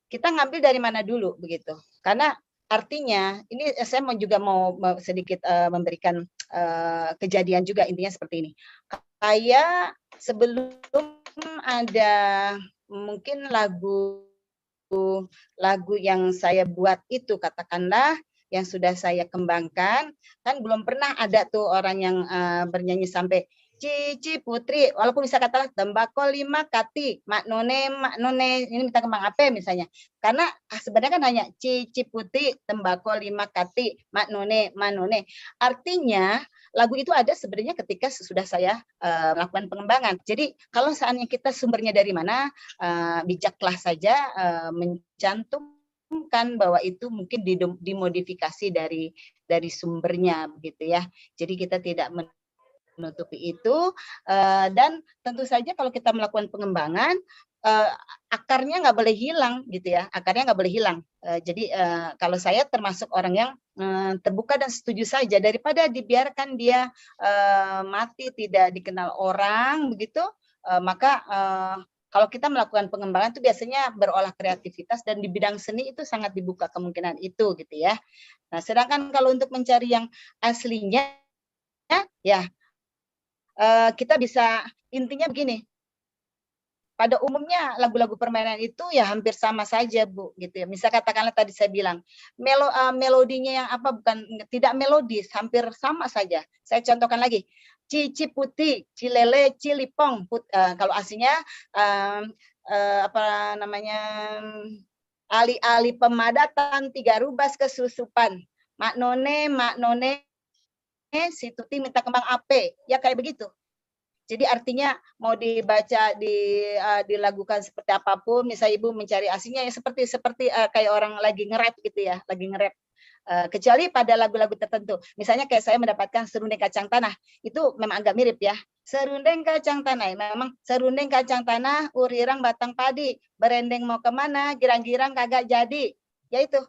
H: kita ngambil dari mana dulu begitu. Karena artinya ini saya mau sedikit memberikan kejadian juga, intinya seperti ini. Kayak sebelum ada mungkin lagu yang saya buat itu, katakanlah yang sudah saya kembangkan, kan belum pernah ada tuh orang yang bernyanyi sampai Cici Putri, walaupun bisa katakan tembakau 5 kati, mak none, ini minta kembang apa misalnya. Karena sebenarnya kan hanya Cici Putri, tembakau 5 kati, mak none. Artinya lagu itu ada sebenarnya ketika sudah saya melakukan pengembangan. Jadi kalau seandainya kita sumbernya dari mana, bijaklah saja mencantumkan bahwa itu mungkin dimodifikasi dari sumbernya begitu ya. Jadi kita tidak menutupi itu, dan tentu saja kalau kita melakukan pengembangan, akarnya nggak boleh hilang gitu ya, akarnya nggak boleh hilang. Jadi kalau saya termasuk orang yang terbuka dan setuju saja, daripada dibiarkan dia mati tidak dikenal orang begitu, maka kalau kita melakukan pengembangan itu biasanya berolah kreativitas, dan di bidang seni itu sangat dibuka kemungkinan itu gitu ya. Nah, sedangkan kalau untuk mencari yang aslinya ya, kita bisa, intinya begini, pada umumnya lagu-lagu permainan itu ya hampir sama saja Bu gitu ya. Misal katakanlah tadi saya bilang melodinya yang apa, bukan tidak melodis, hampir sama saja. Saya contohkan lagi, Cici Putih, Cilele, Cilipong, kalau aslinya apa namanya, ali-ali pemadatan, 3 rubas kesusupan, mak none si Tuti minta kembang ape, ya kayak begitu. Jadi artinya mau dibaca, dilakukan seperti apapun, misalnya Ibu mencari aslinya ya seperti kayak orang lagi nge-rap gitu ya, lagi nge-rap. Kecuali pada lagu-lagu tertentu. Misalnya kayak saya mendapatkan Serundeng Kacang Tanah, itu memang agak mirip ya. Serundeng kacang tanah, memang serundeng kacang tanah, urirang batang padi, berendeng mau kemana, girang-girang kagak jadi. Ya itu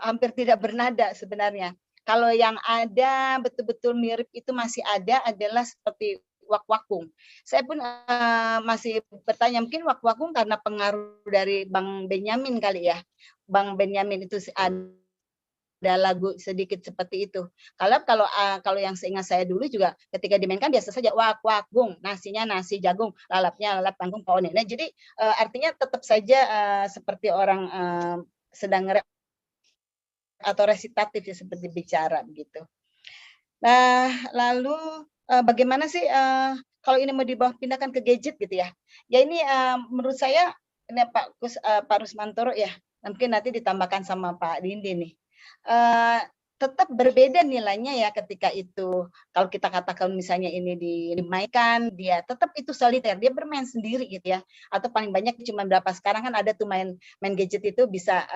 H: hampir tidak bernada sebenarnya. Kalau yang ada betul-betul mirip itu masih ada adalah seperti Wak-Wakung. Saya pun masih bertanya, mungkin Wak-Wakung karena pengaruh dari Bang Benyamin kali ya. Bang Benyamin itu ada lagu sedikit seperti itu. Kalau yang seingat saya dulu juga ketika dimainkan biasa saja Wak-Wakung, nasinya nasi jagung, lalapnya lalap tanggung pohon. Nah, jadi artinya tetap saja seperti orang sedang atau resitatif ya, seperti bicara begitu. Nah, lalu bagaimana sih kalau ini mau pindahkan ke gadget gitu ya? Ya ini menurut saya ini Pak Rusmantoro ya, mungkin nanti ditambahkan sama Pak Dindi nih. Tetap berbeda nilainya ya ketika itu, kalau kita katakan misalnya ini dimainkan, dia tetap itu soliter, dia bermain sendiri gitu ya, atau paling banyak cuma berapa, sekarang kan ada tuh main gadget itu bisa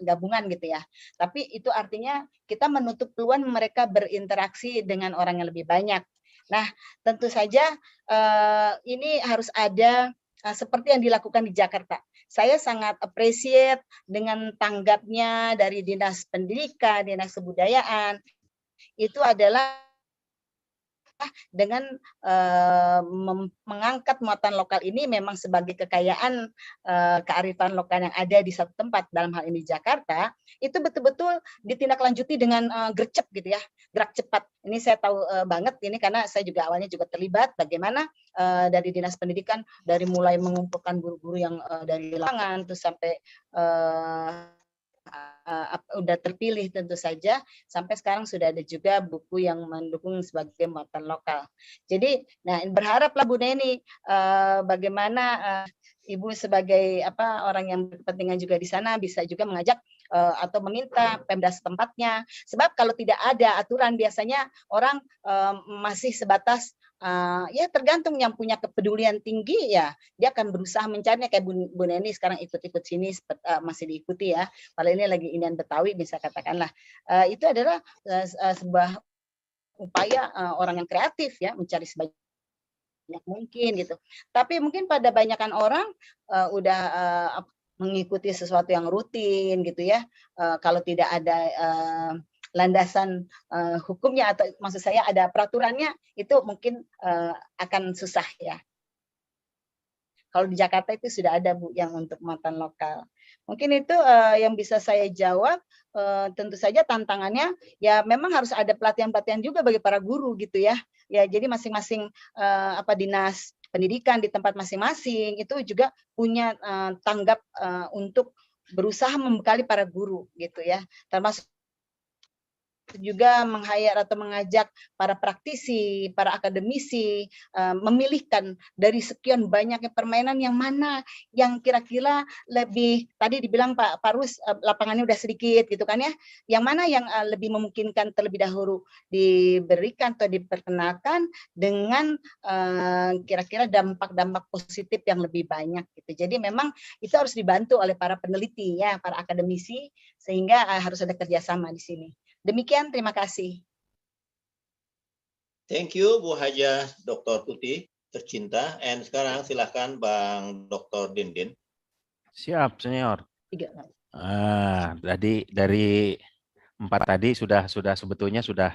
H: gabungan gitu ya, tapi itu artinya kita menutup peluang mereka berinteraksi dengan orang yang lebih banyak. Nah, tentu saja ini harus ada seperti yang dilakukan di Jakarta. Saya sangat appreciate dengan tanggapnya dari Dinas Pendidikan, Dinas Kebudayaan, itu adalah dengan mengangkat muatan lokal ini memang sebagai kekayaan kearifan lokal yang ada di satu tempat, dalam hal ini Jakarta, itu betul-betul ditindaklanjuti dengan gercep gitu ya, gerak cepat. Ini saya tahu banget ini karena saya juga awalnya juga terlibat bagaimana dari Dinas Pendidikan, dari mulai mengumpulkan guru-guru yang dari lapangan terus sampai udah terpilih tentu saja, sampai sekarang sudah ada juga buku yang mendukung sebagai muatan lokal. Jadi, nah berharaplah Bu Neni bagaimana Ibu sebagai orang yang berkepentingan juga di sana bisa juga mengajak atau meminta Pemda setempatnya. Sebab kalau tidak ada aturan biasanya orang masih sebatas ya tergantung yang punya kepedulian tinggi ya dia akan berusaha mencarinya kayak Bu Neni sekarang ikut-ikut sini masih diikuti ya. Padahal ini lagi inian Betawi bisa katakanlah itu adalah sebuah upaya orang yang kreatif ya mencari sebanyak mungkin gitu. Tapi mungkin pada banyakan orang udah mengikuti sesuatu yang rutin gitu ya. Kalau tidak ada landasan hukumnya atau maksud saya ada peraturannya itu mungkin akan susah ya. Kalau di Jakarta itu sudah ada Bu yang untuk muatan lokal. Mungkin itu yang bisa saya jawab. Tentu saja tantangannya ya memang harus ada pelatihan-pelatihan juga bagi para guru gitu ya. Ya jadi masing-masing dinas pendidikan di tempat masing-masing itu juga punya tanggap untuk berusaha membekali para guru gitu ya. Termasuk juga meng-hire atau mengajak para praktisi, para akademisi memilihkan dari sekian banyaknya permainan yang mana yang kira-kira lebih tadi dibilang Pak Parus lapangannya udah sedikit gitu kan ya. Yang mana yang lebih memungkinkan terlebih dahulu diberikan atau diperkenalkan dengan kira-kira dampak-dampak positif yang lebih banyak gitu. Jadi memang itu harus dibantu oleh para peneliti ya, para akademisi sehingga harus ada kerjasama di sini. Demikian, terima kasih.
G: Thank you Bu Haja Dr. Tuti tercinta. And sekarang silahkan Bang Dr. Dindin.
I: Siap, Senior. Tadi dari 4 tadi sudah sebetulnya sudah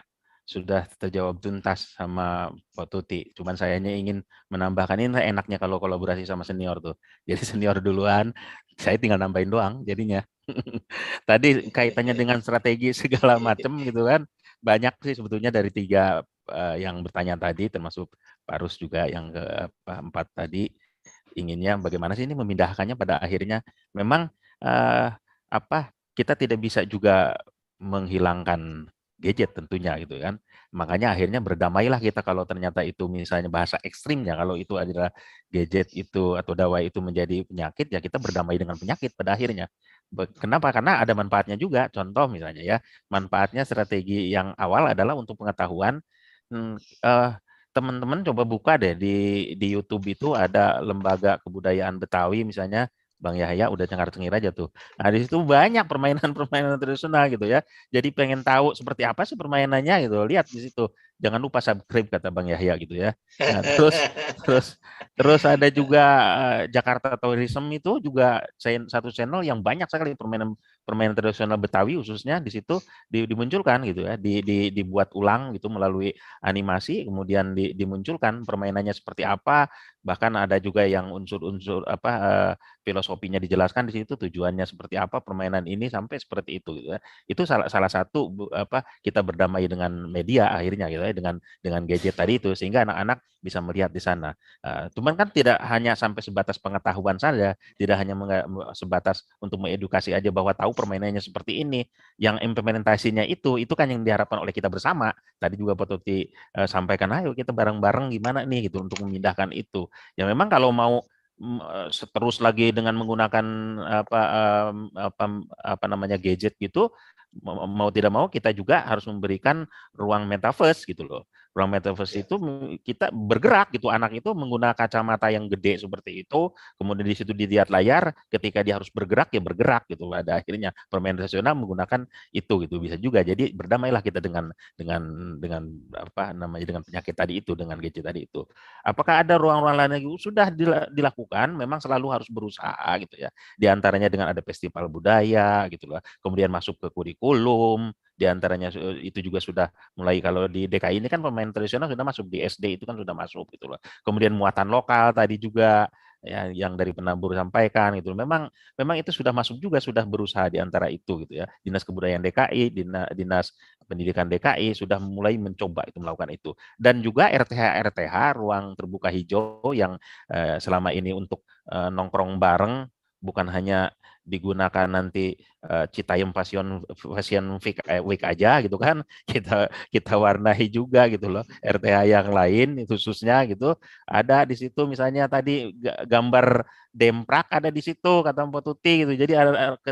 I: terjawab tuntas sama Pak Tuti. Cuman sayanya ingin menambahkan ini enaknya kalau kolaborasi sama senior tuh. Jadi senior duluan, saya tinggal nambahin doang jadinya. Tadi kaitannya dengan strategi segala macam gitu kan. Banyak sih sebetulnya dari 3 yang bertanya tadi termasuk Pak Rus juga yang keempat tadi inginnya bagaimana sih ini memindahkannya pada akhirnya memang kita tidak bisa juga menghilangkan gadget tentunya gitu kan. Makanya akhirnya berdamailah kita kalau ternyata itu misalnya bahasa ekstrimnya kalau itu adalah gadget itu atau dawai itu menjadi penyakit ya kita berdamai dengan penyakit pada akhirnya. Kenapa? Karena ada manfaatnya juga. Contoh misalnya ya, manfaatnya strategi yang awal adalah untuk pengetahuan. Teman-teman coba buka deh di YouTube itu ada lembaga kebudayaan Betawi misalnya. Bang Yahya udah cengar-cengir aja tuh. Nah di situ banyak permainan-permainan tradisional gitu ya. Jadi pengen tahu seperti apa sih permainannya gitu. Lihat di situ. Jangan lupa subscribe kata Bang Yahya gitu ya. Nah, terus ada juga Jakarta Tourism itu juga satu channel yang banyak sekali permainan tradisional Betawi khususnya di situ dimunculkan gitu ya. Dibuat ulang gitu melalui animasi kemudian dimunculkan permainannya seperti apa. Bahkan ada juga yang unsur-unsur filosofinya dijelaskan di situ tujuannya seperti apa permainan ini sampai seperti itu gitu ya. Itu salah satu kita berdamai dengan media akhirnya gitu ya dengan gadget tadi itu sehingga anak-anak bisa melihat di sana. Cuman kan tidak hanya sampai sebatas pengetahuan saja, tidak hanya sebatas untuk mengedukasi aja bahwa tahu permainannya seperti ini. Yang implementasinya itu kan yang diharapkan oleh kita bersama. Tadi juga Pak Tuti sampaikan ayo kita bareng-bareng gimana nih gitu untuk memindahkan itu. Ya memang kalau mau terus lagi dengan menggunakan gadget gitu mau tidak mau kita juga harus memberikan ruang metaverse gitu loh. Ruang metaverse itu kita bergerak gitu, anak itu menggunakan kacamata yang gede seperti itu, kemudian di situ dilihat layar, ketika dia harus bergerak ya bergerak gitu. Pada akhirnya permainan tradisional menggunakan itu gitu bisa juga. Jadi berdamailah kita dengan dengan penyakit tadi itu, dengan gadget tadi itu. Apakah ada ruang-ruang lain lagi? Sudah dilakukan, memang selalu harus berusaha gitu ya. Di antaranya dengan ada festival budaya gitu loh. Kemudian masuk ke kurikulum, di antaranya itu juga sudah mulai kalau di DKI ini kan pemain tradisional sudah masuk di SD itu kan sudah masuk gitu loh. Kemudian muatan lokal tadi juga ya yang dari penabur sampaikan gitu. Memang itu sudah masuk juga sudah berusaha di antara itu gitu ya. Dinas Kebudayaan DKI, Dinas Pendidikan DKI sudah mulai mencoba itu melakukan itu. Dan juga RTH ruang terbuka hijau yang selama ini untuk nongkrong bareng bukan hanya digunakan nanti Citayam Fashion Week aja gitu kan, kita warnai juga gitu loh RTH yang lain khususnya gitu ada di situ misalnya tadi gambar demprak ada di situ kata Mbak Tuti gitu. Jadi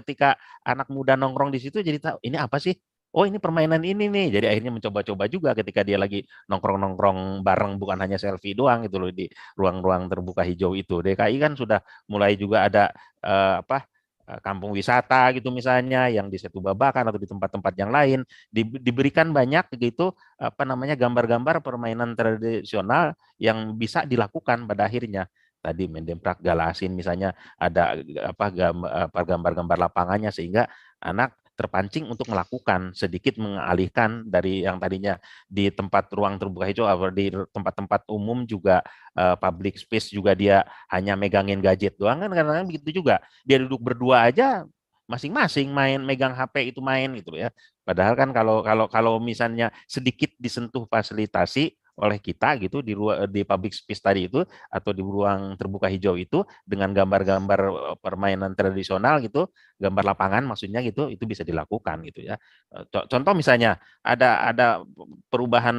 I: ketika anak muda nongkrong di situ jadi tahu ini apa sih oh ini permainan ini nih. Jadi akhirnya mencoba-coba juga ketika dia lagi nongkrong-nongkrong bareng, bukan hanya selfie doang gitu loh di ruang-ruang terbuka hijau itu. DKI kan sudah mulai juga ada kampung wisata gitu misalnya yang di Setu Babakan atau di tempat-tempat yang lain diberikan banyak gitu gambar-gambar permainan tradisional yang bisa dilakukan pada akhirnya. Tadi Mendemprak Galasin misalnya ada gambar-gambar lapangannya sehingga anak terpancing untuk melakukan, sedikit mengalihkan dari yang tadinya di tempat ruang terbuka hijau atau di tempat-tempat umum juga public space juga dia hanya megangin gadget doang kan, karena begitu juga dia duduk berdua aja masing-masing main megang HP itu main gitu ya. Padahal kan kalau misalnya sedikit disentuh fasilitasi oleh kita gitu di public space tadi itu atau di ruang terbuka hijau itu dengan gambar-gambar permainan tradisional gitu, gambar lapangan maksudnya gitu, itu bisa dilakukan gitu ya. Contoh misalnya ada perubahan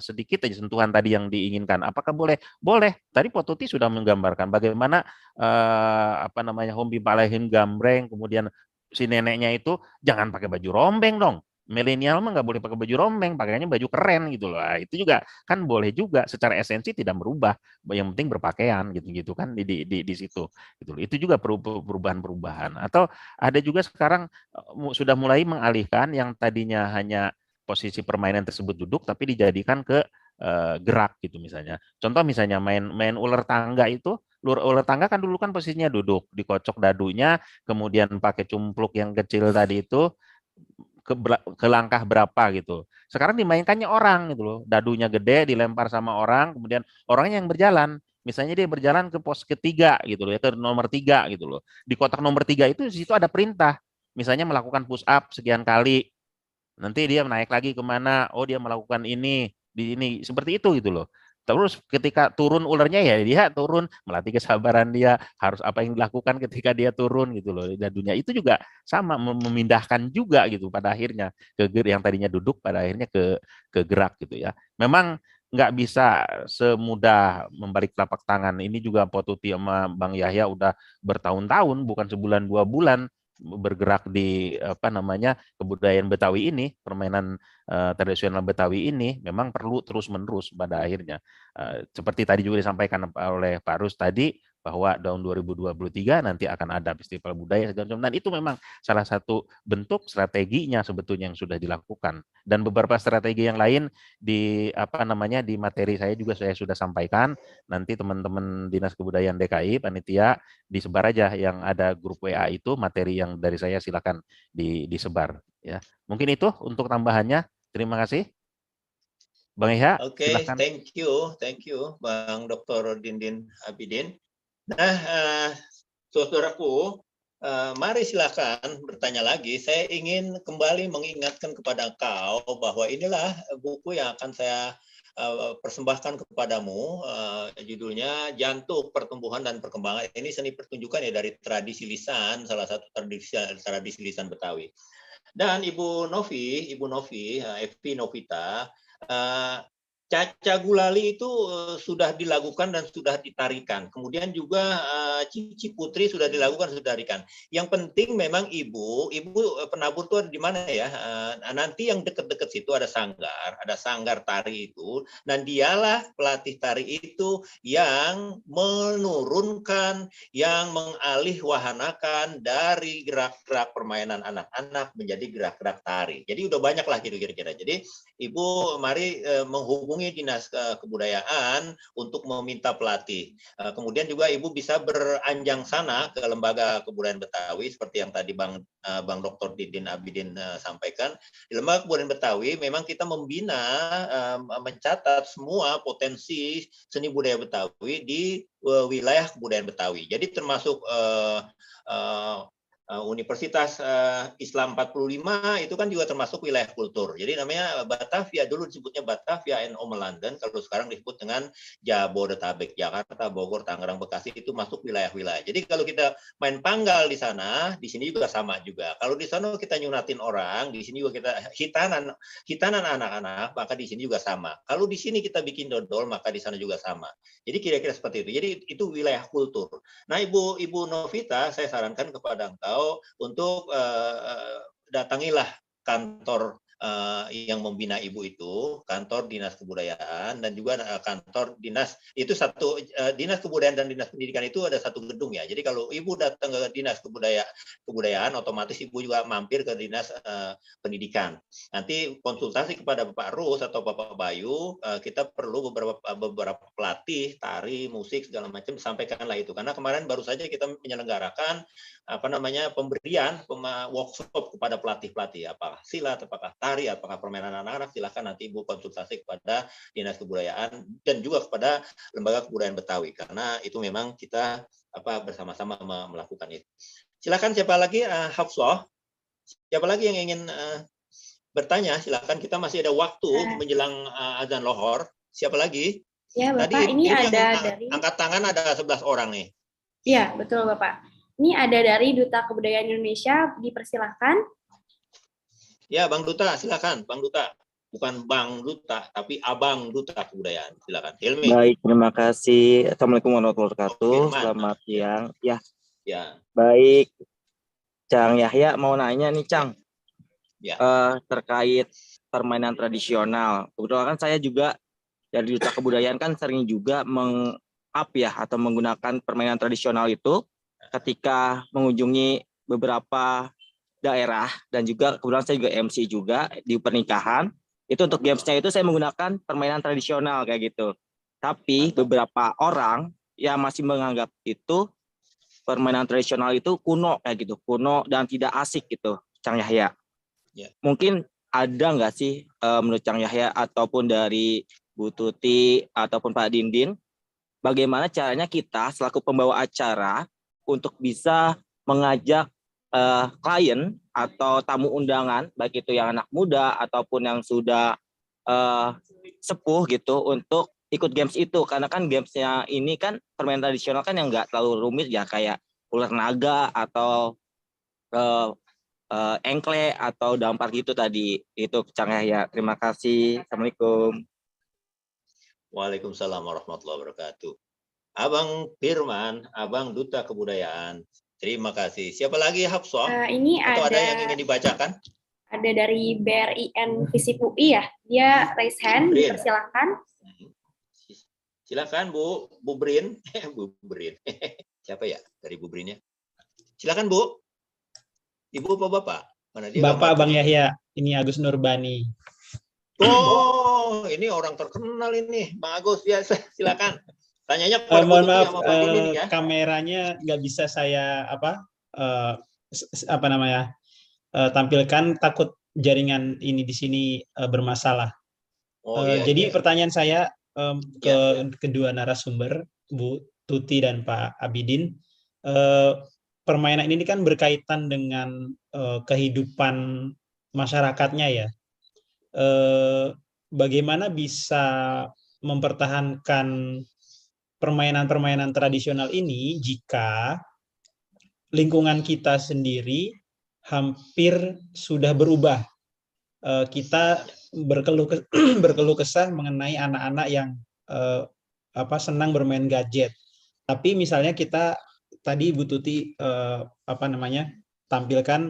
I: sedikit aja sentuhan tadi yang diinginkan. Apakah boleh? Boleh. Tadi Pak Tuti sudah menggambarkan bagaimana home Alaihim gambreng, kemudian si neneknya itu jangan pakai baju rombeng dong. Milenial mah nggak boleh pakai baju rombeng, pakainya baju keren gitu loh. Nah, itu juga kan boleh juga, secara esensi tidak merubah, yang penting berpakaian gitu-gitu kan di situ. Gitu loh. Itu juga perubahan-perubahan. Atau ada juga sekarang sudah mulai mengalihkan yang tadinya hanya posisi permainan tersebut duduk, tapi dijadikan ke gerak gitu misalnya. Contoh misalnya main ular tangga itu, ular tangga kan dulu kan posisinya duduk, dikocok dadunya, kemudian pakai cumpluk yang kecil tadi itu ke langkah berapa gitu. Sekarang dimainkannya orang gitu loh. Dadunya gede dilempar sama orang, kemudian orangnya yang berjalan. Misalnya dia berjalan ke pos ketiga gitu loh, ya ke nomor 3 gitu loh. Di kotak nomor 3 itu di situ ada perintah. Misalnya melakukan push up sekian kali. Nanti dia naik lagi kemana? Oh dia melakukan ini di ini seperti itu gitu loh. Terus ketika turun ularnya ya dia turun, melatih kesabaran dia, harus apa yang dilakukan ketika dia turun gitu loh. Dan dunia itu juga sama memindahkan juga gitu pada akhirnya ke yang tadinya duduk pada akhirnya ke gerak gitu ya. Memang nggak bisa semudah membalik telapak tangan. Ini juga Potuti sama Bang Yahya udah bertahun-tahun, bukan sebulan 2 bulan bergerak di kebudayaan Betawi ini, permainan tradisional Betawi ini memang perlu terus-menerus pada akhirnya. Seperti tadi juga disampaikan oleh Pak Rus tadi, bahwa tahun 2023 nanti akan ada festival budaya segala macam, dan itu memang salah satu bentuk strateginya sebetulnya yang sudah dilakukan, dan beberapa strategi yang lain di di materi saya juga saya sudah sampaikan. Nanti teman-teman Dinas Kebudayaan DKI panitia disebar aja yang ada grup WA itu, materi yang dari saya silakan disebar ya. Mungkin itu untuk tambahannya. Terima kasih. Bang Eha,
G: Oke,
I: silakan.
G: thank you Bang Dr. Dindin Abidin. Nah, saudaraku, mari silakan bertanya lagi. Saya ingin kembali mengingatkan kepada kau bahwa inilah buku yang akan saya persembahkan kepadamu. Judulnya Jantung Pertumbuhan dan Perkembangan. Ini seni pertunjukan ya dari tradisi lisan, salah satu tradisi lisan Betawi. Dan Ibu Novi, Evi Novita, Caca Gulali itu sudah dilakukan dan sudah ditarikan. Kemudian juga Cici Putri sudah dilakukan, sudah ditarikan. Yang penting memang ibu penabur itu ada di mana ya? Nanti yang dekat-dekat situ ada sanggar tari itu. Dan dialah pelatih tari itu yang menurunkan, yang mengalih wahanakan dari gerak-gerak permainan anak-anak menjadi gerak-gerak tari. Jadi udah banyak lah gitu kira-kira. Jadi Ibu mari menghubungi Dinas Kebudayaan untuk meminta pelatih. Kemudian juga Ibu bisa beranjang sana ke Lembaga Kebudayaan Betawi seperti yang tadi Bang Dr. Dindin Abidin sampaikan. Di Lembaga Kebudayaan Betawi memang kita membina, mencatat semua potensi seni budaya Betawi di wilayah kebudayaan Betawi. Jadi termasuk Universitas Islam 45 itu kan juga termasuk wilayah kultur. Jadi namanya Batavia, dulu disebutnya Batavia and London, kalau sekarang disebut dengan Jabodetabek, Jakarta, Bogor, Tangerang, Bekasi, itu masuk wilayah-wilayah. Jadi kalau kita main panggal di sana, di sini juga sama juga. Kalau di sana kita nyunatin orang, di sini juga kita hitanan anak-anak, maka di sini juga sama. Kalau di sini kita bikin dodol, maka di sana juga sama. Jadi kira-kira seperti itu. Jadi itu wilayah kultur. Nah, Ibu Novita, saya sarankan kepada engkau untuk datangilah kantor yang membina ibu itu kantor dinas kebudayaan dan juga kantor dinas itu satu dinas kebudayaan dan dinas pendidikan itu ada satu gedung ya. Jadi kalau ibu datang ke dinas kebudayaan otomatis ibu juga mampir ke dinas pendidikan. Nanti konsultasi kepada Bapak Rus atau Bapak Bayu, kita perlu beberapa pelatih tari, musik segala macam, sampaikanlah itu karena kemarin baru saja kita menyelenggarakan pemberian workshop kepada pelatih-pelatih apakah silat, apakah tari, apakah permainan anak-anak, silakan nanti Ibu konsultasi kepada Dinas Kebudayaan dan juga kepada Lembaga Kebudayaan Betawi karena itu memang kita bersama-sama melakukan itu. Silakan siapa lagi Hafsah? Siapa lagi yang ingin bertanya? Silakan, kita masih ada waktu menjelang azan lohor. Siapa lagi?
B: Ya, Bapak,
G: tadi
B: ini ada dari
G: angkat tangan ada 11 orang nih.
B: Iya, betul Bapak. Ini ada dari Duta Kebudayaan Indonesia, dipersilahkan.
G: Ya, Bang Duta, silakan, Bang Duta. Bukan Bang Duta, tapi Abang Duta Kebudayaan. Silakan. Hilmi.
C: Baik, terima kasih. Assalamualaikum warahmatullahi wabarakatuh. Selamat siang. Ya. Baik. Cang Yahya mau nanya nih, Cang.
G: Ya.
C: Terkait permainan tradisional. Kebetulan kan saya juga dari Duta Kebudayaan kan sering juga atau menggunakan permainan tradisional itu ketika mengunjungi beberapa daerah dan juga kebetulan saya juga MC juga di pernikahan. Itu untuk gamesnya itu saya menggunakan permainan tradisional kayak gitu. Tapi beberapa orang yang masih menganggap itu permainan tradisional itu kuno kayak gitu, kuno dan tidak asik gitu, Cang Yahya. Mungkin ada nggak sih menurut Cang Yahya ataupun dari Bu Tuti ataupun Pak Dindin, bagaimana caranya kita selaku pembawa acara untuk bisa mengajak klien atau tamu undangan, baik itu yang anak muda ataupun yang sudah sepuh gitu, untuk ikut games itu, karena kan gamesnya ini kan permainan tradisional kan yang nggak terlalu rumit ya, kayak ular naga atau engkle atau dampar gitu tadi. Itu Cang Yahya. Terima kasih. Assalamualaikum.
G: Waalaikumsalam warahmatullahi wabarakatuh. Abang Firman, Abang Duta Kebudayaan. Terima kasih. Siapa lagi, Hafsah?
B: Ini
G: atau ada yang ingin dibacakan?
B: Ada dari BRIN Visip UI ya. Dia raise hand, dipersilakan.
G: Silakan Bu Brin. Bu Brin. Siapa ya dari Bu Brinnya? Silakan Bu. Ibu apa Bapak? Mana dia?
M: Bapak Bang Yahya. Ini Agus Nurbani.
G: Oh, ini orang terkenal ini, Bang Agus. Ya, silakan. Tanyanya
M: mohon maaf, kameranya nggak bisa saya tampilkan, takut jaringan ini di sini bermasalah. Jadi pertanyaan saya ke kedua narasumber, Bu Tuti dan Pak Abidin, permainan ini kan berkaitan dengan kehidupan masyarakatnya ya. Bagaimana bisa mempertahankan permainan-permainan tradisional ini jika lingkungan kita sendiri hampir sudah berubah. Kita berkeluh kesah mengenai anak-anak yang senang bermain gadget. Tapi misalnya kita tadi Bu Tuti tampilkan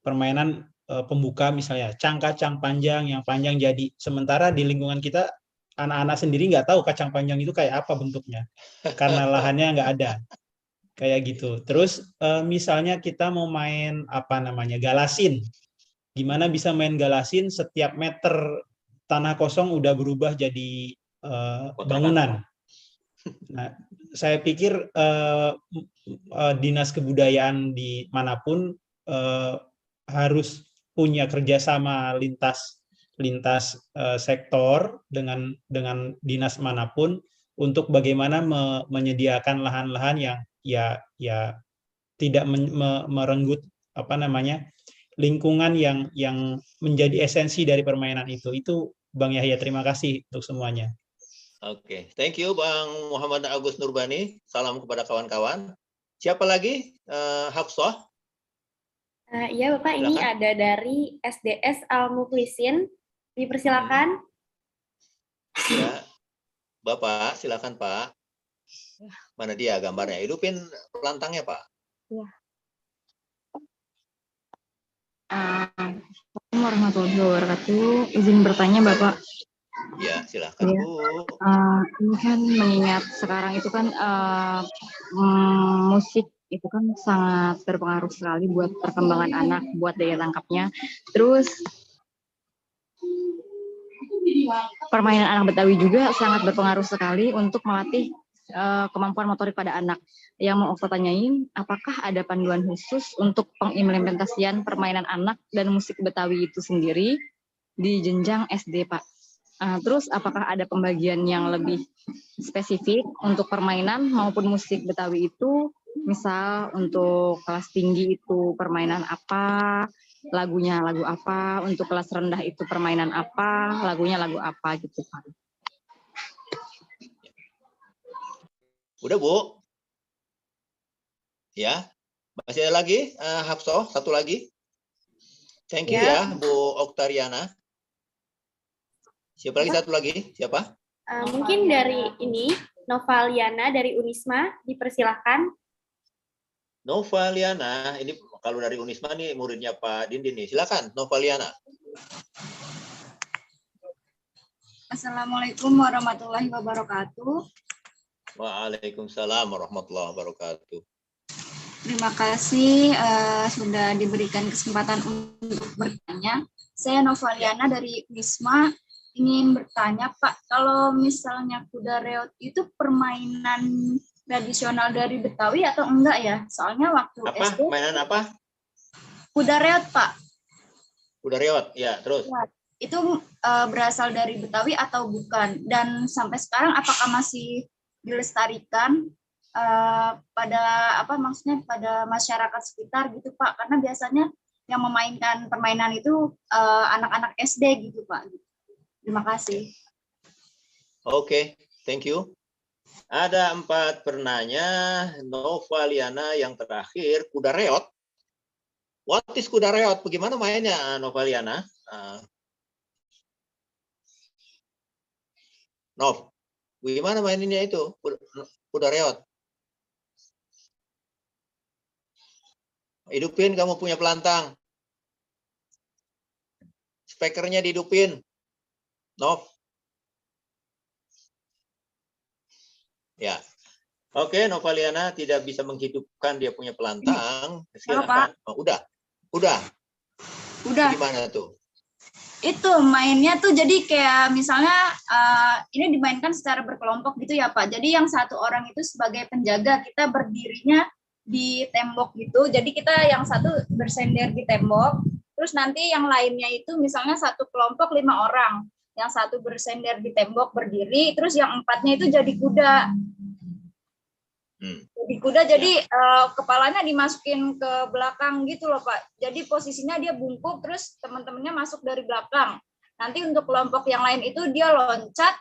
M: permainan pembuka misalnya kacang panjang yang panjang, jadi sementara di lingkungan kita anak-anak sendiri nggak tahu kacang panjang itu kayak apa bentuknya karena lahannya nggak ada kayak gitu. Terus misalnya kita mau main galasin, gimana bisa main galasin setiap meter tanah kosong udah berubah jadi bangunan. Nah, saya pikir dinas kebudayaan di manapun harus punya kerjasama lintas sektor dengan dinas manapun untuk bagaimana menyediakan lahan-lahan yang ya tidak merenggut lingkungan yang menjadi esensi dari permainan itu. Itu Bang Yahya, terima kasih untuk semuanya.
G: Oke, thank you Bang Muhammad Agus Nurbani. Salam kepada kawan-kawan. Siapa lagi? Hafsah?
B: Iya Bapak, silakan. Ini ada dari SDS Al-Muklisin. Dipersilakan.
G: Ya, Bapak, silakan Pak. Mana dia gambarnya? Hidupin pelantangnya Pak.
N: Ya.
L: warahmatullahi wabarakatuh. Izin bertanya Bapak.
G: Ya, silakan
L: Ya.
G: Bu.
L: Ini kan mengingat sekarang itu kan musik itu kan sangat berpengaruh sekali buat perkembangan anak, buat daya tangkapnya. Terus permainan anak Betawi juga sangat berpengaruh sekali untuk melatih kemampuan motorik pada anak. Yang mau Okta tanyain, apakah ada panduan khusus untuk pengimplementasian permainan anak dan musik Betawi itu sendiri di jenjang SD, Pak? Terus apakah ada pembagian yang lebih spesifik untuk permainan maupun musik Betawi itu? Misal untuk kelas tinggi itu permainan apa, lagunya lagu apa, untuk kelas rendah itu permainan apa, lagunya lagu apa gitu, Pak.
G: Udah Bu? Ya, masih ada lagi Hafsah, satu lagi. Thank you ya Bu Oktariana. Siapa lagi satu lagi? Siapa?
B: Mungkin dari ini, Novaliana dari Unisma, dipersilahkan.
G: Novaliana, ini kalau dari Unisma nih muridnya Pak Dindin nih. Silakan Novaliana.
N: Assalamualaikum warahmatullahi wabarakatuh.
G: Waalaikumsalam warahmatullahi wabarakatuh.
N: Terima kasih sudah diberikan kesempatan untuk bertanya. Saya Novaliana dari Wisma, ingin bertanya Pak, kalau misalnya kuda reot itu permainan tradisional dari Betawi atau enggak ya? Soalnya waktu SD.
G: Mainan apa?
N: Kuda reot Pak.
G: Kuda reot, ya terus.
N: Ya, itu berasal dari Betawi atau bukan? Dan sampai sekarang apakah masih dilestarikan pada maksudnya pada masyarakat sekitar gitu Pak? Karena biasanya yang memainkan permainan itu anak-anak SD gitu Pak. Terima kasih.
G: Oke, thank you. Ada 4 penanya. Novaliana yang terakhir, kuda reot. What is kuda reot? Bagaimana mainnya Novaliana? Nov, bagaimana maininnya itu kuda reot? Hidupin, kamu punya pelantang. Speakernya dihidupin. Nov. Ya. Oke, Novaliana tidak bisa menghidupkan dia punya pelantang. Silakan. Oh, udah.
N: Udah.
G: Gimana tuh?
N: Itu mainnya tuh jadi kayak misalnya ini dimainkan secara berkelompok gitu ya Pak. Jadi yang satu orang itu sebagai penjaga, kita berdirinya di tembok gitu. Jadi kita yang satu bersender di tembok, terus nanti yang lainnya itu misalnya satu kelompok 5 orang. Yang satu bersender di tembok berdiri, terus yang 4-nya itu jadi kuda. Jadi kuda, jadi kepalanya dimasukin ke belakang gitu loh Pak. Jadi posisinya dia bungkuk, terus teman-temannya masuk dari belakang. Nanti untuk kelompok yang lain itu dia loncat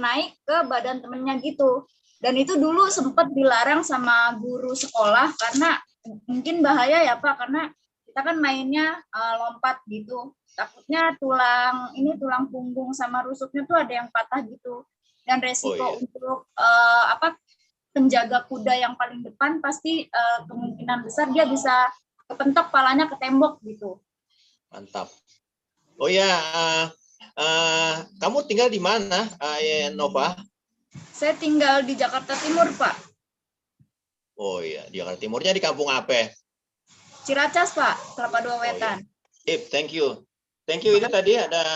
N: naik ke badan temennya gitu. Dan itu dulu sempat dilarang sama guru sekolah karena mungkin bahaya ya Pak, karena kita kan mainnya lompat gitu. Takutnya tulang punggung sama rusuknya tuh ada yang patah gitu. Dan resiko untuk penjaga kuda yang paling depan pasti kemungkinan besar dia bisa kepentok palanya ke tembok gitu.
G: Mantap. Oh ya, kamu tinggal di mana, Nova?
N: Saya tinggal di Jakarta Timur, Pak.
G: Oh iya, di Jakarta Timurnya di kampung apa?
N: Ciracas, Pak, Kelapa Dua Wetan.
G: Thank you. Thank you. Ini tadi ada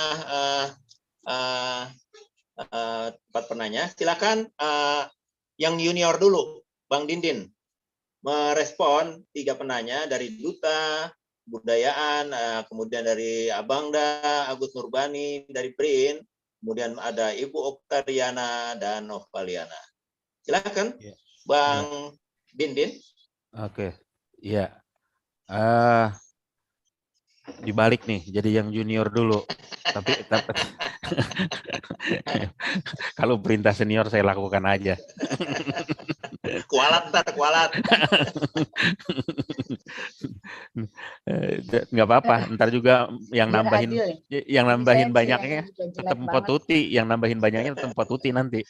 G: 4 penanya. Silakan yang junior dulu, Bang Dindin, merespon 3 penanya dari Duta Budayaan, kemudian dari Abangda, Agus Nurbani dari BRIN, kemudian ada Ibu Oktariana dan Novaliana. Silakan, Bang Dindin.
I: Oke, iya. Dibalik nih, jadi yang junior dulu. Tapi kalau perintah senior saya lakukan aja.
G: Kualat.
I: Nggak apa-apa, ntar juga yang nambahin banyaknya tetap Potuti, yang nambahin banyaknya tetap Potuti nanti.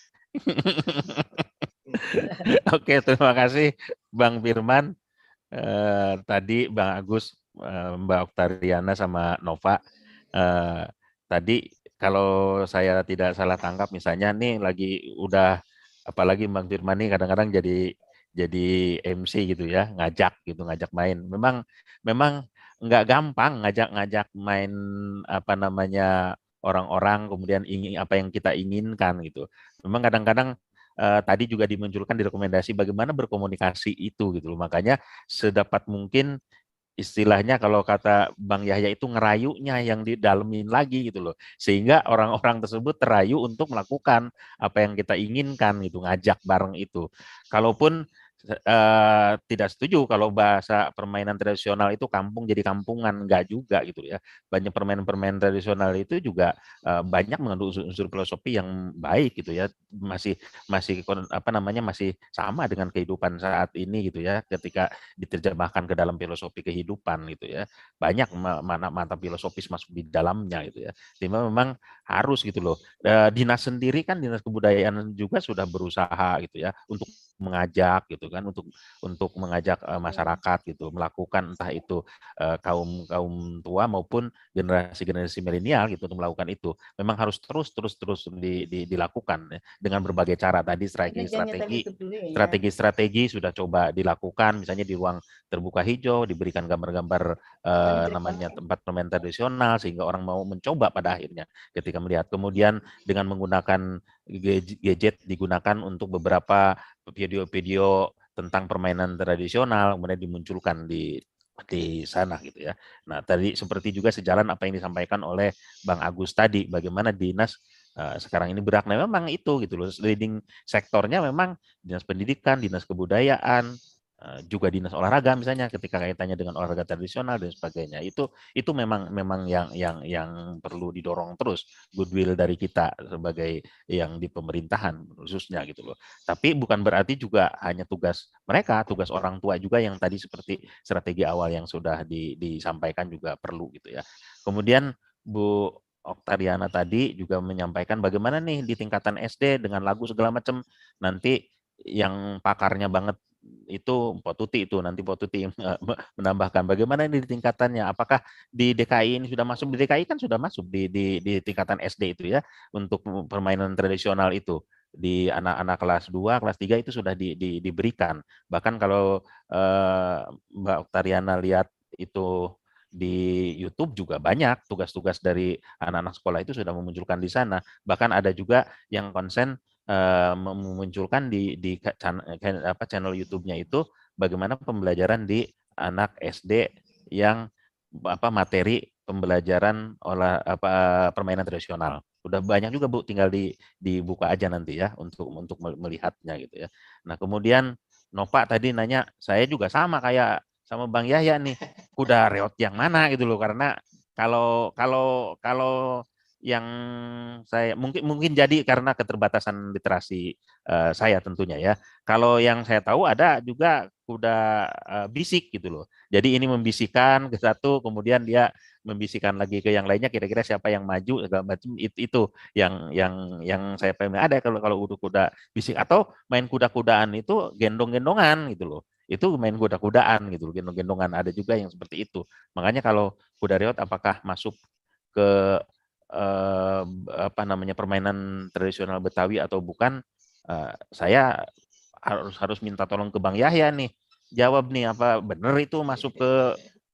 I: Oke, terima kasih Bang Firman. Tadi Bang Agus Mbak Oktariana sama Nova. Tadi kalau saya tidak salah tangkap, misalnya nih lagi udah, apalagi Bang Firman nih kadang-kadang jadi MC gitu ya, ngajak main. Memang nggak gampang ngajak main apa namanya orang-orang, kemudian ingin apa yang kita inginkan gitu. Memang kadang-kadang tadi juga dimunculkan di rekomendasi bagaimana berkomunikasi itu gitu loh. Makanya sedapat mungkin istilahnya kalau kata Bang Yahya itu ngerayunya yang didalemin lagi gitu loh. Sehingga orang-orang tersebut terayu untuk melakukan apa yang kita inginkan gitu, ngajak bareng itu. Kalaupun tidak setuju kalau bahasa permainan tradisional itu kampung jadi kampungan, enggak juga gitu ya. Banyak permainan-permainan tradisional itu juga banyak mengandung unsur-unsur filosofi yang baik gitu ya. Masih apa namanya masih sama dengan kehidupan saat ini gitu ya, ketika diterjemahkan ke dalam filosofi kehidupan gitu ya. Banyak mata filosofis masuk di dalamnya gitu ya. Jadi memang harus gitu loh. Dinas sendiri kan, dinas kebudayaan juga sudah berusaha gitu ya untuk mengajak gitu kan, untuk mengajak masyarakat gitu melakukan, entah itu kaum tua maupun generasi milenial gitu, untuk melakukan itu. Memang harus terus dilakukan ya, dengan berbagai cara. Tadi strategi sudah coba dilakukan, misalnya di ruang terbuka hijau diberikan gambar-gambar namanya tempat permainan tradisional, sehingga orang mau mencoba pada akhirnya ketika melihat. Kemudian dengan menggunakan gadget digunakan untuk beberapa video-video tentang permainan tradisional, kemudian dimunculkan di sana gitu ya. Nah, tadi seperti juga sejalan apa yang disampaikan oleh Bang Agus tadi, bagaimana dinas sekarang ini berak. Nah, memang itu gitu loh, leading sektornya memang dinas pendidikan, dinas kebudayaan, juga dinas olahraga misalnya ketika kaitannya dengan olahraga tradisional dan sebagainya. Itu memang yang perlu didorong terus, goodwill dari kita sebagai yang di pemerintahan khususnya gitu loh. Tapi bukan berarti juga hanya tugas mereka, tugas orang tua juga yang tadi seperti strategi awal yang sudah disampaikan juga perlu gitu ya. Kemudian Bu Oktariana tadi juga menyampaikan bagaimana nih di tingkatan SD dengan lagu segala macam, nanti yang pakarnya banget itu Pak Tuti, itu nanti Pak Tuti menambahkan bagaimana ini di tingkatannya, apakah di DKI ini sudah masuk, di DKI kan sudah masuk di tingkatan SD itu ya, untuk permainan tradisional itu di anak-anak kelas 2, kelas 3 itu sudah diberikan. Bahkan kalau Mbak Oktariana lihat itu di YouTube juga banyak tugas-tugas dari anak-anak sekolah itu sudah memunculkan di sana. Bahkan ada juga yang konsen memunculkan di channel YouTube-nya itu bagaimana pembelajaran di anak SD yang materi pembelajaran permainan tradisional. Udah banyak juga Bu, tinggal dibuka aja nanti ya untuk melihatnya gitu ya. Nah, kemudian Nova tadi nanya, saya juga sama kayak sama Bang Yahya nih, kuda reot yang mana gitu loh, karena kalau yang saya mungkin jadi karena keterbatasan literasi saya tentunya ya. Kalau yang saya tahu ada juga kuda bisik gitu loh. Jadi ini membisikkan ke satu, kemudian dia membisikkan lagi ke yang lainnya, kira-kira siapa yang maju segala macam, itu yang saya pahami ada kalau kuda bisik. Atau main kuda-kudaan itu gendong-gendongan gitu loh. Itu main kuda-kudaan gitu loh, gendong-gendongan, ada juga yang seperti itu. Makanya kalau kuda reot apakah masuk ke permainan tradisional Betawi atau bukan, saya harus minta tolong ke Bang Yahya nih, jawab nih, apa benar itu masuk ke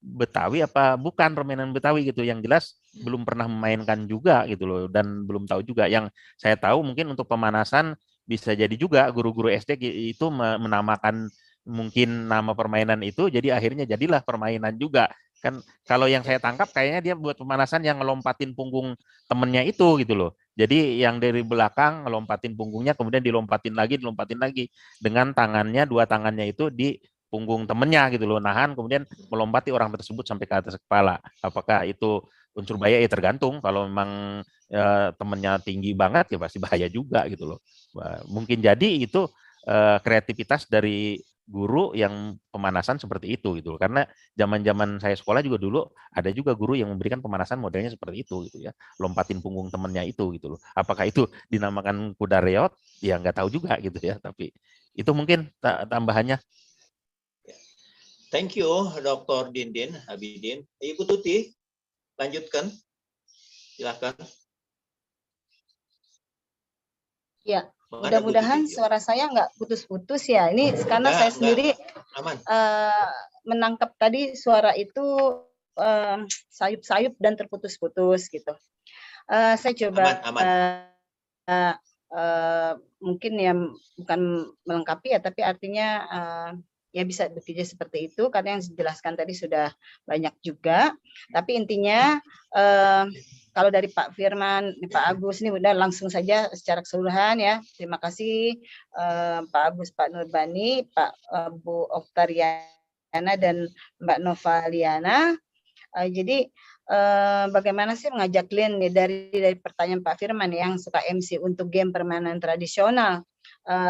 I: Betawi apa bukan permainan Betawi gitu. Yang jelas belum pernah memainkan juga gitu loh, dan belum tahu juga. Yang saya tahu mungkin untuk pemanasan bisa jadi juga guru-guru SD itu menamakan mungkin nama permainan itu, jadi akhirnya jadilah permainan juga kan. Kalau yang saya tangkap kayaknya dia buat pemanasan yang ngelompatin punggung temennya itu gitu loh. Jadi yang dari belakang ngelompatin punggungnya, kemudian dilompatin lagi dengan tangannya, dua tangannya itu di punggung temennya gitu loh, nahan, kemudian melompati orang tersebut sampai ke atas kepala. Apakah itu unsur bahaya? Ya tergantung. Kalau memang temennya tinggi banget ya pasti bahaya juga gitu loh. Mungkin jadi itu kreativitas dari guru yang pemanasan seperti itu gitu. Karena zaman-zaman saya sekolah juga dulu ada juga guru yang memberikan pemanasan modelnya seperti itu gitu ya. Lompatin punggung temennya itu gitu loh. Apakah itu dinamakan kuda reot? Ya nggak tahu juga gitu ya, tapi itu mungkin tambahannya.
G: Thank you, Dr. Dindin Habibin. Ibu Tuti, lanjutkan. Silakan.
H: Ya,
G: Mana Bu
H: mudah-mudahan
G: Tuti?
H: suara saya nggak putus-putus ya. Ini karena saya sendiri
G: aman.
H: menangkap tadi suara itu sayup-sayup dan terputus-putus gitu. Saya coba
G: Aman.
H: mungkin ya bukan melengkapi ya, tapi artinya ya bisa bekerja seperti itu karena yang dijelaskan tadi sudah banyak juga. Tapi intinya kalau dari Pak Firman, Pak Agus ini udah langsung saja secara keseluruhan ya. Terima kasih Pak Agus, Pak Nurbani, Pak Bu Oktariana dan Mbak Novaliana. Jadi bagaimana sih mengajak Lin nih dari pertanyaan Pak Firman yang suka MC untuk game permainan tradisional.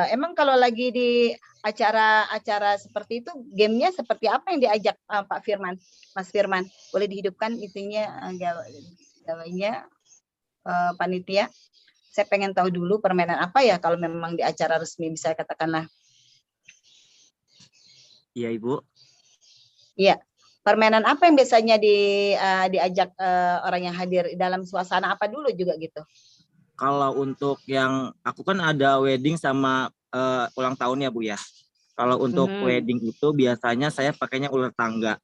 H: Emang kalau lagi di acara-acara seperti itu, gamenya seperti apa yang diajak Pak Firman, Mas Firman? Boleh dihidupkan itunya gawainya panitia? Saya pengen tahu dulu permainan apa ya kalau memang di acara resmi bisa katakanlah.
C: Iya Ibu.
H: Iya. Permainan apa yang biasanya diajak orang yang hadir dalam suasana apa dulu juga gitu?
C: Kalau untuk yang aku kan ada wedding sama ulang tahun ya Bu ya. Kalau untuk wedding itu biasanya saya pakainya ular naga.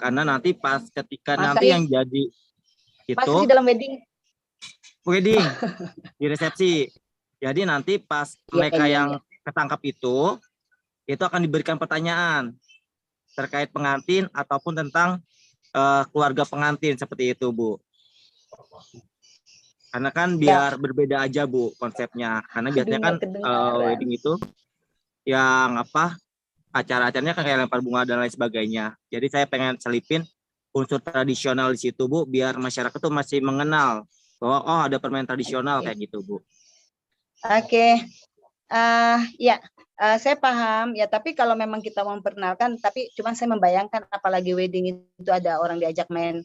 C: Karena nanti pas ketika nanti yang jadi itu
H: masih di dalam wedding
C: di resepsi. Jadi nanti pas mereka yang ketangkap itu akan diberikan pertanyaan terkait pengantin ataupun tentang keluarga pengantin seperti itu Bu. Karena kan biar berbeda aja Bu konsepnya. Karena biasanya kan wedding itu yang acara-acaranya kan kayak lempar bunga dan lain sebagainya. Jadi saya pengen selipin unsur tradisional di situ Bu, biar masyarakat tuh masih mengenal bahwa oh ada permainan tradisional kayak gitu Bu.
H: Oke. Ya, saya paham ya, tapi kalau memang kita mau memperkenalkan, tapi cuman saya membayangkan apalagi wedding itu ada orang diajak main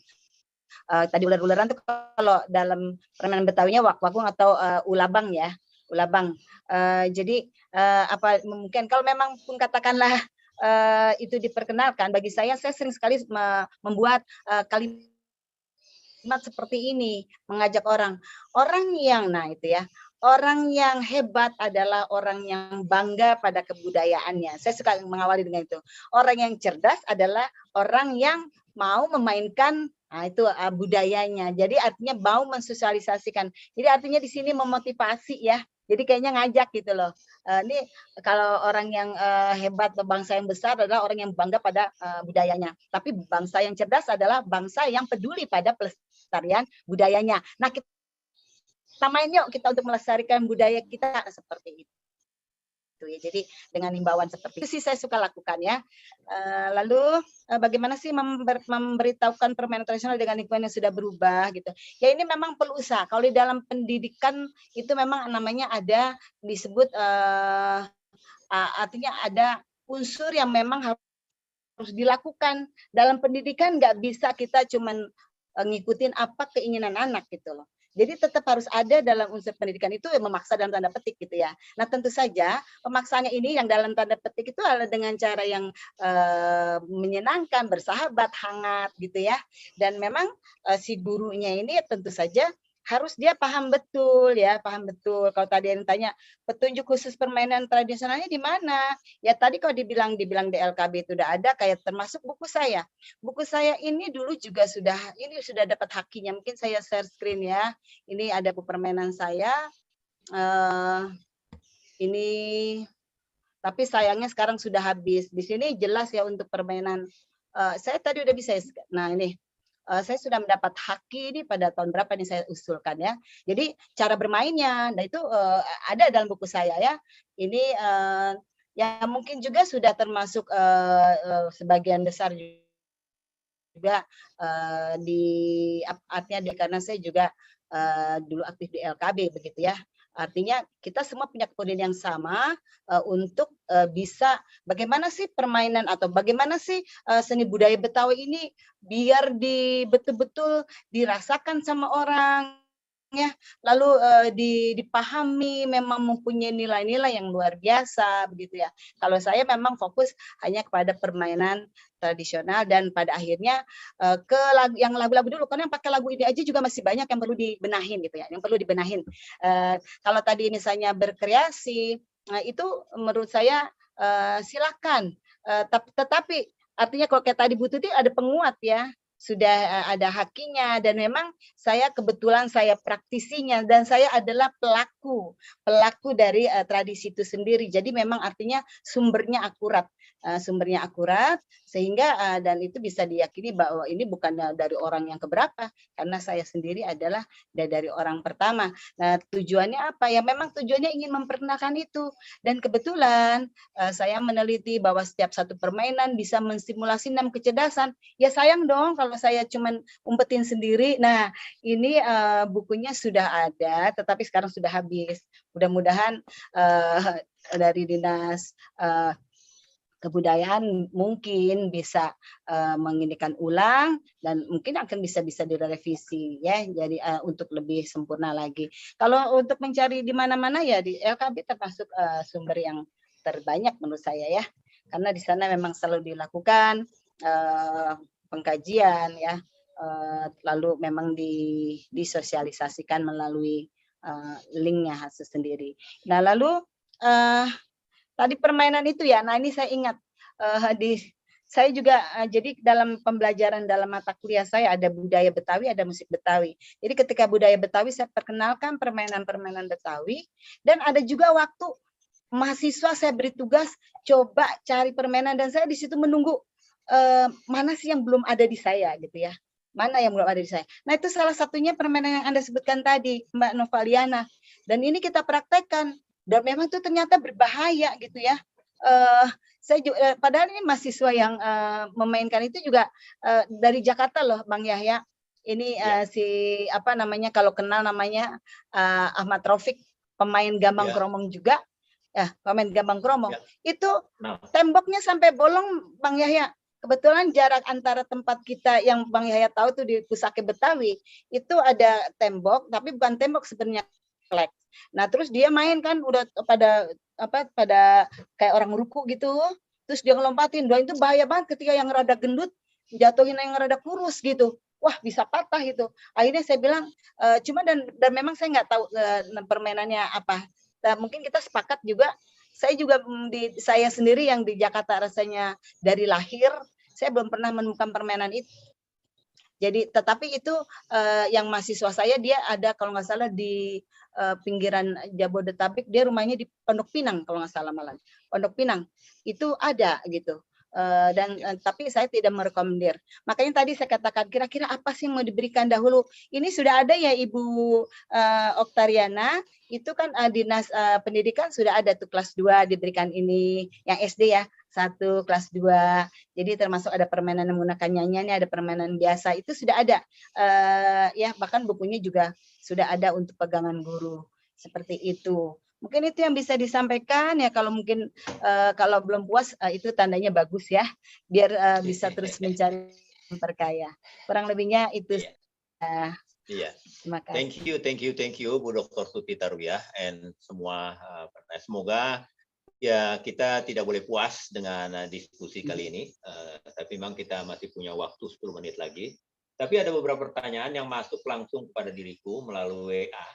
H: tadi ular-ularan tuh kalau dalam permainan Betawinya wak-wakung atau ulabang ya, ulabang. Jadi apa mungkin kalau memang pun katakanlah itu diperkenalkan, bagi saya sering sekali membuat kalimat seperti ini, mengajak orang yang itu ya. Orang yang hebat adalah orang yang bangga pada kebudayaannya. Saya suka mengawali dengan itu. Orang yang cerdas adalah orang yang mau memainkan itu budayanya. Jadi artinya mau mensosialisasikan. Jadi artinya di sini memotivasi ya. Jadi kayaknya ngajak gitu loh. Ini kalau orang yang hebat atau bangsa yang besar adalah orang yang bangga pada budayanya. Tapi bangsa yang cerdas adalah bangsa yang peduli pada pelestarian budayanya. Nah, kita main yuk kita untuk melestarikan budaya kita seperti itu ya. Jadi dengan himbauan seperti itu sih saya suka lakukan ya. Lalu bagaimana sih memberitahukan permainan tradisional dengan lingkungan yang sudah berubah gitu. Ya ini memang perlu usaha. Kalau di dalam pendidikan itu memang namanya ada disebut artinya ada unsur yang memang harus dilakukan. Dalam pendidikan nggak bisa kita cuman ngikutin apa keinginan anak gitu loh. Jadi tetap harus ada dalam unsur pendidikan itu yang memaksa dalam tanda petik gitu ya. Nah tentu saja pemaksaannya ini yang dalam tanda petik itu adalah dengan cara yang menyenangkan, bersahabat, hangat gitu ya. Dan memang si gurunya ini tentu saja harus dia paham betul ya, paham betul. Kalau tadi yang tanya petunjuk khusus permainan tradisionalnya di mana? Ya tadi kalau dibilang di LKB itu udah ada, kayak termasuk buku saya. Buku saya ini dulu juga sudah dapat hakinya. Mungkin saya share screen ya. Ini ada buku permainan saya. Ini tapi sayangnya sekarang sudah habis. Di sini jelas ya untuk permainan. Saya tadi udah bisa. Nah ini. Saya sudah mendapat haki ini pada tahun berapa ini saya usulkan ya. Jadi cara bermainnya, nah itu ada dalam buku saya ya. Ini yang mungkin juga sudah termasuk sebagian besar juga artinya karena saya juga dulu aktif di LKB begitu ya. Artinya kita semua punya kepedulian yang sama untuk bisa bagaimana sih permainan atau bagaimana sih seni budaya Betawi ini biar betul-betul dirasakan sama orang, ya, lalu dipahami, memang mempunyai nilai-nilai yang luar biasa begitu ya. Kalau saya memang fokus hanya kepada permainan tradisional dan pada akhirnya ke lagu yang lagu-lagu dulu, karena yang pakai lagu ini aja juga masih banyak yang perlu dibenahin gitu ya, yang perlu dibenahin. Kalau tadi misalnya berkreasi, itu menurut saya silakan, tetapi artinya kalau kayak tadi Bu Tuti ada penguat ya, sudah ada hakinya, dan memang saya kebetulan saya praktisinya dan saya adalah pelaku dari tradisi itu sendiri. Jadi memang artinya sumbernya akurat, sehingga dan itu bisa diyakini bahwa ini bukan dari orang yang keberapa, karena saya sendiri adalah dari orang pertama. Nah, tujuannya apa ya? Memang tujuannya ingin memperkenalkan itu, dan kebetulan saya meneliti bahwa setiap satu permainan bisa menstimulasi 6 kecerdasan. Ya sayang dong kalau saya cuman umpetin sendiri. Nah, ini bukunya sudah ada, tetapi sekarang sudah habis. Mudah-mudahan dari Dinas Kebudayaan mungkin bisa mengindikan ulang dan mungkin akan bisa direvisi ya, jadi untuk lebih sempurna lagi. Kalau untuk mencari di mana-mana ya di LKB termasuk sumber yang terbanyak menurut saya ya, karena di sana memang selalu dilakukan pengkajian ya, lalu memang disosialisasikan melalui linknya hasil sendiri. Nah lalu tadi permainan itu ya, nah ini saya ingat saya juga jadi dalam pembelajaran dalam mata kuliah saya ada budaya Betawi, ada musik Betawi. Jadi ketika budaya Betawi saya perkenalkan permainan-permainan Betawi, dan ada juga waktu mahasiswa saya beri tugas coba cari permainan, dan saya di situ menunggu mana sih yang belum ada di saya gitu ya. Mana yang belum ada di saya. Nah itu salah satunya permainan yang Anda sebutkan tadi, Mbak Novaliana. Dan ini kita praktekkan. Dan memang itu ternyata berbahaya gitu ya. Saya juga, padahal ini mahasiswa yang memainkan itu juga dari Jakarta loh Bang Yahya. Ini si apa namanya, kalau kenal namanya Ahmad Raufik, pemain gambang kromong juga. Ya, pemain gambang kromong. Itu temboknya sampai bolong Bang Yahya. Kebetulan jarak antara tempat kita yang Bang Yahya tahu tuh di Pusake Betawi, itu ada tembok, tapi bukan tembok sebenarnya, komplek. Nah, terus dia main kan udah pada kayak orang ruku gitu, terus dia ngelompatin. Doa itu bahaya banget ketika yang rada gendut jatuhin yang rada kurus gitu. Wah, bisa patah itu. Akhirnya saya bilang cuma dan memang saya nggak tahu permainannya apa. Nah, mungkin kita sepakat juga. Saya juga saya sendiri yang di Jakarta rasanya dari lahir, saya belum pernah menemukan permainan itu. Jadi, tetapi itu yang mahasiswa saya dia ada kalau nggak salah di pinggiran Jabodetabek, dia rumahnya di Pondok Pinang kalau nggak salah malah. Pondok Pinang itu ada gitu. Tapi saya tidak merekomendir. Makanya tadi saya katakan kira-kira apa sih yang mau diberikan dahulu. Ini sudah ada ya Ibu Oktariana, itu kan Dinas Pendidikan sudah ada tuh kelas 2 diberikan ini, yang SD ya 1 kelas 2. Jadi termasuk ada permainan menggunakan nyanyiannya, ada permainan biasa, itu sudah ada ya, bahkan bukunya juga sudah ada untuk pegangan guru seperti itu. Mungkin itu yang bisa disampaikan ya, kalau mungkin kalau belum puas itu tandanya bagus ya, biar bisa terus mencari memperkaya. Kurang lebihnya itu.
G: Iya.
H: Terima kasih.
G: Thank you Bu Dr. Tuti Tarwiyah and semua. Semoga ya kita tidak boleh puas dengan diskusi kali ini, tapi memang kita masih punya waktu 10 menit lagi. Tapi ada beberapa pertanyaan yang masuk langsung kepada diriku melalui WA,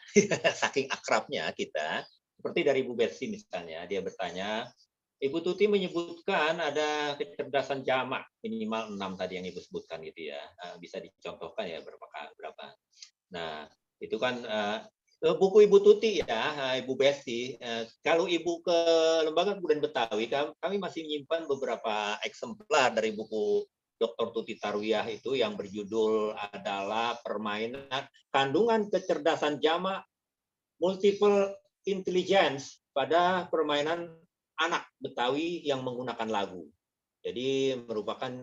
G: saking akrabnya kita. Seperti dari Ibu Bersi misalnya, dia bertanya, Ibu Tuti menyebutkan ada kecerdasan jamak minimal 6 tadi yang Ibu sebutkan gitu ya. Bisa dicontohkan ya berapa? Nah, itu kan buku Ibu Tuti ya, Ibu Bersi. Kalau Ibu ke Lembaga Kebudayaan Betawi, kami masih menyimpan beberapa eksemplar dari buku Dr. Tuti Tarwiyah itu yang berjudul adalah Permainan Kandungan Kecerdasan Jamak Multiple Intelligence pada permainan anak Betawi yang menggunakan lagu. Jadi merupakan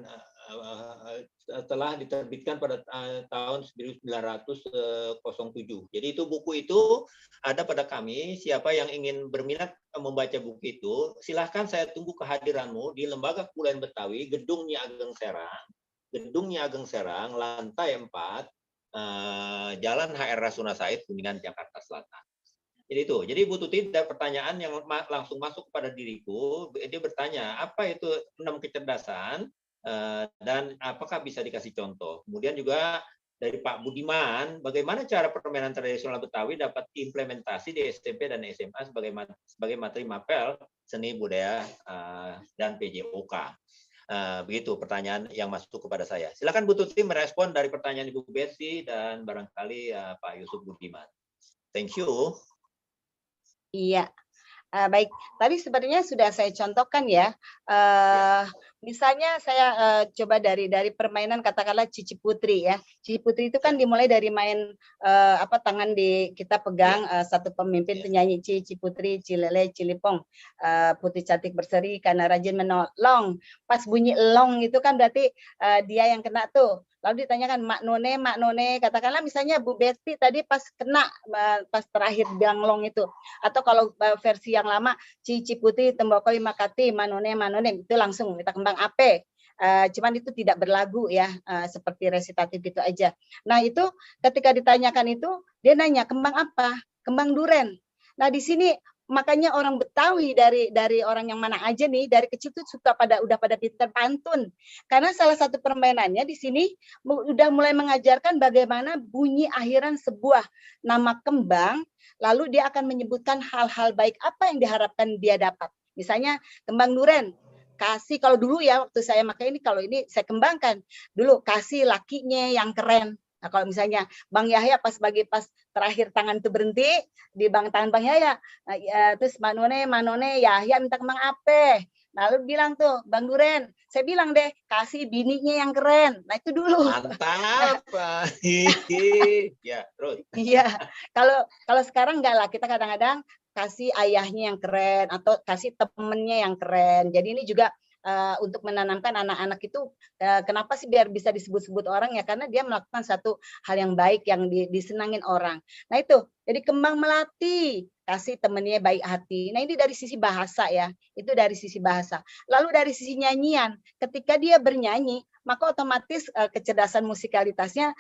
G: telah diterbitkan pada tahun 1907. Jadi itu buku itu ada pada kami. Siapa yang ingin berminat membaca buku itu, silahkan saya tunggu kehadiranmu di Lembaga Kebudayaan Betawi, Gedung Nyi Ageng Serang, lantai 4. Jalan HR Rasuna Said, Kuningan, Jakarta Selatan. Jadi Bu Tuti ada pertanyaan yang langsung masuk kepada diriku. Dia bertanya, apa itu 6 kecerdasan dan apakah bisa dikasih contoh? Kemudian juga dari Pak Budiman, bagaimana cara permainan tradisional Betawi dapat diimplementasi di SMP dan SMA sebagai materi mapel seni budaya dan PJOK. Begitu pertanyaan yang masuk kepada saya. Silakan Bu Tuti merespon dari pertanyaan Ibu Betsy dan barangkali Pak Yusuf Budiman. Thank you.
H: Iya, baik. Tadi sebenarnya sudah saya contohkan ya. Misalnya saya coba dari permainan katakanlah Cici Putri ya. Cici Putri itu kan dimulai dari main tangan kita pegang satu pemimpin penyanyi Cici Putri, Cilele, Cilipong, putri cantik berseri karena rajin menolong. Pas bunyi long itu kan berarti dia yang kena tuh. Lalu ditanyakan Mak None, katakanlah misalnya Bu Betty tadi pas kena pas terakhir bilang long itu. Atau kalau versi yang lama Cici Putri Tembokoi Makati Manone itu langsung kita kembang ape. Cuman itu tidak berlagu ya, seperti resitatif gitu aja. Nah itu ketika ditanyakan itu dia nanya kembang apa? Kembang duren. Nah di sini makanya orang Betawi dari orang yang mana aja nih dari kecil tuh udah pada pintar pantun karena salah satu permainannya di sini udah mulai mengajarkan bagaimana bunyi akhiran sebuah nama kembang, lalu dia akan menyebutkan hal-hal baik apa yang diharapkan dia dapat. Misalnya kembang duren, kasih kalau dulu ya waktu saya pakai ini, kalau ini saya kembangkan dulu kasih lakinya yang keren. Nah, kalau misalnya Bang Yahya pas terakhir tangan itu berhenti di tangan Bang Yahya, terus Manone Yahya minta kembang ape. Lalu bilang tuh Bang Duren, saya bilang deh kasih bininya yang keren. Nah itu dulu.
G: Mantap. Ya terus.
H: Iya. Kalau sekarang enggak lah, kita kadang-kadang kasih ayahnya yang keren atau kasih temennya yang keren. Jadi ini juga untuk menanamkan anak-anak itu kenapa sih biar bisa disebut-sebut orang ya, karena dia melakukan satu hal yang baik yang disenangin orang. Nah itu jadi kembang melati kasih temennya baik hati. Nah ini dari sisi bahasa ya, itu dari sisi bahasa. Lalu dari sisi nyanyian, ketika dia bernyanyi maka otomatis kecerdasan musikalitasnya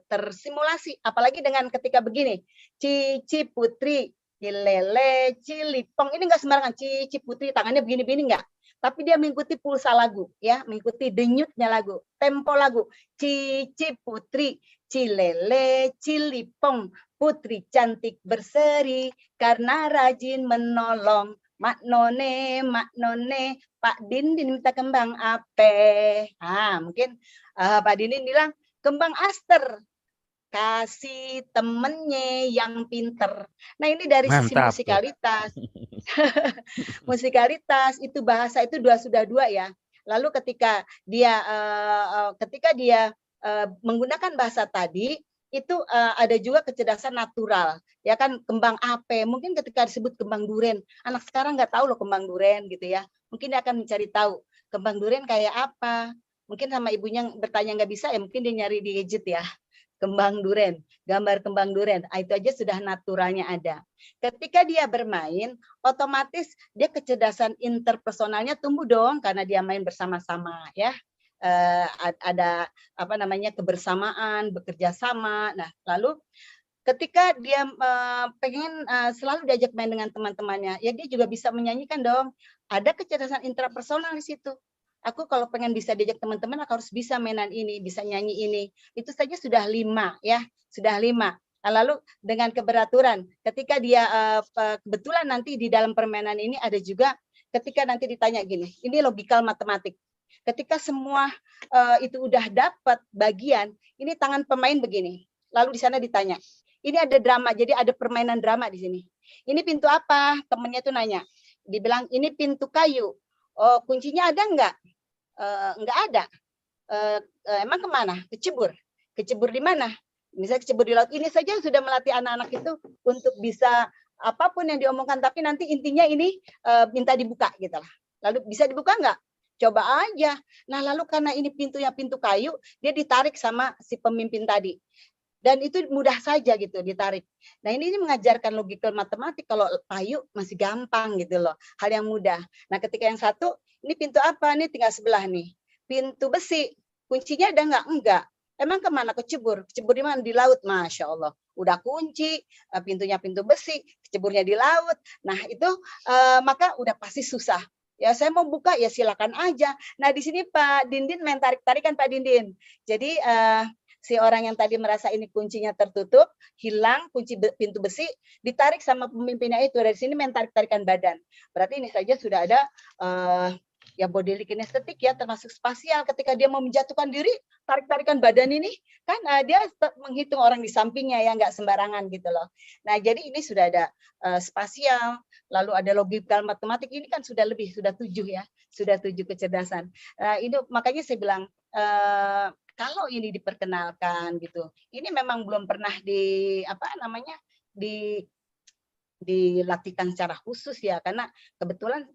H: tersimulasi. Apalagi dengan ketika begini, Cici Putri Cilele, Cilipong, ini enggak sembarangan Cici Putri tangannya begini-begini enggak. Tapi dia mengikuti pulsa lagu, ya, mengikuti denyutnya lagu, tempo lagu. Cici Putri, Cilele, Cilipong, putri cantik berseri karena rajin menolong. Mak None, Pak Dindin minta kembang ape. Mungkin Pak Dindin bilang kembang aster. Kasih temennya yang pinter. Nah ini dari sisi musikalitas. Musikalitas itu bahasa itu sudah dua ya. Lalu ketika dia menggunakan bahasa tadi itu ada juga kecerdasan natural ya kan, kembang ape. Mungkin ketika disebut kembang duren, anak sekarang nggak tahu loh kembang duren gitu ya. Mungkin dia akan mencari tahu kembang duren kayak apa. Mungkin sama ibunya bertanya nggak bisa ya, mungkin dia nyari di gadget ya. Kembang duren, gambar kembang duren, itu aja sudah naturalnya ada. Ketika dia bermain, otomatis dia kecerdasan interpersonalnya tumbuh dong karena dia main bersama-sama ya. Ada kebersamaan, bekerja sama. Nah, lalu ketika dia pengen selalu diajak main dengan teman-temannya, ya dia juga bisa menyanyikan dong. Ada kecerdasan intrapersonal di situ. Aku kalau pengen bisa diajak teman-teman, aku harus bisa mainan ini, bisa nyanyi ini. Itu saja sudah 5 ya, sudah 5. Lalu dengan keberaturan, ketika dia kebetulan nanti di dalam permainan ini ada juga ketika nanti ditanya gini, ini logikal matematik. Ketika semua itu udah dapat bagian, ini tangan pemain begini. Lalu di sana ditanya, ini ada drama, jadi ada permainan drama di sini. Ini pintu apa? Temennya tuh nanya. Dibilang ini pintu kayu. Oh, kuncinya ada enggak? Enggak ada. Emang kemana? Kecebur. Kecebur di mana? Misalnya kecebur di laut. Ini saja sudah melatih anak-anak itu untuk bisa apapun yang diomongkan, tapi nanti intinya ini minta dibuka gitu lah. Lalu bisa dibuka enggak? Coba aja. Nah lalu karena ini pintunya pintu kayu, dia ditarik sama si pemimpin tadi. Dan itu mudah saja gitu ditarik. Nah ini mengajarkan logika matematik. Kalau kayu masih gampang gitu loh, hal yang mudah. Nah ketika yang satu, ini pintu apa? Ini tinggal sebelah nih. Pintu besi, kuncinya ada nggak? Enggak. Emang kemana? Kecebur. Kecebur di mana? Di laut. Masya Allah. Udah kunci, pintunya pintu besi, keceburnya di laut. Nah itu maka udah pasti susah. Ya saya mau buka ya silakan aja. Nah di sini Pak Dindin main tarik-tarikan Pak Dindin. Jadi si orang yang tadi merasa ini kuncinya tertutup, hilang kunci pintu besi, ditarik sama pemimpinnya itu. Dari sini main tarik-tarikan badan. Berarti ini saja sudah ada ya body kinestetik ya, termasuk spasial. Ketika dia mau menjatuhkan diri, tarik-tarikan badan ini kan dia menghitung orang di sampingnya ya, nggak sembarangan gitu loh. Nah jadi ini sudah ada spasial, lalu ada logikal matematik, ini kan sudah 7 ya, sudah 7 kecerdasan. Ini makanya saya bilang kalau ini diperkenalkan gitu, ini memang belum pernah dilatihkan secara khusus ya, karena kebetulan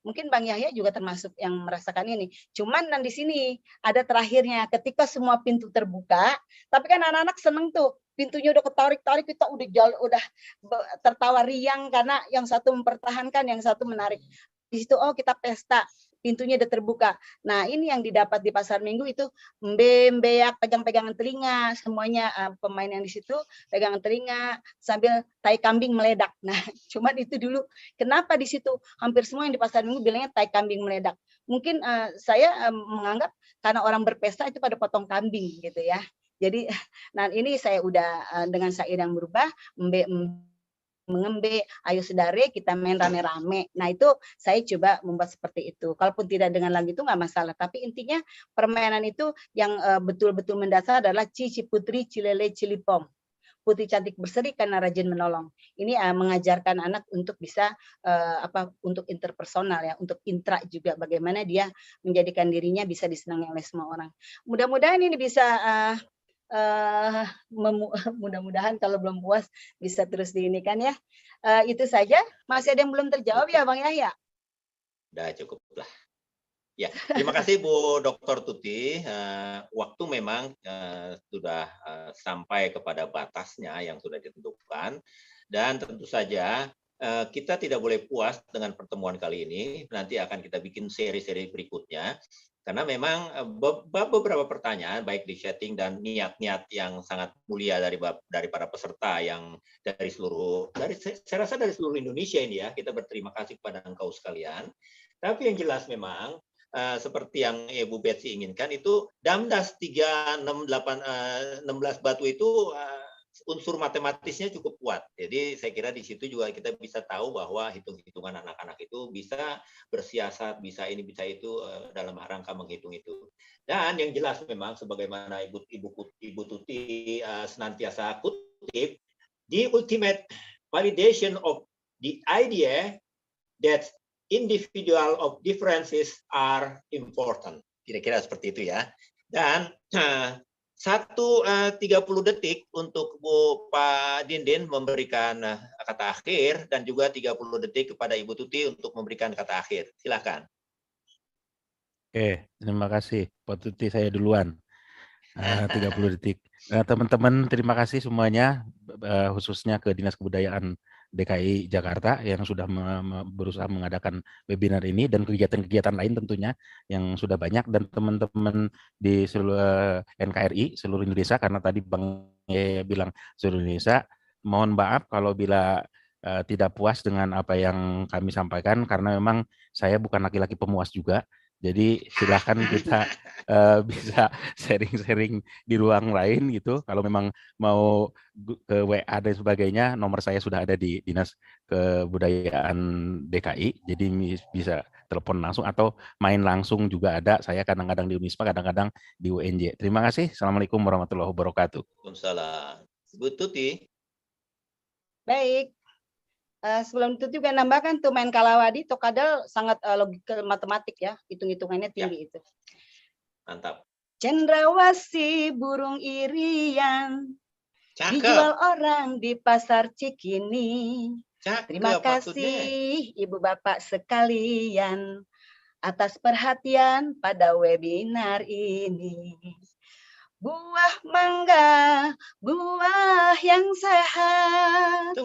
H: mungkin Bang Yahya juga termasuk yang merasakan ini. Cuman di sini ada terakhirnya, ketika semua pintu terbuka, tapi kan anak-anak seneng tuh, pintunya udah ketarik-tarik, kita udah tertawa riang karena yang satu mempertahankan, yang satu menarik. Di situ kita pesta, pintunya udah terbuka. Nah ini yang didapat di pasar minggu itu membeak, pegang-pegangan telinga, semuanya pemain yang di situ pegangan telinga sambil tai kambing meledak. Nah cuman itu dulu kenapa di situ hampir semua yang di pasar minggu bilangnya tai kambing meledak. Mungkin saya menganggap karena orang berpesta itu pada potong kambing gitu ya. Jadi nah ini saya udah dengan syair yang berubah, mengembe, ayo sedare kita main rame-rame. Nah itu saya coba membuat seperti itu. Kalaupun tidak dengan lagu itu nggak masalah. Tapi intinya permainan itu yang betul-betul mendasar adalah Cici Putri Cilele Cilipom. Putri cantik berseri karena rajin menolong. Ini mengajarkan anak untuk bisa untuk interpersonal ya, untuk intra juga bagaimana dia menjadikan dirinya bisa disenangi oleh semua orang. Mudah-mudahan ini bisa mudah-mudahan kalau belum puas bisa terus diinikan ya. Itu saja. Masih ada yang belum terjawab ya Bang Yahya?
G: Udah cukup lah. Ya, terima kasih Bu Dr. Tuti. Waktu memang sudah sampai kepada batasnya yang sudah ditentukan, dan tentu saja kita tidak boleh puas dengan pertemuan kali ini. Nanti akan kita bikin seri-seri berikutnya. Karena memang beberapa pertanyaan baik di chatting dan niat-niat yang sangat mulia dari para peserta yang saya rasa dari seluruh Indonesia ini ya, kita berterima kasih kepada engkau sekalian. Tapi yang jelas memang seperti yang Ibu Betsy inginkan itu Damdas 368 16 batu itu unsur matematisnya cukup kuat. Jadi saya kira di situ juga kita bisa tahu bahwa hitung-hitungan anak-anak itu bisa bersiasat, bisa ini, bisa itu dalam rangka menghitung itu. Dan yang jelas memang sebagaimana Ibu Tuti senantiasa kutip, the ultimate validation of the idea that individual of differences are important. Kira-kira seperti itu ya. Dan 30 detik untuk Pak Dindin memberikan kata akhir dan juga 30 detik kepada Ibu Tuti untuk memberikan kata akhir. Silakan.
I: Oke, terima kasih. Pak Tuti saya duluan. 30 detik. Teman-teman terima kasih semuanya, khususnya ke Dinas Kebudayaan DKI Jakarta yang sudah berusaha mengadakan webinar ini dan kegiatan-kegiatan lain tentunya yang sudah banyak, dan teman-teman di seluruh NKRI seluruh Indonesia, karena tadi Bang Yaya bilang seluruh Indonesia. Mohon maaf kalau bila tidak puas dengan apa yang kami sampaikan, karena memang saya bukan laki-laki pemuas juga. Jadi silakan kita bisa sharing-sharing di ruang lain gitu. Kalau memang mau ke WA dan sebagainya, nomor saya sudah ada di Dinas Kebudayaan DKI. Jadi bisa telepon langsung atau main langsung juga ada. Saya kadang-kadang di Unispa, kadang-kadang di UNJ. Terima kasih. Assalamualaikum warahmatullahi wabarakatuh.
G: Waalaikumsalam. Ibu Tuti.
H: Baik. Sebelum itu juga nambahkan tuh main kalawadi, Tokadal sangat logika matematik ya, hitung-hitungannya tinggi itu.
G: Mantap.
H: Cendrawasih burung irian, dijual orang di pasar Cikini. Terima kasih Ibu Bapak sekalian atas perhatian pada webinar ini. buah mangga, buah yang sehat.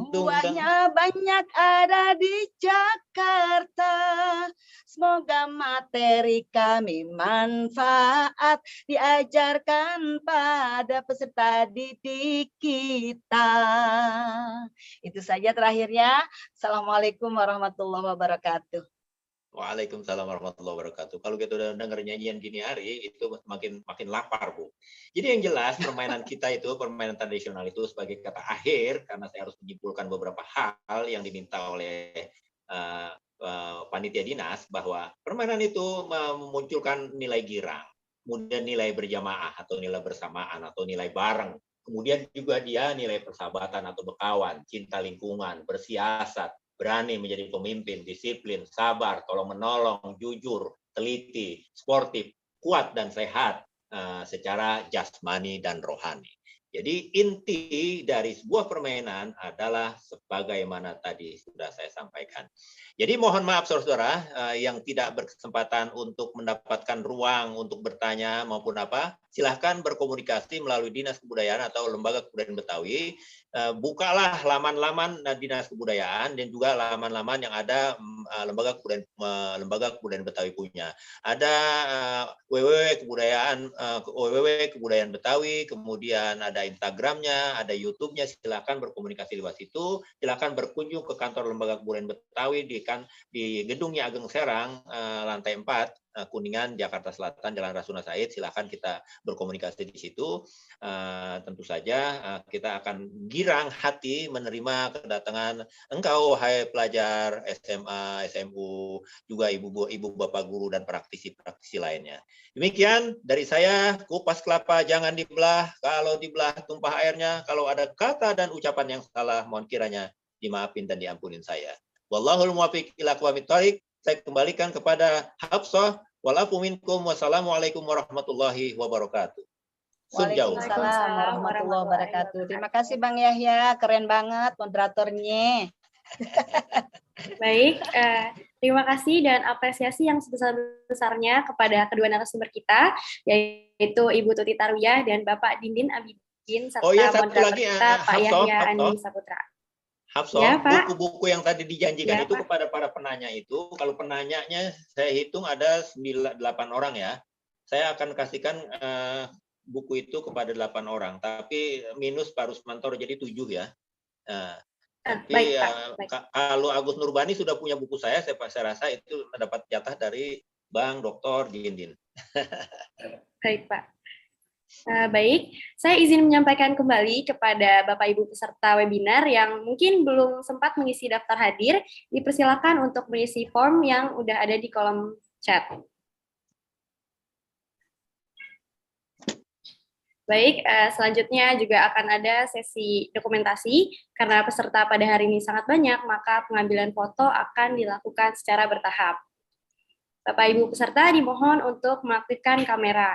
H: Buahnya banyak ada di Jakarta. Semoga materi kami manfaat, diajarkan pada peserta didik kita. Itu saja terakhirnya. Assalamualaikum warahmatullahi wabarakatuh.
G: Waalaikumsalam warahmatullahi wabarakatuh. Kalau kita udah denger nyanyian gini hari, itu makin lapar, Bu. Jadi yang jelas permainan kita itu, permainan tradisional itu sebagai kata akhir, karena saya harus menyimpulkan beberapa hal yang diminta oleh panitia dinas, bahwa permainan itu memunculkan nilai girang, kemudian nilai berjamaah atau nilai bersamaan atau nilai bareng. Kemudian juga dia nilai persahabatan atau berkawan, cinta lingkungan, bersiasat, berani menjadi pemimpin, disiplin, sabar, tolong-menolong, jujur, teliti, sportif, kuat dan sehat secara jasmani dan rohani. Jadi inti dari sebuah permainan adalah sebagaimana tadi sudah saya sampaikan. Jadi mohon maaf saudara-saudara yang tidak berkesempatan untuk mendapatkan ruang untuk bertanya maupun apa, silahkan berkomunikasi melalui Dinas Kebudayaan atau Lembaga Kebudayaan Betawi. Bukalah laman-laman Dinas Kebudayaan dan juga laman-laman yang ada Lembaga Kebudayaan Betawi punya. Ada www.kebudayaan Betawi, kemudian ada Instagramnya, ada YouTube-nya. Silakan berkomunikasi lewat situ. Silakan berkunjung ke kantor Lembaga Kebudayaan Betawi di Gedungnya Ageng Serang, lantai 4. Kuningan, Jakarta Selatan, Jalan Rasuna Said. Silakan kita berkomunikasi di situ. Tentu saja kita akan girang hati menerima kedatangan engkau, hai pelajar SMA, SMU, juga ibu bapak guru dan praktisi-praktisi lainnya. Demikian dari saya, kupas kelapa jangan dibelah, kalau dibelah tumpah airnya, kalau ada kata dan ucapan yang salah, mohon kiranya dimaafin dan diampunin saya. Wallahul muwaffiq ila aqwamit thoriq. Saya kembalikan kepada Hafsah. Walafu minkum. Wassalamualaikum warahmatullahi wabarakatuh.
H: Waalaikumsalam warahmatullahi wabarakatuh. Terima kasih Bang Yahya, keren banget moderatornya.
B: Baik, terima kasih dan apresiasi yang sebesar-besarnya kepada kedua narasumber kita, yaitu Ibu Tuti Tarwiyah dan Bapak Dindin Abidin, serta moderator kita Pak Yahya Andi Saputra.
G: Hafsah,
B: ya,
G: buku-buku yang tadi dijanjikan itu kepada para penanya itu, kalau penanyanya saya hitung ada 8 orang ya, saya akan kasihkan buku itu kepada 8 orang, tapi minus Pak Rusmanto jadi 7 ya. Tapi kalau Agus Nurbani sudah punya buku saya rasa itu mendapat jatah dari Bang Dr. Dindin.
B: Baik Pak. Baik, saya izin menyampaikan kembali kepada Bapak Ibu peserta webinar yang mungkin belum sempat mengisi daftar hadir, dipersilakan untuk mengisi form yang udah ada di kolom chat. Baik, selanjutnya juga akan ada sesi dokumentasi. Karena peserta pada hari ini sangat banyak, maka pengambilan foto akan dilakukan secara bertahap. Bapak Ibu peserta dimohon untuk mengaktifkan kamera.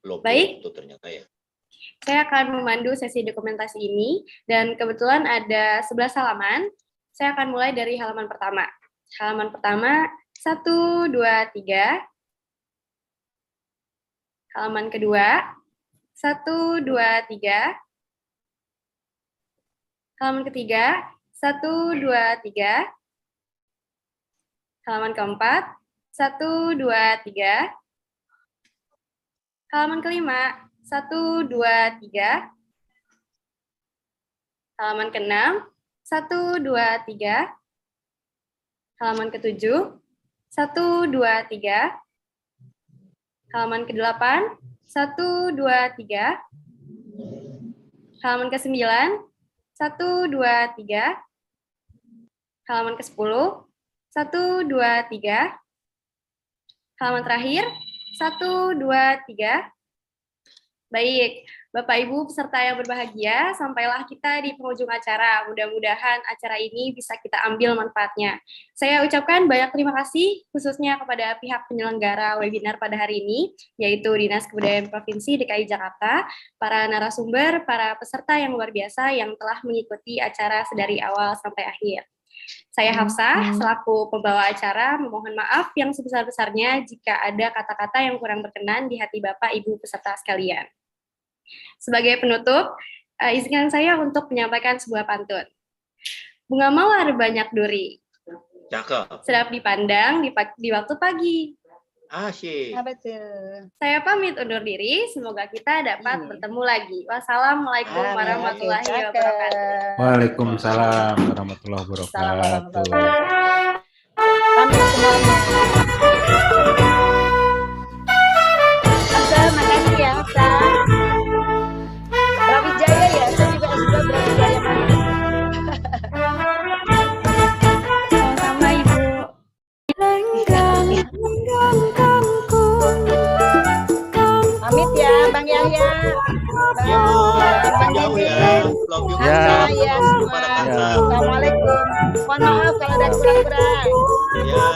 B: Baik,
G: itu ternyata ya.
B: Saya akan memandu sesi dokumentasi ini, dan kebetulan ada 11 halaman. Saya akan mulai dari halaman pertama. Halaman pertama, 1, 2, 3. Halaman kedua, 1, 2, 3. Halaman ketiga, 1, 2, 3. Halaman keempat, 1, 2, 3. Halaman kelima, 1, 2, 3. Halaman keenam, 1, 2, 3. Halaman ketujuh, 1, 2, 3. Halaman ke-8, 1, 2, 3. Halaman ke-9, 1, 2, 3. Halaman ke-10, 1, 2, 3. Halaman terakhir, 1, 2, 3. Baik, Bapak Ibu peserta yang berbahagia, sampailah kita di penghujung acara. Mudah-mudahan acara ini bisa kita ambil manfaatnya. Saya ucapkan banyak terima kasih khususnya kepada pihak penyelenggara webinar pada hari ini, yaitu Dinas Kebudayaan Provinsi DKI Jakarta, para narasumber, para peserta yang luar biasa yang telah mengikuti acara sedari awal sampai akhir. Saya Hafsah, selaku pembawa acara, memohon maaf yang sebesar-besarnya jika ada kata-kata yang kurang berkenan di hati Bapak Ibu peserta sekalian. Sebagai penutup, izinkan saya untuk menyampaikan sebuah pantun. Bunga mawar banyak duri,
G: Cakep.
B: sedap dipandang di waktu pagi.
G: Asyik.
H: Betul.
B: Saya pamit undur diri, semoga kita dapat bertemu lagi. Wassalamualaikum warahmatullahi wabarakatuh.
I: Waalaikumsalam warahmatullahi wabarakatuh.
H: Pamit semuanya. Hafsa, makasih ya Hafsa. Brawijaya ya, saya juga sudah Brawijaya.
B: Sama-sama Ibu.
D: Lenggang kangkung.
H: Pamit ya Bang Yahya.
G: Ya Bu, jangan jauh ya. Love you.
H: Ya, ya semua. Assalamualaikum. Mohon maaf kalau ada kurang-kurang.
G: Ya.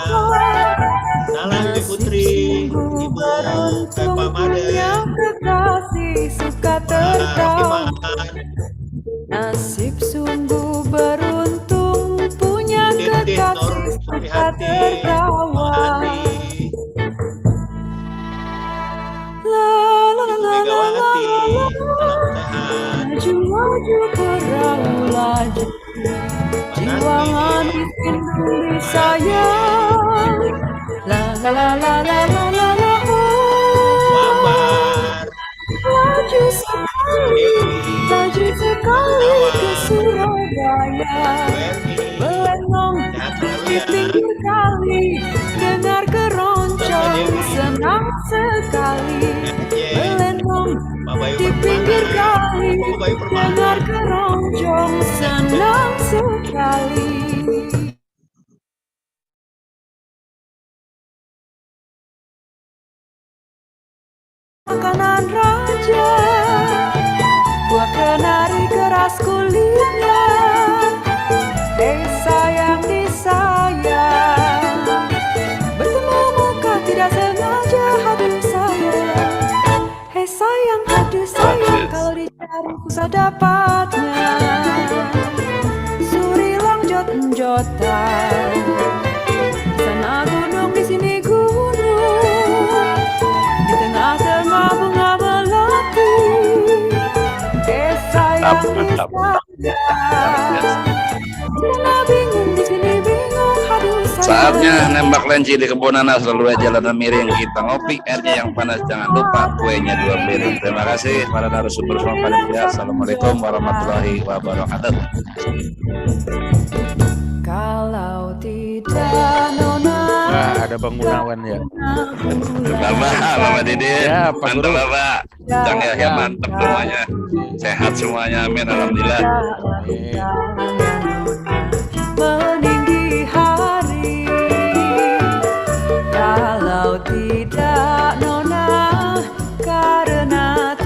G: Salam Ibu Putri, Ibu Pepa Made,
D: Kekasih suka tertawa. Nasib sungguh beruntung punya kekasih suka tertawa. La la la la la la la. Maju perang laju, jiwa manis indri sayang. La la la la la la la la. Laju sekali ke Surabaya. Belengong di pinggir kali, dengar keroncong senang sekali. Belengong di pinggir kali, dengar keroncong senang sekali. Makanan raja, buah kenari keras kulitnya. Hei sayang disayang, bertemu muka tidak sengaja, aduh sayang. Hei sayang, aduh sayang, kalau dicari susah dapatnya. Surilang jot-jotan, sana gunung di sini gunung, di tengah-tengah bunga melati. Hei sayang disayang, sana bingung di sini bingung, aduh sayang.
O: Saatnya nembak lenci di kebun nanas, lalu jalanan miring, kita ngopi, airnya yang panas, jangan lupa kuenya 2 piring. Terima kasih para narasumber semua panitia. Assalamualaikum warahmatullahi wabarakatuh.
D: Kalau tidak nona.
I: Nah, ada Bang Gunawan ya.
O: Bapak Didin,
I: Ya, Pak
O: mantap
I: Guru.
O: Bapak. Kang Yahya mantap semuanya. Sehat semuanya, amin, alhamdulillah.
D: Meninggi hari, kalau tidak nona, karena